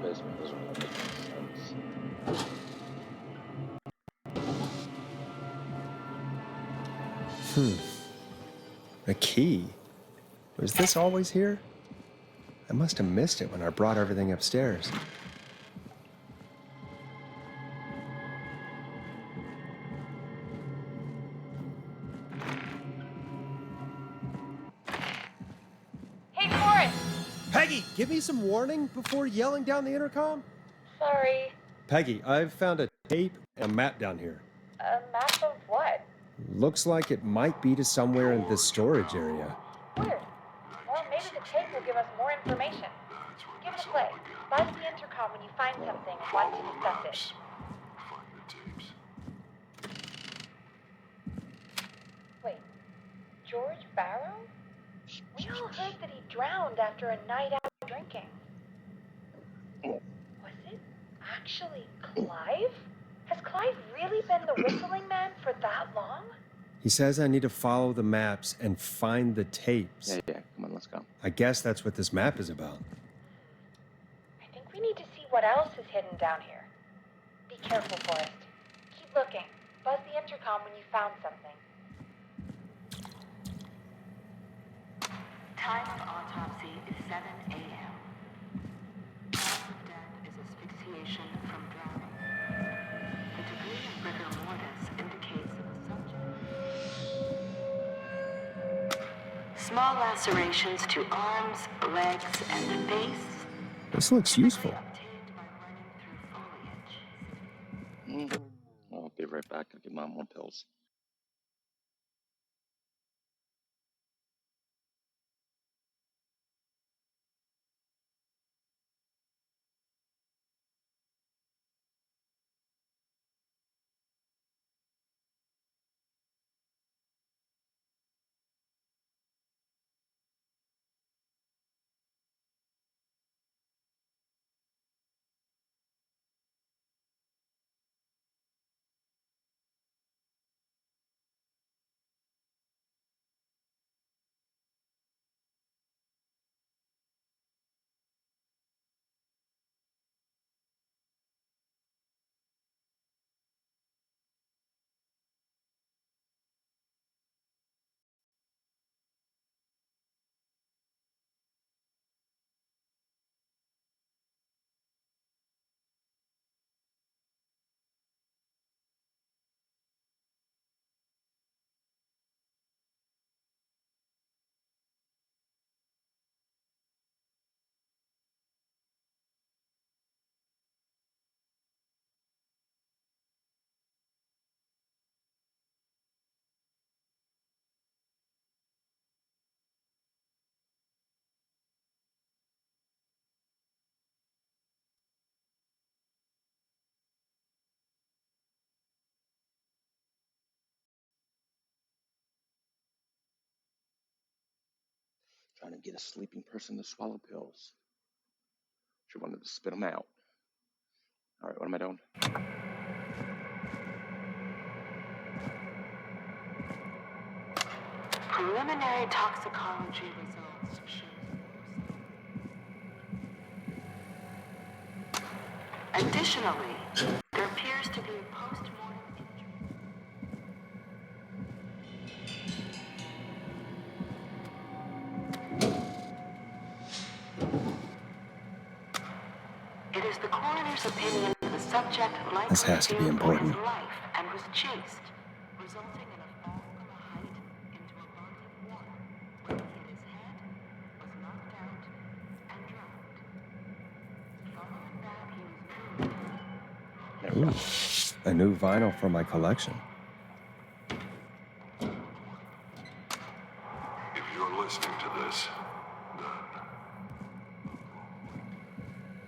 This basement doesn't really make any sense. A key? Was this always here? I must have missed it when I brought everything upstairs. Hey, Forrest! Peggy, give me some warning before yelling down the intercom. Sorry. Peggy, I've found a tape and a map down here. A map of what? Looks like it might be to somewhere in this storage area. Weird. Well, maybe the tape will give us more information. Give it a play. Buzz the intercom when you find something and want to discuss it. Wait, George Barrow? We all heard that he drowned after a night out drinking. Was it actually Clive? Has Clive really been the whistling man for that long? He says I need to follow the maps and find the tapes. Yeah, come on, let's go. I guess that's what this map is about. I think we need to see what else is hidden down here. Be careful, Forrest. Keep looking. Buzz the intercom when you found something. Time of autopsy is 7 a.m. Cause of death is asphyxiation from drowning. The degree of rigor mortis indicates that the subject... Small lacerations to arms, legs, and face. This looks useful. I'll be right back. I'll give Mom more pills. Trying to get a sleeping person to swallow pills. She wanted to spit them out. All right, what am I doing? Preliminary toxicology results show. Additionally, there appears to be a post-mortem injury. It is the coroner's opinion that the subject likely This has to be feared for his important. life and was chased, resulting in a fall from a height into a body of water where he hit his head, was knocked out, and drowned. Following that, he was Ooh, a new vinyl for my collection. If you're listening to this,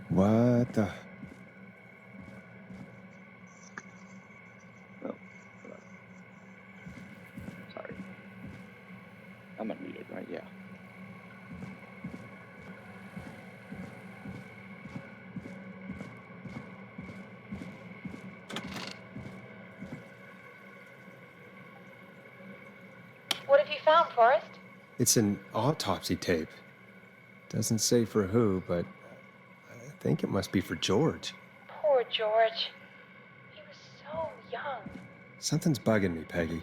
What the? Oh, sorry. I'm unmuted, right? Yeah. What have you found, Forrest? It's an autopsy tape. Doesn't say for who, but I think it must be for George. Poor George. He was so young. Something's bugging me, Peggy.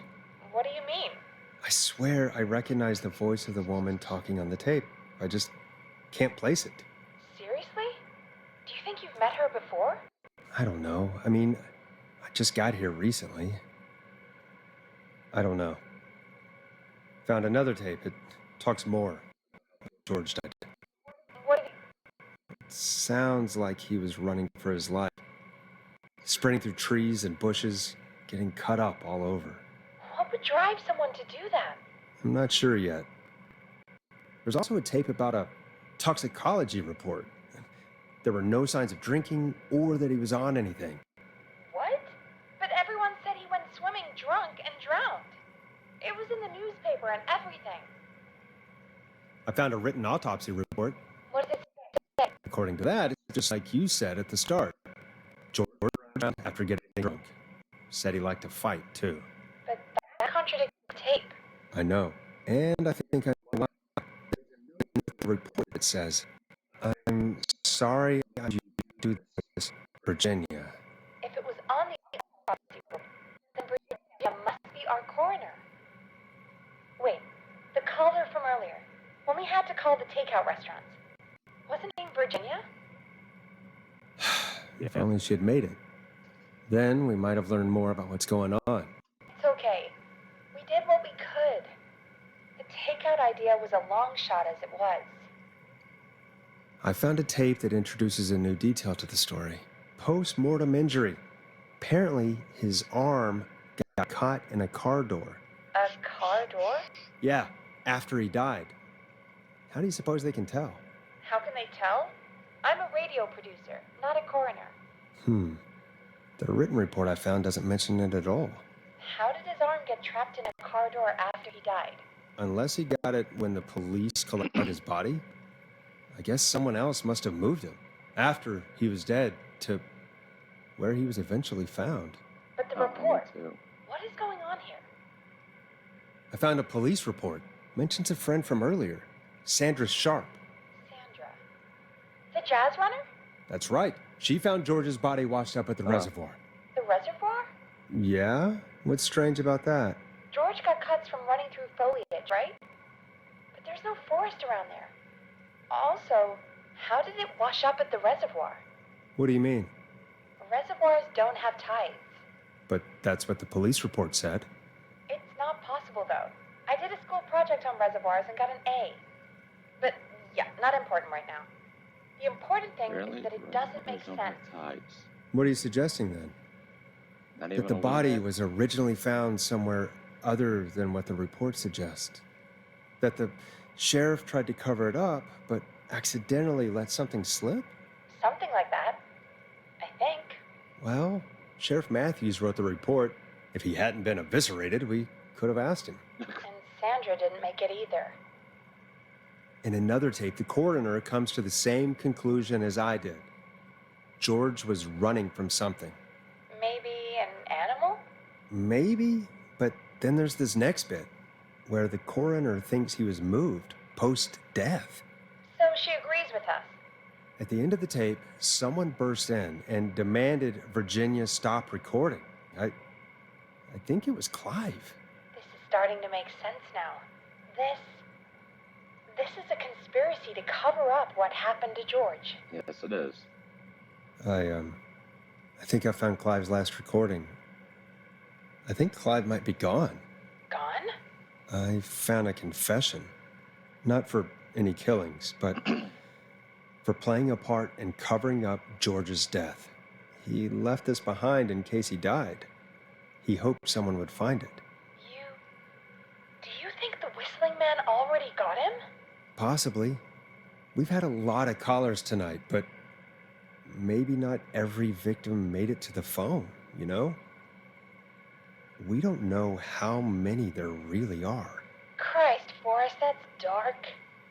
What do you mean? I swear I recognize the voice of the woman talking on the tape. I just can't place it. Seriously? Do you think you've met her before? I don't know. I mean, I just got here recently. I don't know. Found another tape. It talks more. George died. What? Sounds like he was running for his life. Sprinting through trees and bushes, getting cut up all over. What would drive someone to do that? I'm not sure yet. There's also a tape about a toxicology report. There were no signs of drinking or that he was on anything. What? But everyone said he went swimming drunk and drowned. It was in the newspaper and everything. I found a written autopsy report. What did it say? According to that, it's just like you said at the start. George, after getting drunk, said he liked to fight, too. But that contradicts the tape. I know. And I think I lied. In the report it says, I'm sorry I do this, Virginia. If it was on the autopsy report, then Virginia must be our coroner. Wait, the caller from earlier, when we had to call the takeout restaurants, wasn't it Virginia? If only she had made it. Then we might have learned more about what's going on. It's okay. We did what we could. The takeout idea was a long shot as it was. I found a tape that introduces a new detail to the story. Post-mortem injury. Apparently, his arm got caught in a car door. A car door? Yeah, after he died. How do you suppose they can tell? How can they tell? I'm a radio producer, not a coroner. The written report I found doesn't mention it at all. How did his arm get trapped in a car door after he died? Unless he got it when the police collected his body, I guess someone else must have moved him after he was dead to where he was eventually found. But the report, what is going on here? I found a police report. Mentions a friend from earlier, Sandra Sharp. Sandra. The jazz runner? That's right. She found George's body washed up at the reservoir. The reservoir? Yeah? What's strange about that? George got cuts from running through foliage, right? But there's no forest around there. Also, how did it wash up at the reservoir? What do you mean? Reservoirs don't have tides. But that's what the police report said. It's not possible, though. I did a school project on reservoirs and got an A. But, yeah, not important right now. The important thing is that it doesn't make sense. What are you suggesting then? That the body was originally found somewhere other than what the report suggests. That the sheriff tried to cover it up, but accidentally let something slip? Something like that. I think. Well, Sheriff Matthews wrote the report. If he hadn't been eviscerated, we could have asked him. And Sandra didn't make it either. In another tape, the coroner comes to the same conclusion as I did. George was running from something. Maybe an animal? Maybe, but then there's this next bit, where the coroner thinks he was moved post-death. So she agrees with us. At the end of the tape, someone burst in and demanded Virginia stop recording. I think it was Clive. This is starting to make sense now. This is a conspiracy to cover up what happened to George. Yes, it is. I think I found Clive's last recording. I think Clive might be gone. Gone? I found a confession. Not for any killings, but for playing a part in covering up George's death. He left this behind in case he died. He hoped someone would find it. Do you think the Whistling Man already got him? Possibly. We've had a lot of callers tonight, but maybe not every victim made it to the phone, you know? We don't know how many there really are. Christ, Forrest, that's dark.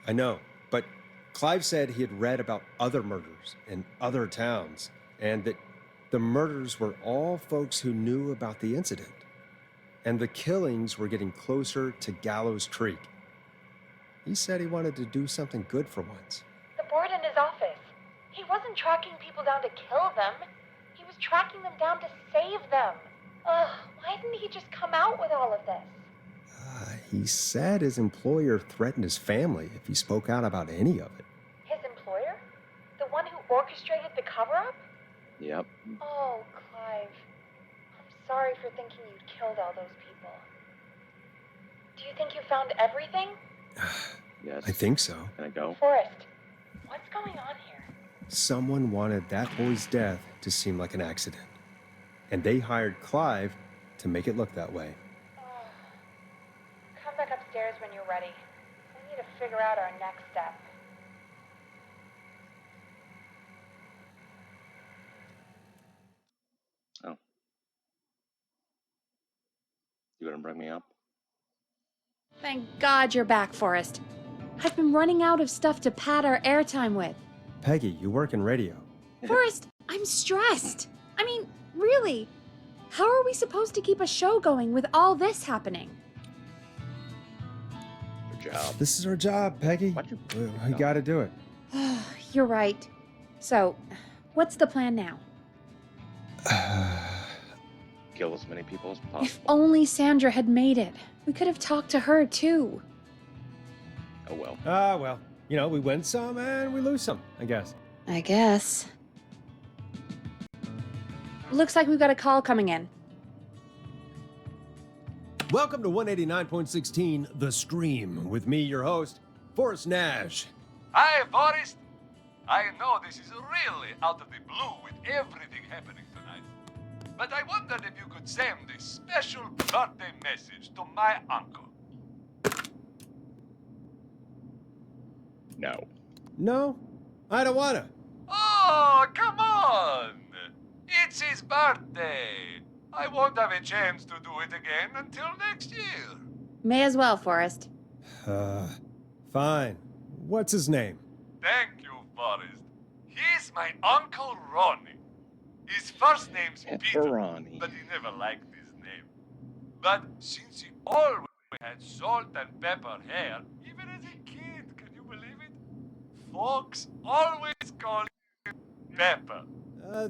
I know, but Clive said he had read about other murders in other towns, and that the murders were all folks who knew about the incident. And the killings were getting closer to Gallows Creek. He said he wanted to do something good for once. The board in his office. He wasn't tracking people down to kill them. He was tracking them down to save them. Ugh, why didn't he just come out with all of this? He said his employer threatened his family if he spoke out about any of it. His employer? The one who orchestrated the cover-up? Yep. Oh, Clive. I'm sorry for thinking you'd killed all those people. Do you think you found everything? Yes. I think so. Can I go? Forrest, what's going on here? Someone wanted that boy's death to seem like an accident. And they hired Clive to make it look that way. Come back upstairs when you're ready. We need to figure out our next step. Oh. You gonna bring me up? Thank God you're back, Forrest. I've been running out of stuff to pad our airtime with. Peggy, you work in radio. Forrest, I'm stressed. I mean, really, how are we supposed to keep a show going with all this happening? Good job. This is our job, Peggy. We gotta do it. You're right. So, what's the plan now? Kill as many people as If possible. only Sandra had made it. We could have talked to her, too. Oh well. Well, you know, we win some and we lose some, I guess. I guess. Looks like we've got a call coming in. Welcome to 189.16 The Scream, with me, your host, Forrest Nash. Hi, Forrest. I know this is really out of the blue with everything happening tonight. But I wondered if you could send a special birthday message to my uncle. No. No, I don't wanna. Oh, come on! It's his birthday. I won't have a chance to do it again until next year. May as well, Forrest. Fine. What's his name? Thank you, Forrest. He's my Uncle Ronnie. His first name's Peter, Ronnie. but he never liked his name. But since he always had salt and pepper hair, even as a kid, can you believe it? Folks always call him Pepper.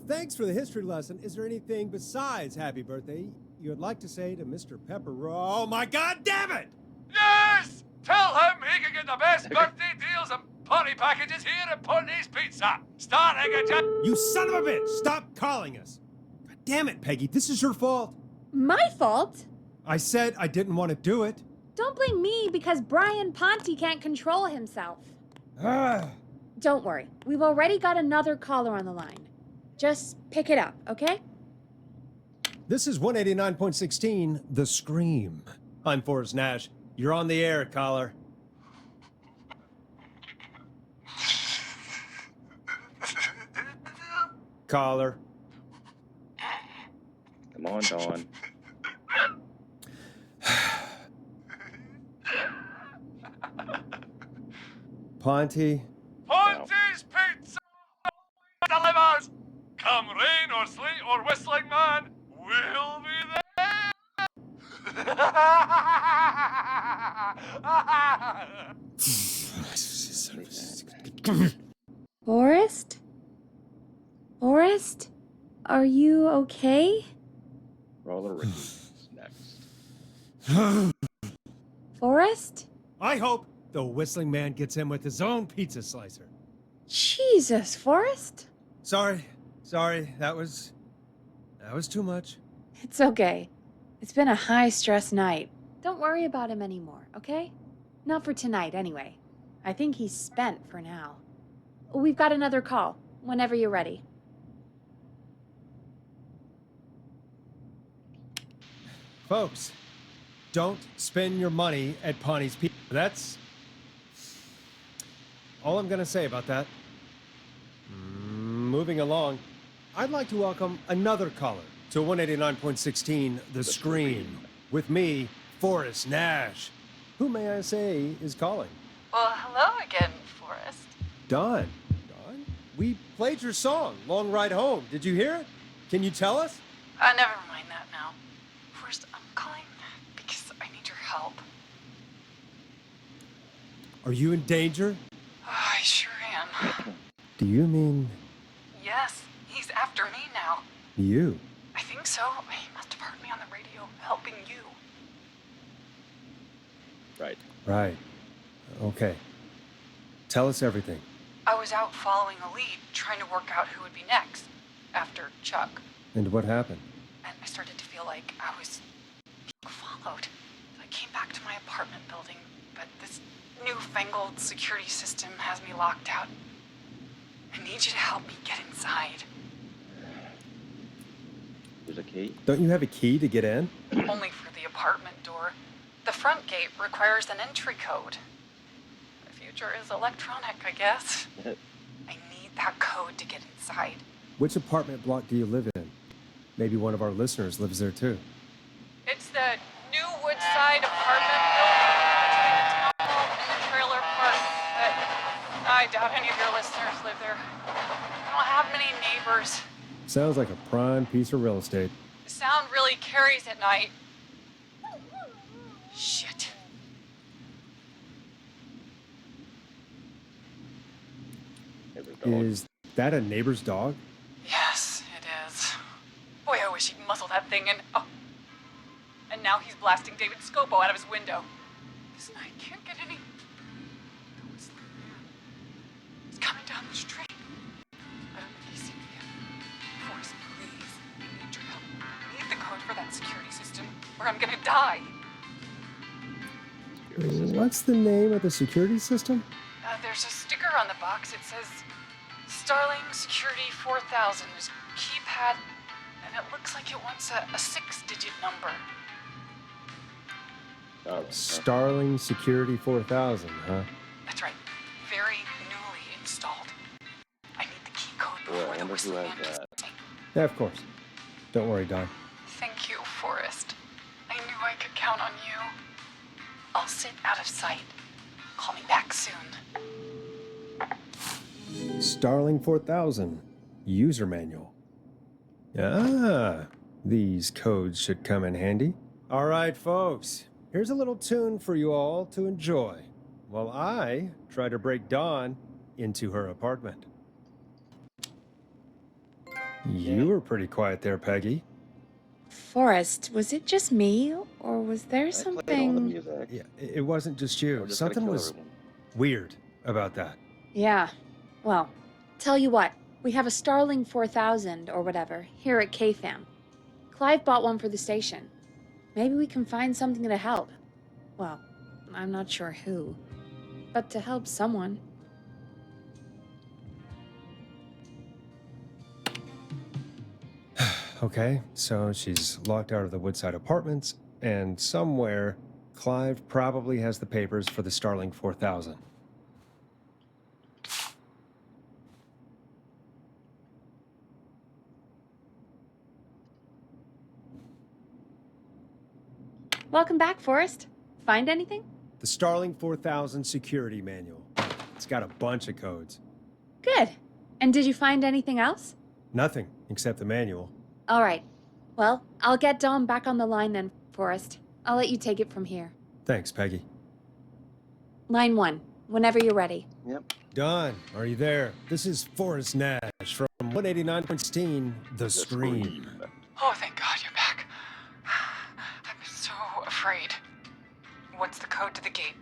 Thanks for the history lesson. Is there anything besides happy birthday you would like to say to Mr. Pepper? Oh my God, damn it! Yes! Tell him he can get the best birthday deals and party packages here at Putney's Pizza. Starting at You son of a bitch! Stop calling us! God damn it, Peggy, this is your fault. My fault? I said I didn't want to do it. Don't blame me because Brian Ponte can't control himself. Don't worry, we've already got another caller on the line. Just pick it up, okay? This is 189.16 The Scream. I'm Forrest Nash. You're on the air, caller. Caller. Come on, Dawn. Ponty? Ponty's Pizza delivers! Come rain or sleet or whistling man, we'll be there! Forrest? Forrest? Are you okay? Roller Ricky's next. Forrest? I hope the whistling man gets in with his own pizza slicer. Jesus, Forrest? Sorry. That was too much. It's okay. It's been a high-stress night. Don't worry about him anymore, okay? Not for tonight, anyway. I think he's spent for now. We've got another call, whenever you're ready. Folks, don't spend your money at Ponty's Pizza. That's all I'm gonna say about that. Moving along, I'd like to welcome another caller to 189.16 The Scream. With me, Forrest Nash. Who, may I say, is calling? Well, hello again, Forrest. Don. Don? We played your song, Long Ride Home. Did you hear it? Can you tell us? Never mind that now. First, I'm calling because I need your help. Are you in danger? I sure am. Do you mean Yes, he's after me now. you? I think so. He must have heard me on the radio helping you. Right. Right. Okay. Tell us everything. I was out following a lead, trying to work out who would be next, after Chuck. And what happened? And I started to feel like I was being followed. I came back to my apartment building, but this newfangled security system has me locked out. I need you to help me get inside. There's a key? Don't you have a key to get in? Only for the apartment door. The front gate requires an entry code. The future is electronic, I guess. I need that code to get inside. Which apartment block do you live in? Maybe one of our listeners lives there too. It's the new Woodside apartment building between the town hall and the trailer park. But I doubt any of your listeners live there. I don't have many neighbors. Sounds like a prime piece of real estate. The sound really carries at night. Shit. Is that a neighbor's dog? Yes, it is. Boy, I wish he'd muzzle that thing and... Oh. And now he's blasting David Scopo out of his window. This night can't get any... The whistling man. He's coming down the street. I don't think he's seen me yet. Forrest, please. I need your help. I need the code for that security system, or I'm gonna die. What's the name of the security system? There's a sticker on the box. It says Starling Security 4000 is keypad, and it looks like it wants a 6-digit number. Starling Security 4000, huh? That's right. Very newly installed. I need the key code Boy, before I the wonder who whistling has man gets that. me. Yeah, of course. Don't worry, Don. Thank you, Forrest. I knew I could count on you. I'll sit out of sight. Call me back soon. Starling 4000 user manual. Ah, these codes should come in handy. All right, folks. Here's a little tune for you all to enjoy while I try to break Dawn into her apartment. You were pretty quiet there, Peggy. Forrest, was it just me, or was there something... Yeah, it wasn't just you. Something was weird about that. Yeah. Well, tell you what, we have a Starling 4000 or whatever here at KFAM. Clive bought one for the station. Maybe we can find something to help. Well, I'm not sure who, but to help someone. Okay, so she's locked out of the Woodside Apartments, and somewhere, Clive probably has the papers for the Starling 4000. Welcome back, Forrest. Find anything? The Starling 4000 security manual. It's got a bunch of codes. Good. And did you find anything else? Nothing, except the manual. All right. Well, I'll get Dom back on the line then, Forrest. I'll let you take it from here. Thanks, Peggy. Line 1, whenever you're ready. Yep. Don, are you there? This is Forrest Nash from 189.16, The Scream. Oh, thank God you're back. I'm so afraid. What's the code to the gate?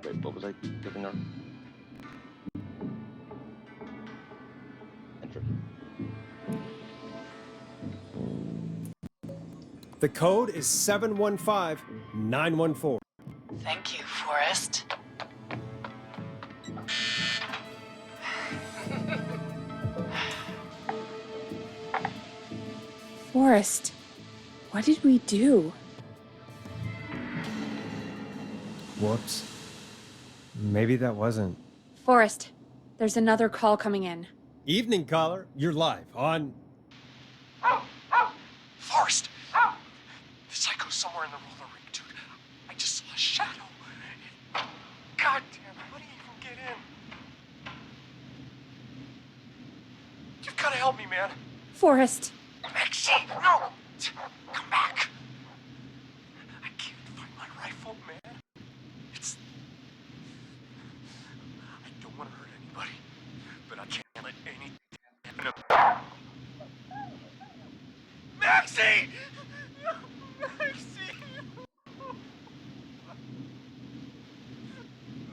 Wait, what was I giving her? Enter. The code is 715914. Thank you, Forrest. Forrest, what did we do? Whoops. Maybe that wasn't. Forrest, there's another call coming in. Evening, caller. You're live on... Forrest! The psycho's somewhere in the roller rink, dude. I just saw a shadow. God damn, how do you even get in? You've gotta help me, man. Forrest. Maxine, no! Come back! I can't find my rifle, man. It's... I don't want to hurt anybody, but I can't let anything happen. Maxine! Maxine!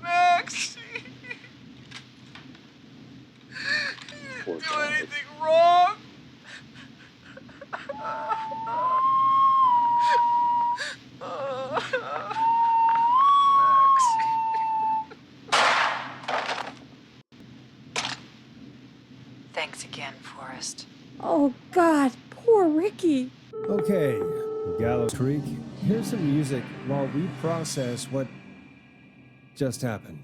Maxine! You didn't do anything wrong! Thanks again, Forrest. Oh, God, poor Ricky. Okay, Gallows Creek, here's some music while we process what just happened.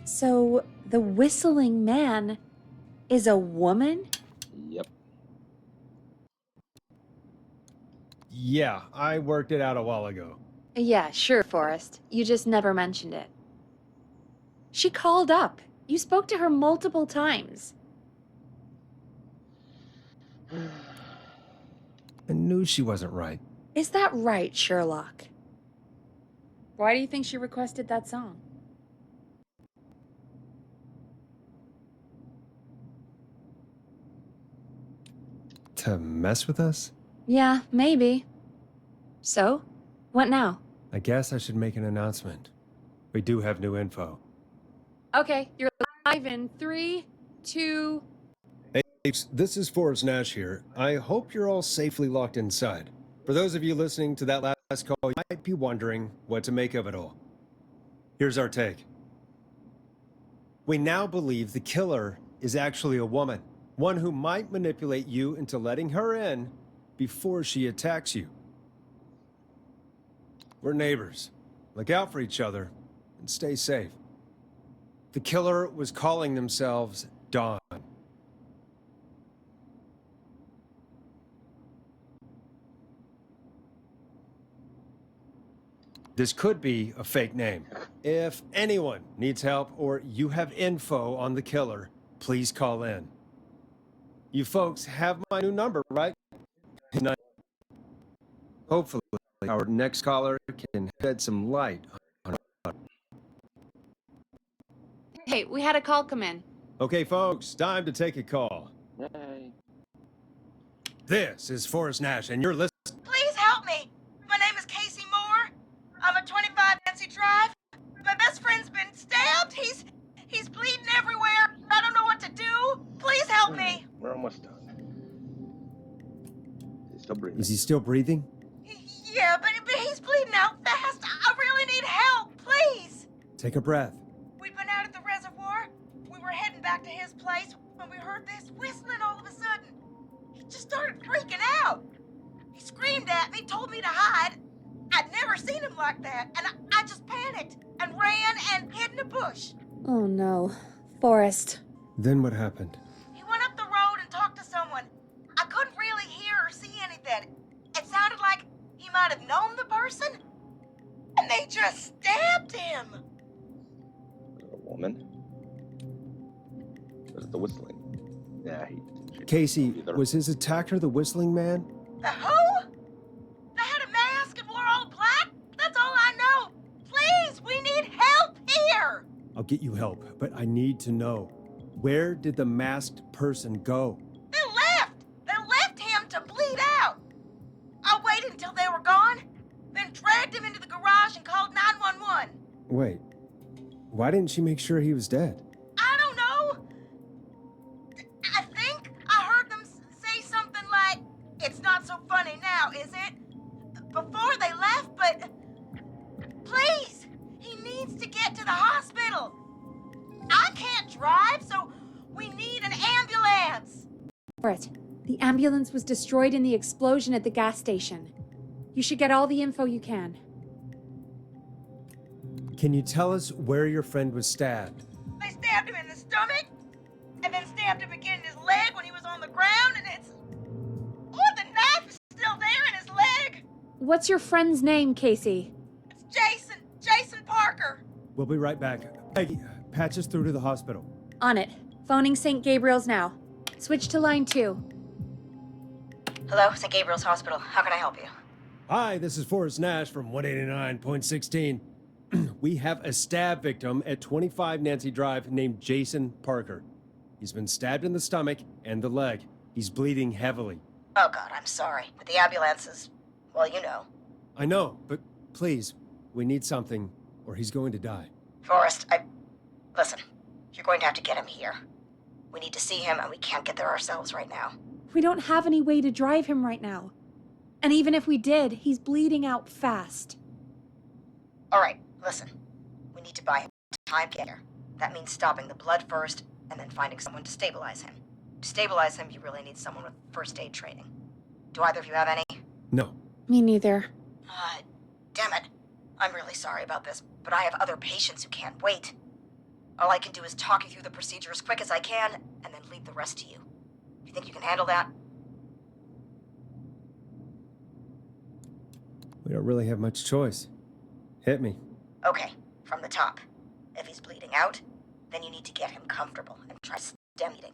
So, the whistling man is a woman? Yep. Yeah, I worked it out a while ago. Yeah, sure, Forrest. You just never mentioned it. She called up. You spoke to her multiple times. I knew she wasn't right. Is that right, Sherlock? Why do you think she requested that song? To mess with us? Yeah, maybe. So, what now? I guess I should make an announcement. We do have new info. Okay, you're live in 3, 2... Hey, this is Forrest Nash here. I hope you're all safely locked inside. For those of you listening to that last call, you might be wondering what to make of it all. Here's our take. We now believe the killer is actually a woman. One who might manipulate you into letting her in before she attacks you. We're neighbors. Look out for each other and stay safe. The killer was calling themselves Dawn. This could be a fake name. If anyone needs help or you have info on the killer, please call in. You folks have my new number, right? Hopefully, our next caller can shed some light on it. Hey, we had a call come in. Okay, folks, time to take a call. Yay. This is Forrest Nash, and you're listening. Please help me. My name is Casey Moore. I'm at 25 Nancy Drive. My best friend's been stabbed. He's bleeding everywhere. I don't know what to do. Please help me. We're almost done. He's still breathing. Is he still breathing? Yeah, but he's bleeding out fast. I really need help. Please. Take a breath. We'd been out at the reservoir. We were heading back to his place when we heard this whistling all of a sudden. He just started freaking out. He screamed at me, told me to hide. I'd never seen him like that, and I just panicked and ran and hid in a bush. Oh no. Forrest. Then what happened? He went up the road and talked to someone. I couldn't really might have known the person, and they just stabbed him. A woman? Was it the whistling? Yeah, Casey, was his attacker the whistling man? The who? They had a mask and wore all black? That's all I know. Please, we need help here. I'll get you help, but I need to know. Where did the masked person go? They left. They left him to bleed out. I waited until they were gone, then dragged him into the garage and called 911. Wait, why didn't she make sure he was dead? I don't know. I think I heard them say something like, "It's not so funny now, is it?" before they left, but please, he needs to get to the hospital. I can't drive, so we need an ambulance. The ambulance was destroyed in the explosion at the gas station. You should get all the info you can. Can you tell us where your friend was stabbed? They stabbed him in the stomach, and then stabbed him again in his leg when he was on the ground, and it's... Oh, the knife is still there in his leg! What's your friend's name, Casey? It's Jason Parker. We'll be right back. Peggy, patch us through to the hospital. On it. Phoning St. Gabriel's now. Switch to line 2. Hello, St. Gabriel's Hospital. How can I help you? Hi, this is Forrest Nash from 189.16. We have a stab victim at 25 Nancy Drive named Jason Parker. He's been stabbed in the stomach and the leg. He's bleeding heavily. Oh God, I'm sorry. But the ambulance is, well, you know. I know, but please, we need something, or he's going to die. Forrest, listen, you're going to have to get him here. We need to see him, and we can't get there ourselves right now. We don't have any way to drive him right now. And even if we did, he's bleeding out fast. All right, listen. We need to buy him time to get here. That means stopping the blood first, and then finding someone to stabilize him. To stabilize him, you really need someone with first aid training. Do either of you have any? No. Me neither. Damn it. I'm really sorry about this, but I have other patients who can't wait. All I can do is talk you through the procedure as quick as I can, and then leave the rest to you. You think you can handle that? We don't really have much choice. Hit me. Okay, from the top. If he's bleeding out, then you need to get him comfortable and try stem bleeding.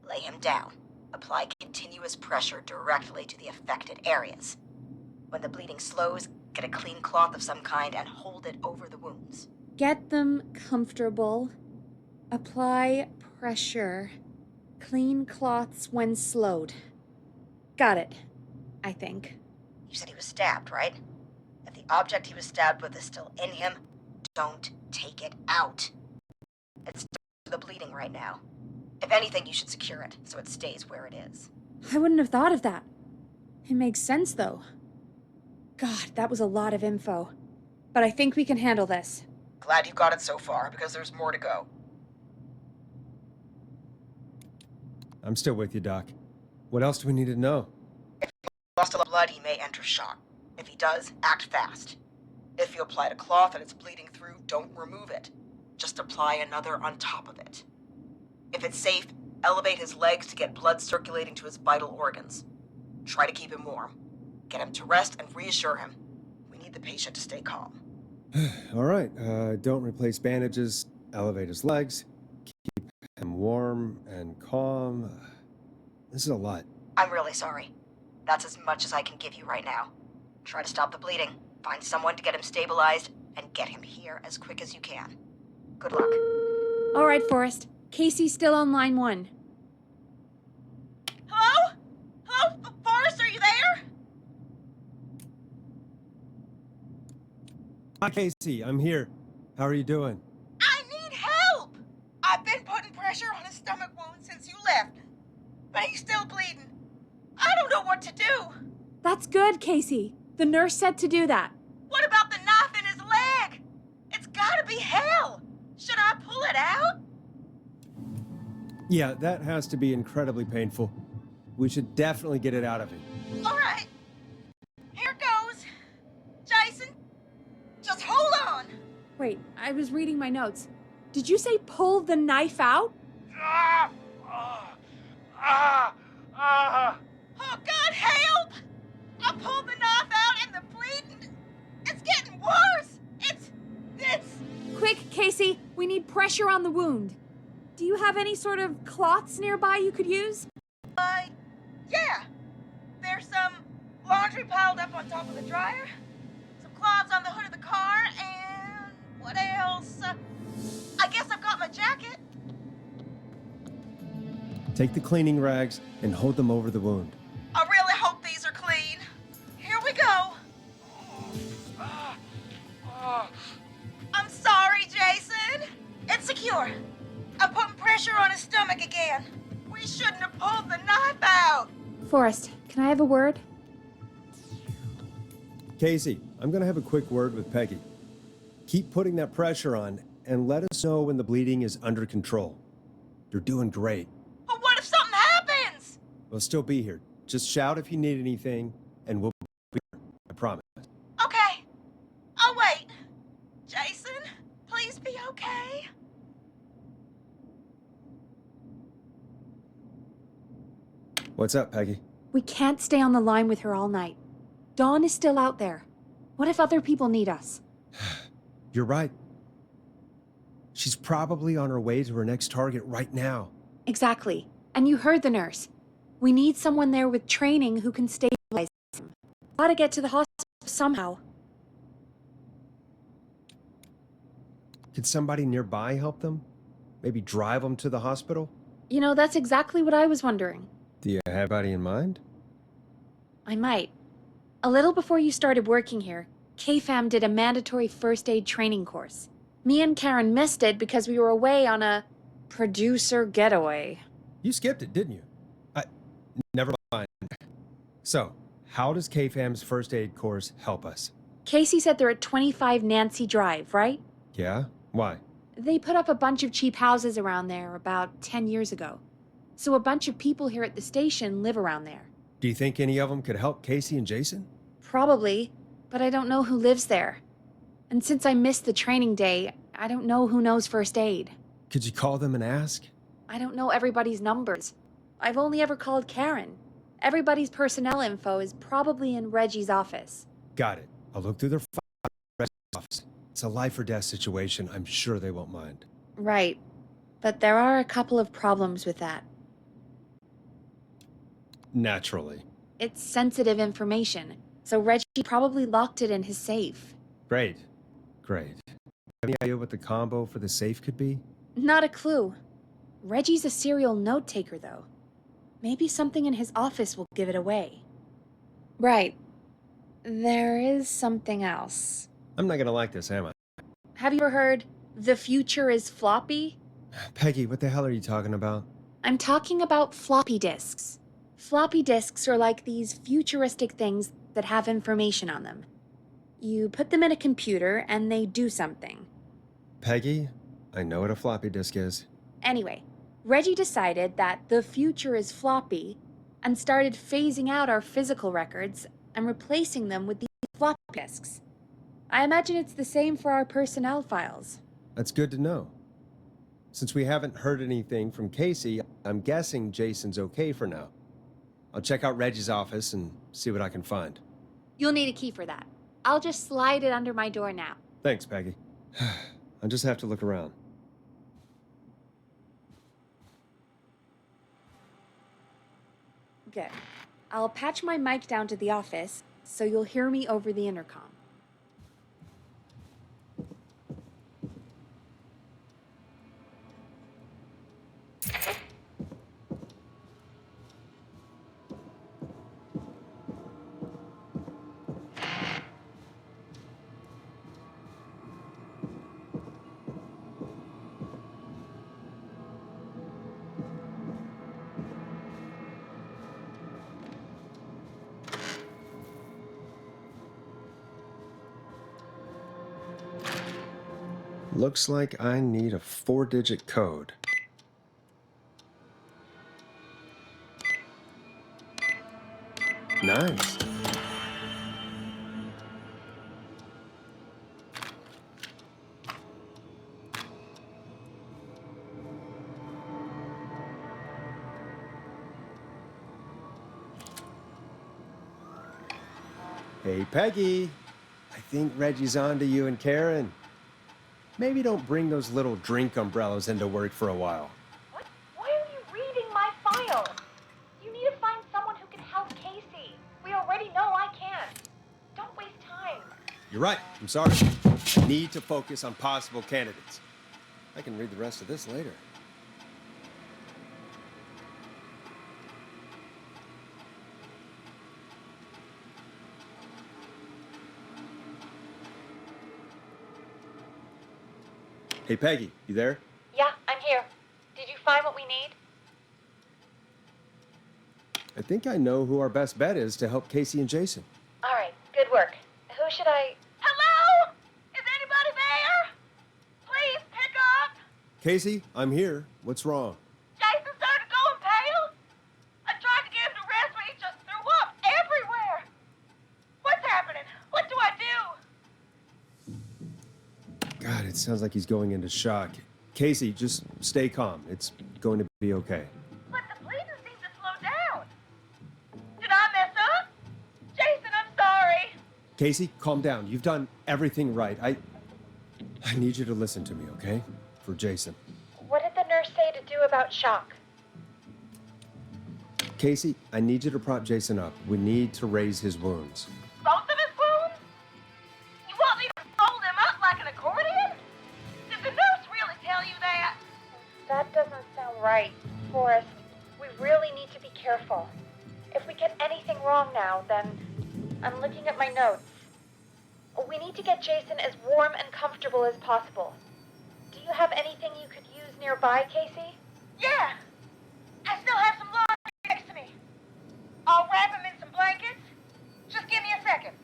Lay him down. Apply continuous pressure directly to the affected areas. When the bleeding slows, get a clean cloth of some kind and hold it over the wounds. Get them comfortable. Apply pressure. Clean cloths when slowed. Got it, I think. You said he was stabbed, right? If the object he was stabbed with is still in him, don't take it out. It's the bleeding right now. If anything, you should secure it so it stays where it is. I wouldn't have thought of that. It makes sense, though. God, that was a lot of info. But I think we can handle this. Glad you got it so far, because there's more to go. I'm still with you, Doc. What else do we need to know? If he lost a lot of blood, he may enter shock. If he does, act fast. If you applied a cloth and it's bleeding through, don't remove it. Just apply another on top of it. If it's safe, elevate his legs to get blood circulating to his vital organs. Try to keep him warm. Get him to rest and reassure him. We need the patient to stay calm. All right, don't replace bandages, elevate his legs, keep him warm and calm. This is a lot. I'm really sorry. That's as much as I can give you right now. Try to stop the bleeding, find someone to get him stabilized, and get him here as quick as you can. Good luck. All right, Forrest. Casey's still on line 1. Hello? Hello? Forrest, are you there? Hi, Casey. I'm here. How are you doing? I need help! I've been putting pressure on his stomach wound since you left, but he's still bleeding. I don't know what to do. That's good, Casey. The nurse said to do that. What about the knife in his leg? It's gotta be hell. Should I pull it out? Yeah, that has to be incredibly painful. We should definitely get it out of him. All right. Here goes. Jason, just hold on. Wait, I was reading my notes. Did you say pull the knife out? Oh, God, help! I pulled the knife out and and the bleeding, it's getting worse. It's... Quick, Casey, we need pressure on the wound. Do you have any sort of cloths nearby you could use? Yeah. There's some laundry piled up on top of the dryer, some cloths on the hood of the car, and what else? I guess I've got my jacket. Take the cleaning rags and hold them over the wound. I really hope these are clean. Here we go. I'm sorry, Jason. It's secure. I'm putting pressure on his stomach again. We shouldn't have pulled the knife out. Forrest, can I have a word? Casey, I'm gonna have a quick word with Peggy. Keep putting that pressure on and let us know when the bleeding is under control. You're doing great. But what if something happens? We'll still be here. Just shout if you need anything, and we'll be here. I promise. Okay. I'll wait. Jason, please be okay. What's up, Peggy? We can't stay on the line with her all night. Dawn is still out there. What if other people need us? You're right. She's probably on her way to her next target right now. Exactly. And you heard the nurse. We need someone there with training who can stabilize him. Gotta get to the hospital somehow. Could somebody nearby help them? Maybe drive them to the hospital? You know, that's exactly what I was wondering. Do you have anybody in mind? I might. A little before you started working here, KFAM did a mandatory first aid training course. Me and Karen missed it because we were away on a producer getaway. You skipped it, didn't you? Never mind. So, how does KFAM's first aid course help us? Casey said they're at 25 Nancy Drive, right? Yeah? Why? They put up a bunch of cheap houses around there about 10 years ago. So a bunch of people here at the station live around there. Do you think any of them could help Casey and Jason? Probably, but I don't know who lives there. And since I missed the training day, I don't know who knows first aid. Could you call them and ask? I don't know everybody's numbers. I've only ever called Karen. Everybody's personnel info is probably in Reggie's office. Got it. I'll look through their office. It's a life or death situation. I'm sure they won't mind. Right. But there are a couple of problems with that. Naturally. It's sensitive information, so Reggie probably locked it in his safe. Great. Great. Any idea what the combo for the safe could be? Not a clue. Reggie's a serial note taker, though. Maybe something in his office will give it away. Right. There is something else. I'm not gonna like this, am I? Have you ever heard, the future is floppy? Peggy, what the hell are you talking about? I'm talking about floppy disks. Floppy disks are like these futuristic things that have information on them. You put them in a computer and they do something. Peggy, I know what a floppy disk is. Anyway, Reggie decided that the future is floppy and started phasing out our physical records and replacing them with these floppy disks. I imagine it's the same for our personnel files. That's good to know. Since we haven't heard anything from Casey, I'm guessing Jason's okay for now. I'll check out Reggie's office and see what I can find. You'll need a key for that. I'll just slide it under my door now. Thanks, Peggy. I'll just have to look around. Good. I'll patch my mic down to the office, so you'll hear me over the intercom. Looks like I need a 4-digit code. Nice. Hey, Peggy. I think Reggie's on to you and Karen. Maybe don't bring those little drink umbrellas into work for a while. What? Why are you reading my file? You need to find someone who can help Casey. We already know I can't. Don't waste time. You're right. I'm sorry. I need to focus on possible candidates. I can read the rest of this later. Hey, Peggy, you there? Yeah, I'm here. Did you find what we need? I think I know who our best bet is to help Casey and Jason. All right, good work. Who should I... Hello? Is anybody there? Please pick up. Casey, I'm here. What's wrong? Jason started going pale. I tried to get him to rest, but he just threw up everywhere. What's happening? What do I do? God, it sounds like he's going into shock. Casey, just stay calm. It's going to be okay. But the bleeding seems to slow down. Did I mess up? Jason, I'm sorry. Casey, calm down. You've done everything right. I need you to listen to me, okay? For Jason. What did the nurse say to do about shock? Casey, I need you to prop Jason up. We need to raise his wounds. Both of his wounds? You want me to fold him up like an accordion? Did the nurse really tell you that? That doesn't sound right, Forrest. We really need to be careful. If we get anything wrong now, then I'm looking at my notes. We need to get Jason as warm and comfortable as possible. Do you have anything you could use nearby, Casey? Yeah. I still have some laundry next to me. I'll wrap him in some blankets. Just give me a second.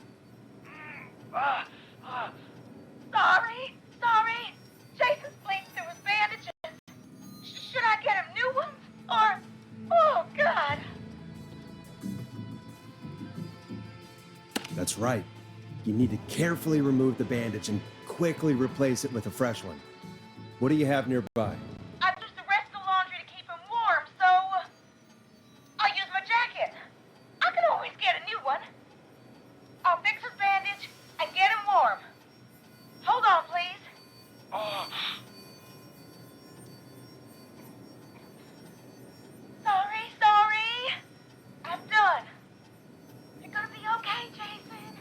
Sorry. Jason's bleeding through his bandages. Should I get him new ones? Or... Oh, God. That's right. You need to carefully remove the bandage and quickly replace it with a fresh one. What do you have nearby? I've used the rest of the laundry to keep him warm, so... I'll use my jacket. I can always get a new one. I'll fix his bandage and get him warm. Hold on, please. Sorry. I'm done. You're gonna be okay, Jason.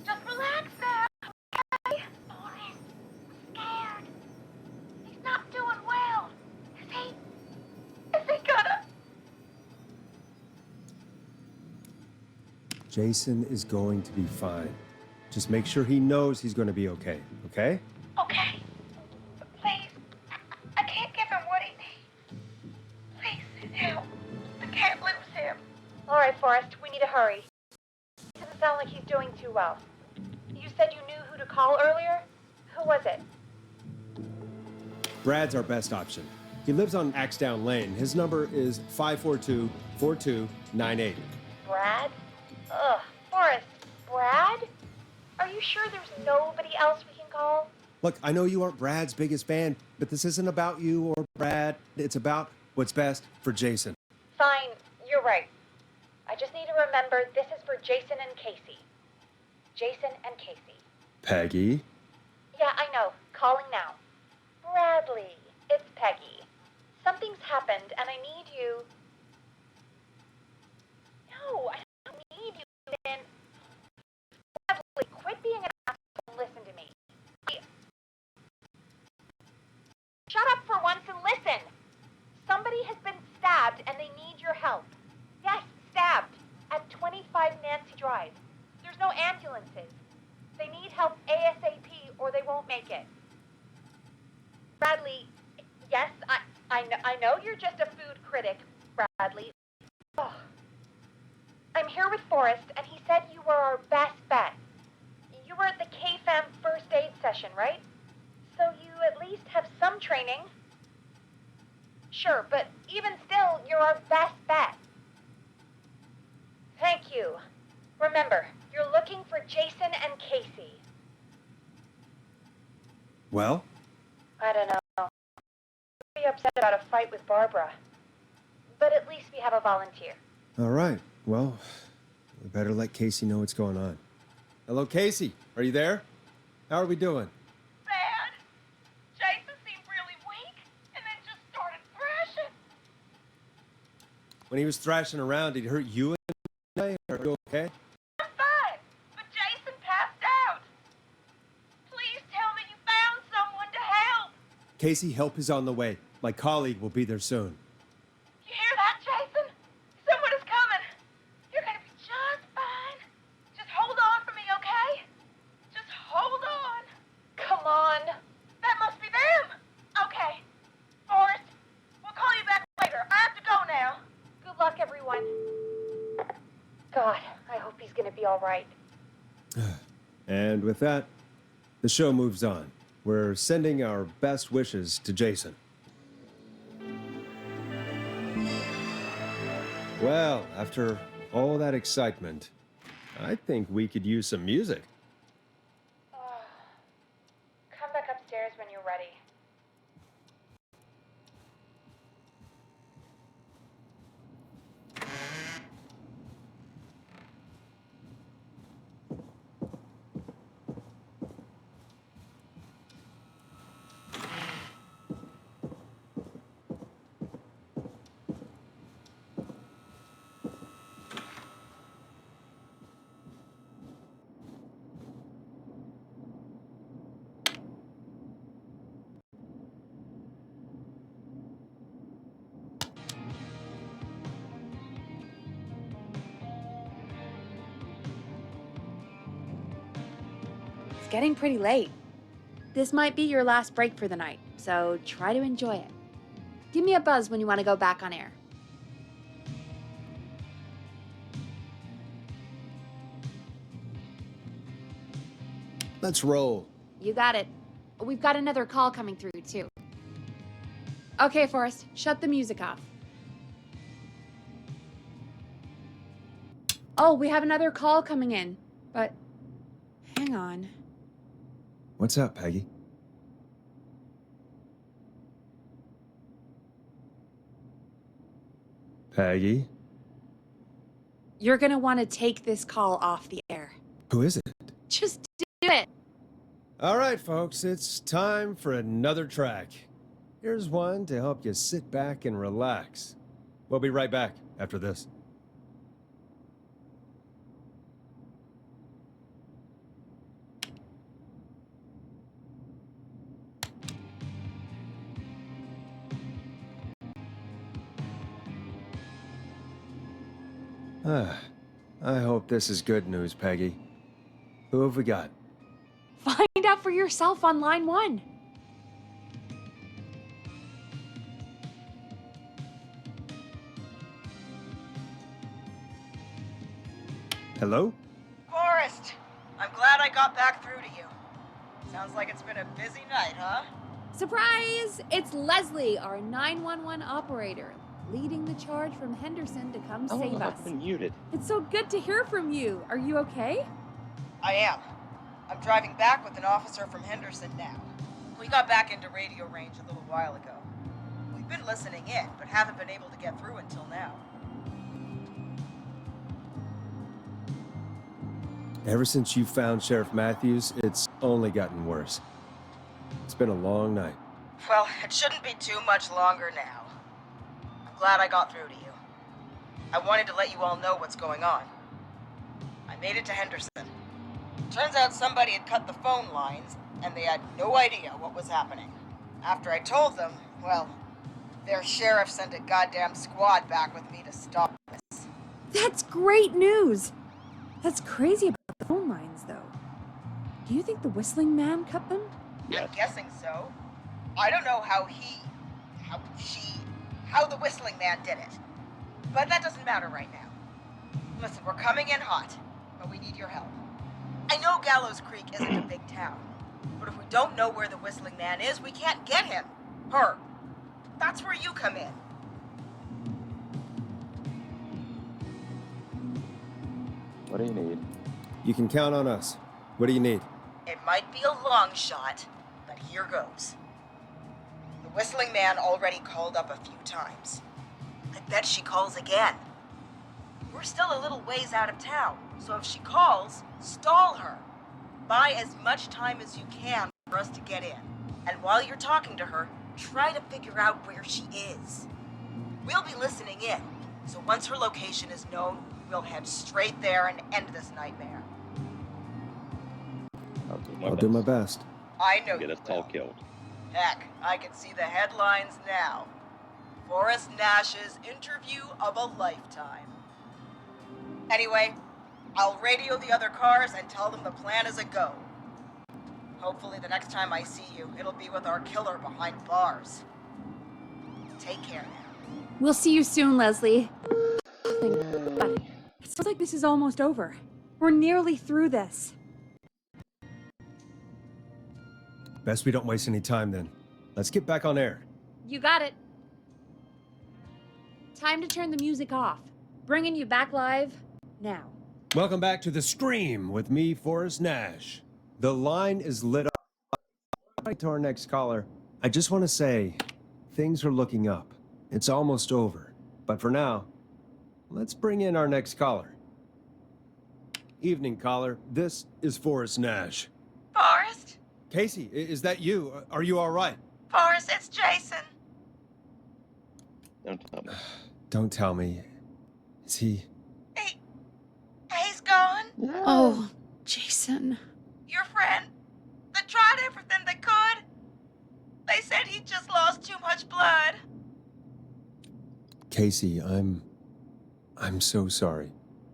Just relax there, okay? Boris, I'm scared. He's not doing well. Is he gonna... Jason is going to be fine. Just make sure he knows he's going to be okay, okay? Okay. Please. I can't give him what he needs. Please, help. I can't lose him. All right, Forrest, we need to hurry. Doesn't sound like he's doing too well. You said you knew who to call earlier? Who was it? Brad's our best option. He lives on Axdown Lane. His number is 542-4298. Brad? Ugh. Forrest, Brad? Are you sure there's nobody else we can call? Look, I know you aren't Brad's biggest fan, but this isn't about you or Brad. It's about what's best for Jason. Fine, you're right. I just need to remember this is for Jason and Casey. Jason and Casey. Peggy? Yeah, I know. Calling now. Bradley, it's Peggy. Something's happened and I need you... No, I don't need you, then. Bradley, quit being an asshole and listen to me. Shut up for once and listen. Somebody has been stabbed and they need your help. Yes, stabbed. At 25 Nancy Drive. There's no ambulances. They need help ASAP or they won't make it. Bradley, yes, I know you're just a food critic, Bradley. Oh. I'm here with Forrest, and he said you were our best bet. You were at the KFAM first aid session, right? So you at least have some training. Sure, but even still, you're our best bet. Thank you. Remember, you're looking for Jason and Casey. Well? I don't know. I'm pretty upset about a fight with Barbara. But at least we have a volunteer. All right. Well, we better let Casey know what's going on. Hello, Casey. Are you there? How are we doing? Bad. Jason seemed really weak and then just started thrashing. When he was thrashing around, did he hurt you? Are you okay? I'm fine, but Jason passed out. Please tell me you found someone to help. Casey, help is on the way. My colleague will be there soon. You hear that, Jason? Someone is coming. You're gonna be just fine. Just hold on for me, okay? Just hold on. Come on. That must be them. Okay. Forrest, we'll call you back later. I have to go now. Good luck, everyone. God, I hope he's gonna be all right. And with that, the show moves on. We're sending our best wishes to Jason. Well, after all that excitement, I think we could use some music. Come back upstairs when you're ready. It's getting pretty late. This might be your last break for the night, so try to enjoy it. Give me a buzz when you want to go back on air. Let's roll. You got it. We've got another call coming through, too. Okay, Forrest, shut the music off. Oh, we have another call coming in, but hang on. What's up, Peggy? Peggy? You're gonna want to take this call off the air. Who is it? Just do it. All right, folks, it's time for another track. Here's one to help you sit back and relax. We'll be right back after this. I hope this is good news, Peggy. Who have we got? Find out for yourself on line 1. Hello? Forrest, I'm glad I got back through to you. Sounds like it's been a busy night, huh? Surprise! It's Leslie, our 911 operator, leading the charge from Henderson to come save us. I've been muted. It's so good to hear from you. Are you okay? I am. I'm driving back with an officer from Henderson now. We got back into radio range a little while ago. We've been listening in, but haven't been able to get through until now. Ever since you found Sheriff Matthews, it's only gotten worse. It's been a long night. Well, it shouldn't be too much longer now. I'm glad I got through to you. I wanted to let you all know what's going on. I made it to Henderson. Turns out somebody had cut the phone lines, and they had no idea what was happening. After I told them, well, their sheriff sent a goddamn squad back with me to stop this. That's great news! That's crazy about the phone lines, though. Do you think the Whistling Man cut them? I'm guessing so. I don't know how the Whistling Man did it. But that doesn't matter right now. Listen, we're coming in hot, but we need your help. I know Gallows Creek isn't a big town, but if we don't know where the Whistling Man is, we can't get him. Her. That's where you come in. What do you need? You can count on us. What do you need? It might be a long shot, but here goes. The Whistling Man already called up a few times. I bet she calls again. We're still a little ways out of town, so if she calls, stall her. Buy as much time as you can for us to get in. And while you're talking to her, try to figure out where she is. We'll be listening in, so once her location is known, we'll head straight there and end this nightmare. I'll do my best. I know Get you us all will. killed. Heck, I can see the headlines now. Forrest Nash's interview of a lifetime. Anyway, I'll radio the other cars and tell them the plan is a go. Hopefully the next time I see you, it'll be with our killer behind bars. Take care now. We'll see you soon, Leslie. But it sounds like this is almost over. We're nearly through this. Best we don't waste any time then. Let's get back on air. You got it. Time to turn the music off. Bringing you back live now. Welcome back to The Scream with me, Forrest Nash. The line is lit up. Right to our next caller. I just want to say, things are looking up. It's almost over. But for now, let's bring in our next caller. Evening, caller. This is Forrest Nash. Forrest? Casey, is that you? Are you all right? Forrest, it's Jason. Don't tell me. Don't tell me. Is he... He's gone. Oh, Jason. Your friend. They tried everything they could. They said he just lost too much blood. Casey, I'm so sorry.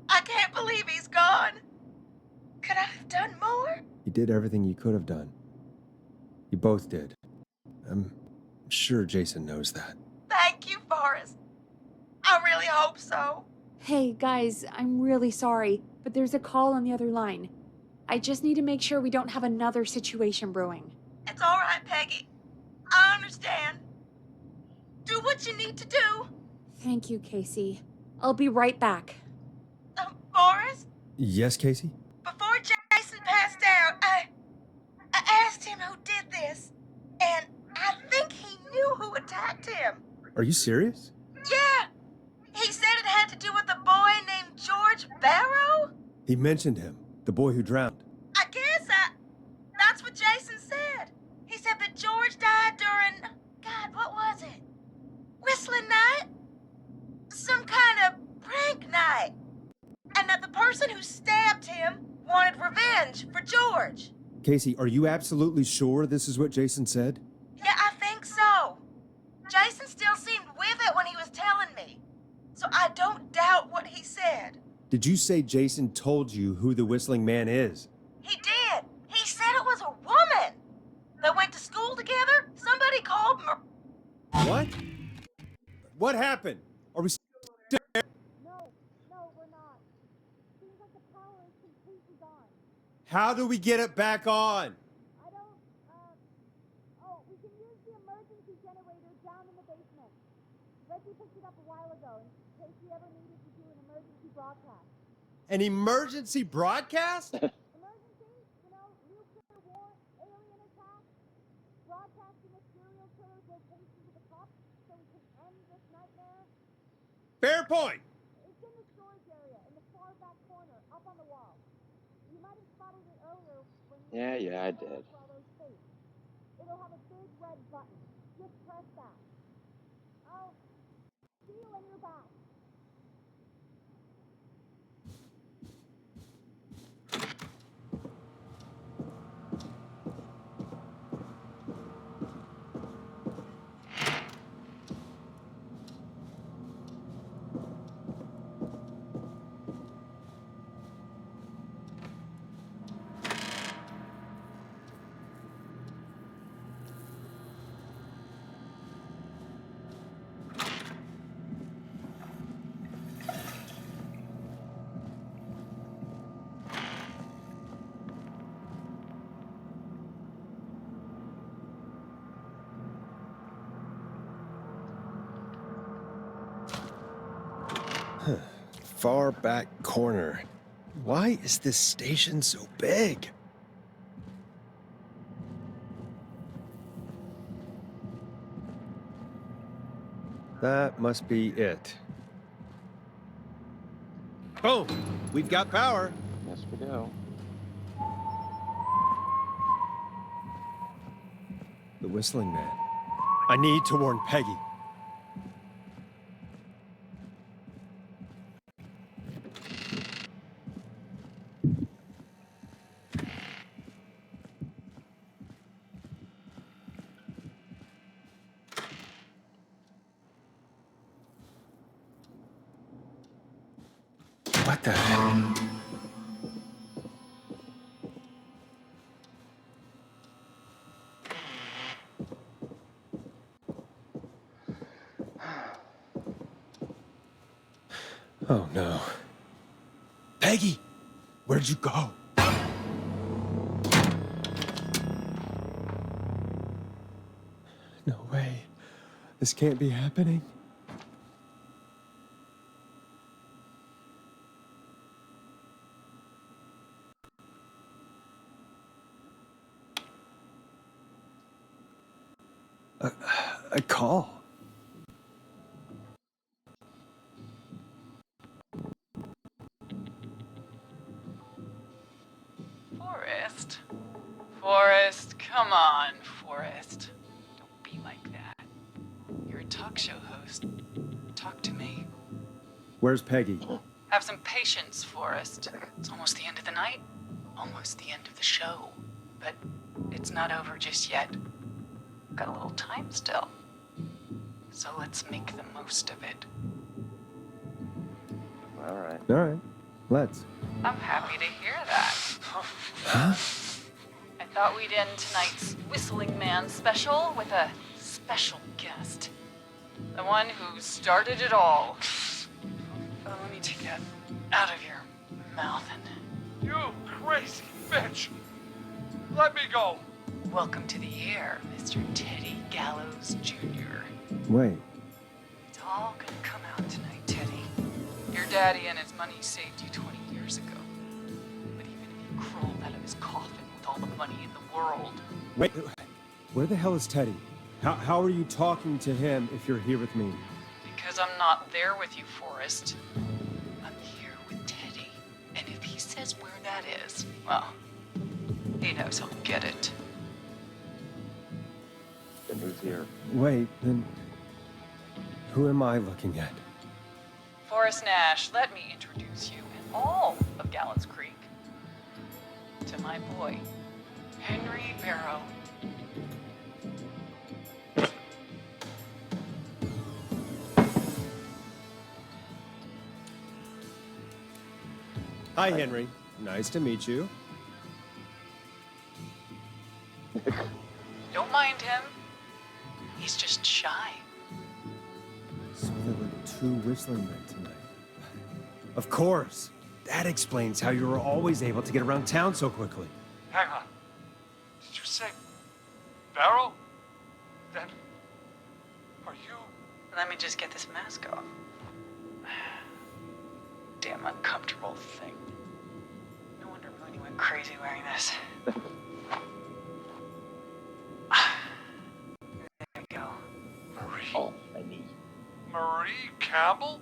I can't believe he's gone. Could I have done more? You did everything you could have done. You both did. I'm sure Jason knows that. Thank you, Forrest. I really hope so. Hey, guys, I'm really sorry, but there's a call on the other line. I just need to make sure we don't have another situation brewing. It's all right, Peggy. I understand. Do what you need to do. Thank you, Casey. I'll be right back. Forrest, Yes, Casey? before Jason passed out, I asked him who did this, and I think he knew who attacked him. Are you serious? Yeah. He said it had to do with a boy named George Barrow? He mentioned him, the boy who drowned. I guess that's what Jason said. He said that George died during, God, what was it? Whistling night? Some kind of prank night. And that the person who stabbed him wanted revenge for George. Casey, are you absolutely sure this is what Jason said? Yeah, I think so. Jason still seemed with it when he was telling me. So I don't doubt what he said. Did you say Jason told you who the Whistling Man is? He did. He said it was a woman. They went to school together. Somebody called What? What happened? Are we still there? No, we're not. Seems like the power is completely gone. How do we get it back on? I don't, oh, we can use the emergency generator down in the basement. Reggie picked it up a while ago in case we ever needed to do an emergency broadcast. An emergency broadcast? Emergency? You know, nuclear war, alien attack, broadcasting a serial killer's location to the cops so we can end this nightmare. Fair point. It's in the storage area in the far back corner, up on the wall. You might have spotted it earlier when you Yeah, I did. It'll have a big red button. Just press that. I'll see you when you're back. Far back corner. Why is this station so big? That must be it. Boom! We've got power. Yes, we do. The Whistling Man. I need to warn Peggy. What the heck? Oh no. Peggy! Where'd you go? No way. This can't be happening. A call. Forrest? Forrest, come on, Forrest. Don't be like that. You're a talk show host. Talk to me. Where's Peggy? Have some patience, Forrest. It's almost the end of the night. Almost the end of the show. But it's not over just yet. Got a little time still. So let's make the most of it. All right. All right. Let's. I'm happy to hear that. Huh? I thought we'd end tonight's Whistling Man special with a special guest. The one who started it all. Let me take that out of your mouth and... You crazy bitch! Let me go! Welcome to the air, Mr. Teddy Gallows Jr. Wait. It's all gonna come out tonight, Teddy. Your daddy and his money saved you 20 years ago. But even if you crawled out of his coffin with all the money in the world... Wait. Where the hell is Teddy? How are you talking to him if you're here with me? Because I'm not there with you, Forrest. I'm here with Teddy. And if he says where that is, well, he knows he'll get it. Then who's here? Wait, then who am I looking at? Forrest Nash, let me introduce you and all of Gallows Creek to my boy, Henry Barrow. Hi, Henry. Nice to meet you. Don't mind him. He's just shy. So there were two Whistling Men tonight. Of course. That explains how you were always able to get around town so quickly. Hang on. Did you say Barrow? Then are you... Let me just get this mask off. Damn uncomfortable thing. No wonder Mooney went crazy wearing this. There we go. Marie? Oh, I need. Marie Campbell?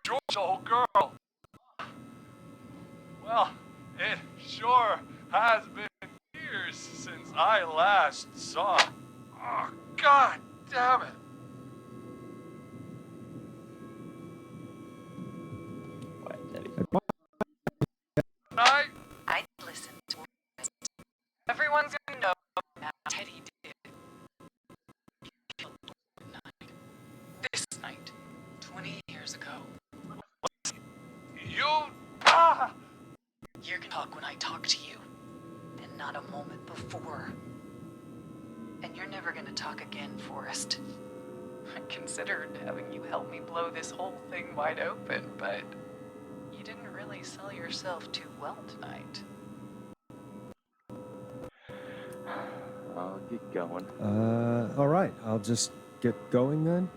George's old girl. Well, it sure has been years since I last saw. Oh, God damn it. I listened to it. Everyone's gonna know now Teddy did. He killed night. This night, 20 years ago. You... Ah! You're gonna talk when I talk to you, and not a moment before. And you're never gonna talk again, Forrest. I considered having you help me blow this whole thing wide open, but you didn't really sell yourself too well tonight. I'll get going. All right. I'll just get going then.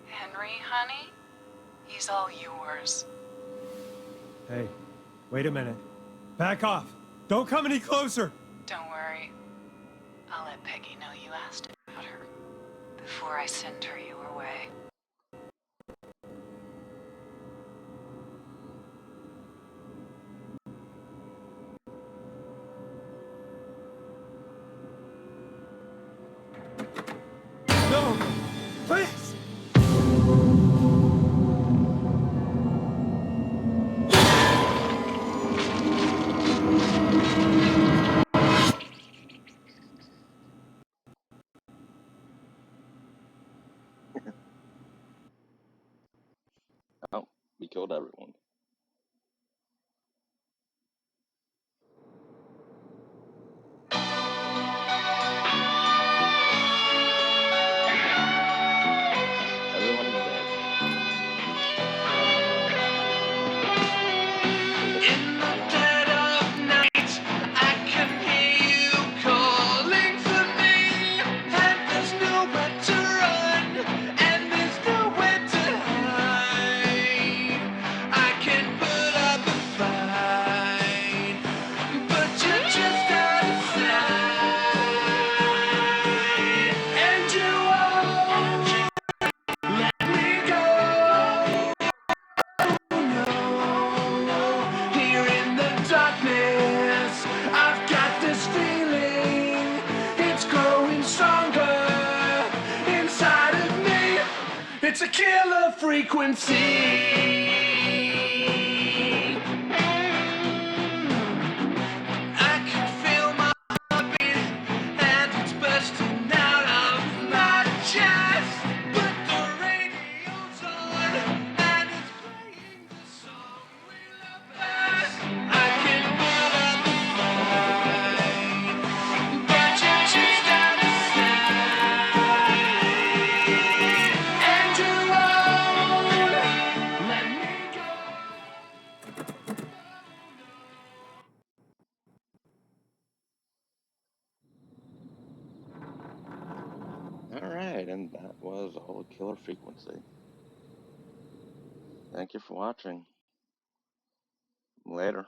Henry, honey, he's all yours. Hey, wait a minute. Back off. Don't come any closer. Don't worry. I'll let Peggy know you asked about her before I send her your way. He killed everyone. Everyone is dead. In the dead of night, I can hear you calling for me. And there's nowhere to run, and there's nowhere to hide. I can put up a fight, but you're just out of sight. And you won't let me go. Here in the darkness, I've got this feeling. It's growing stronger inside of me. It's a killer frequency. I can feel my heartbeat, and it's bursting out of my chest. But the radio's on, and it's playing the song we love best. I can put up a fight, but you're just out of sight. And you won't let me go. Alright, and that was all the Killer Frequency. Thank you for watching. Later.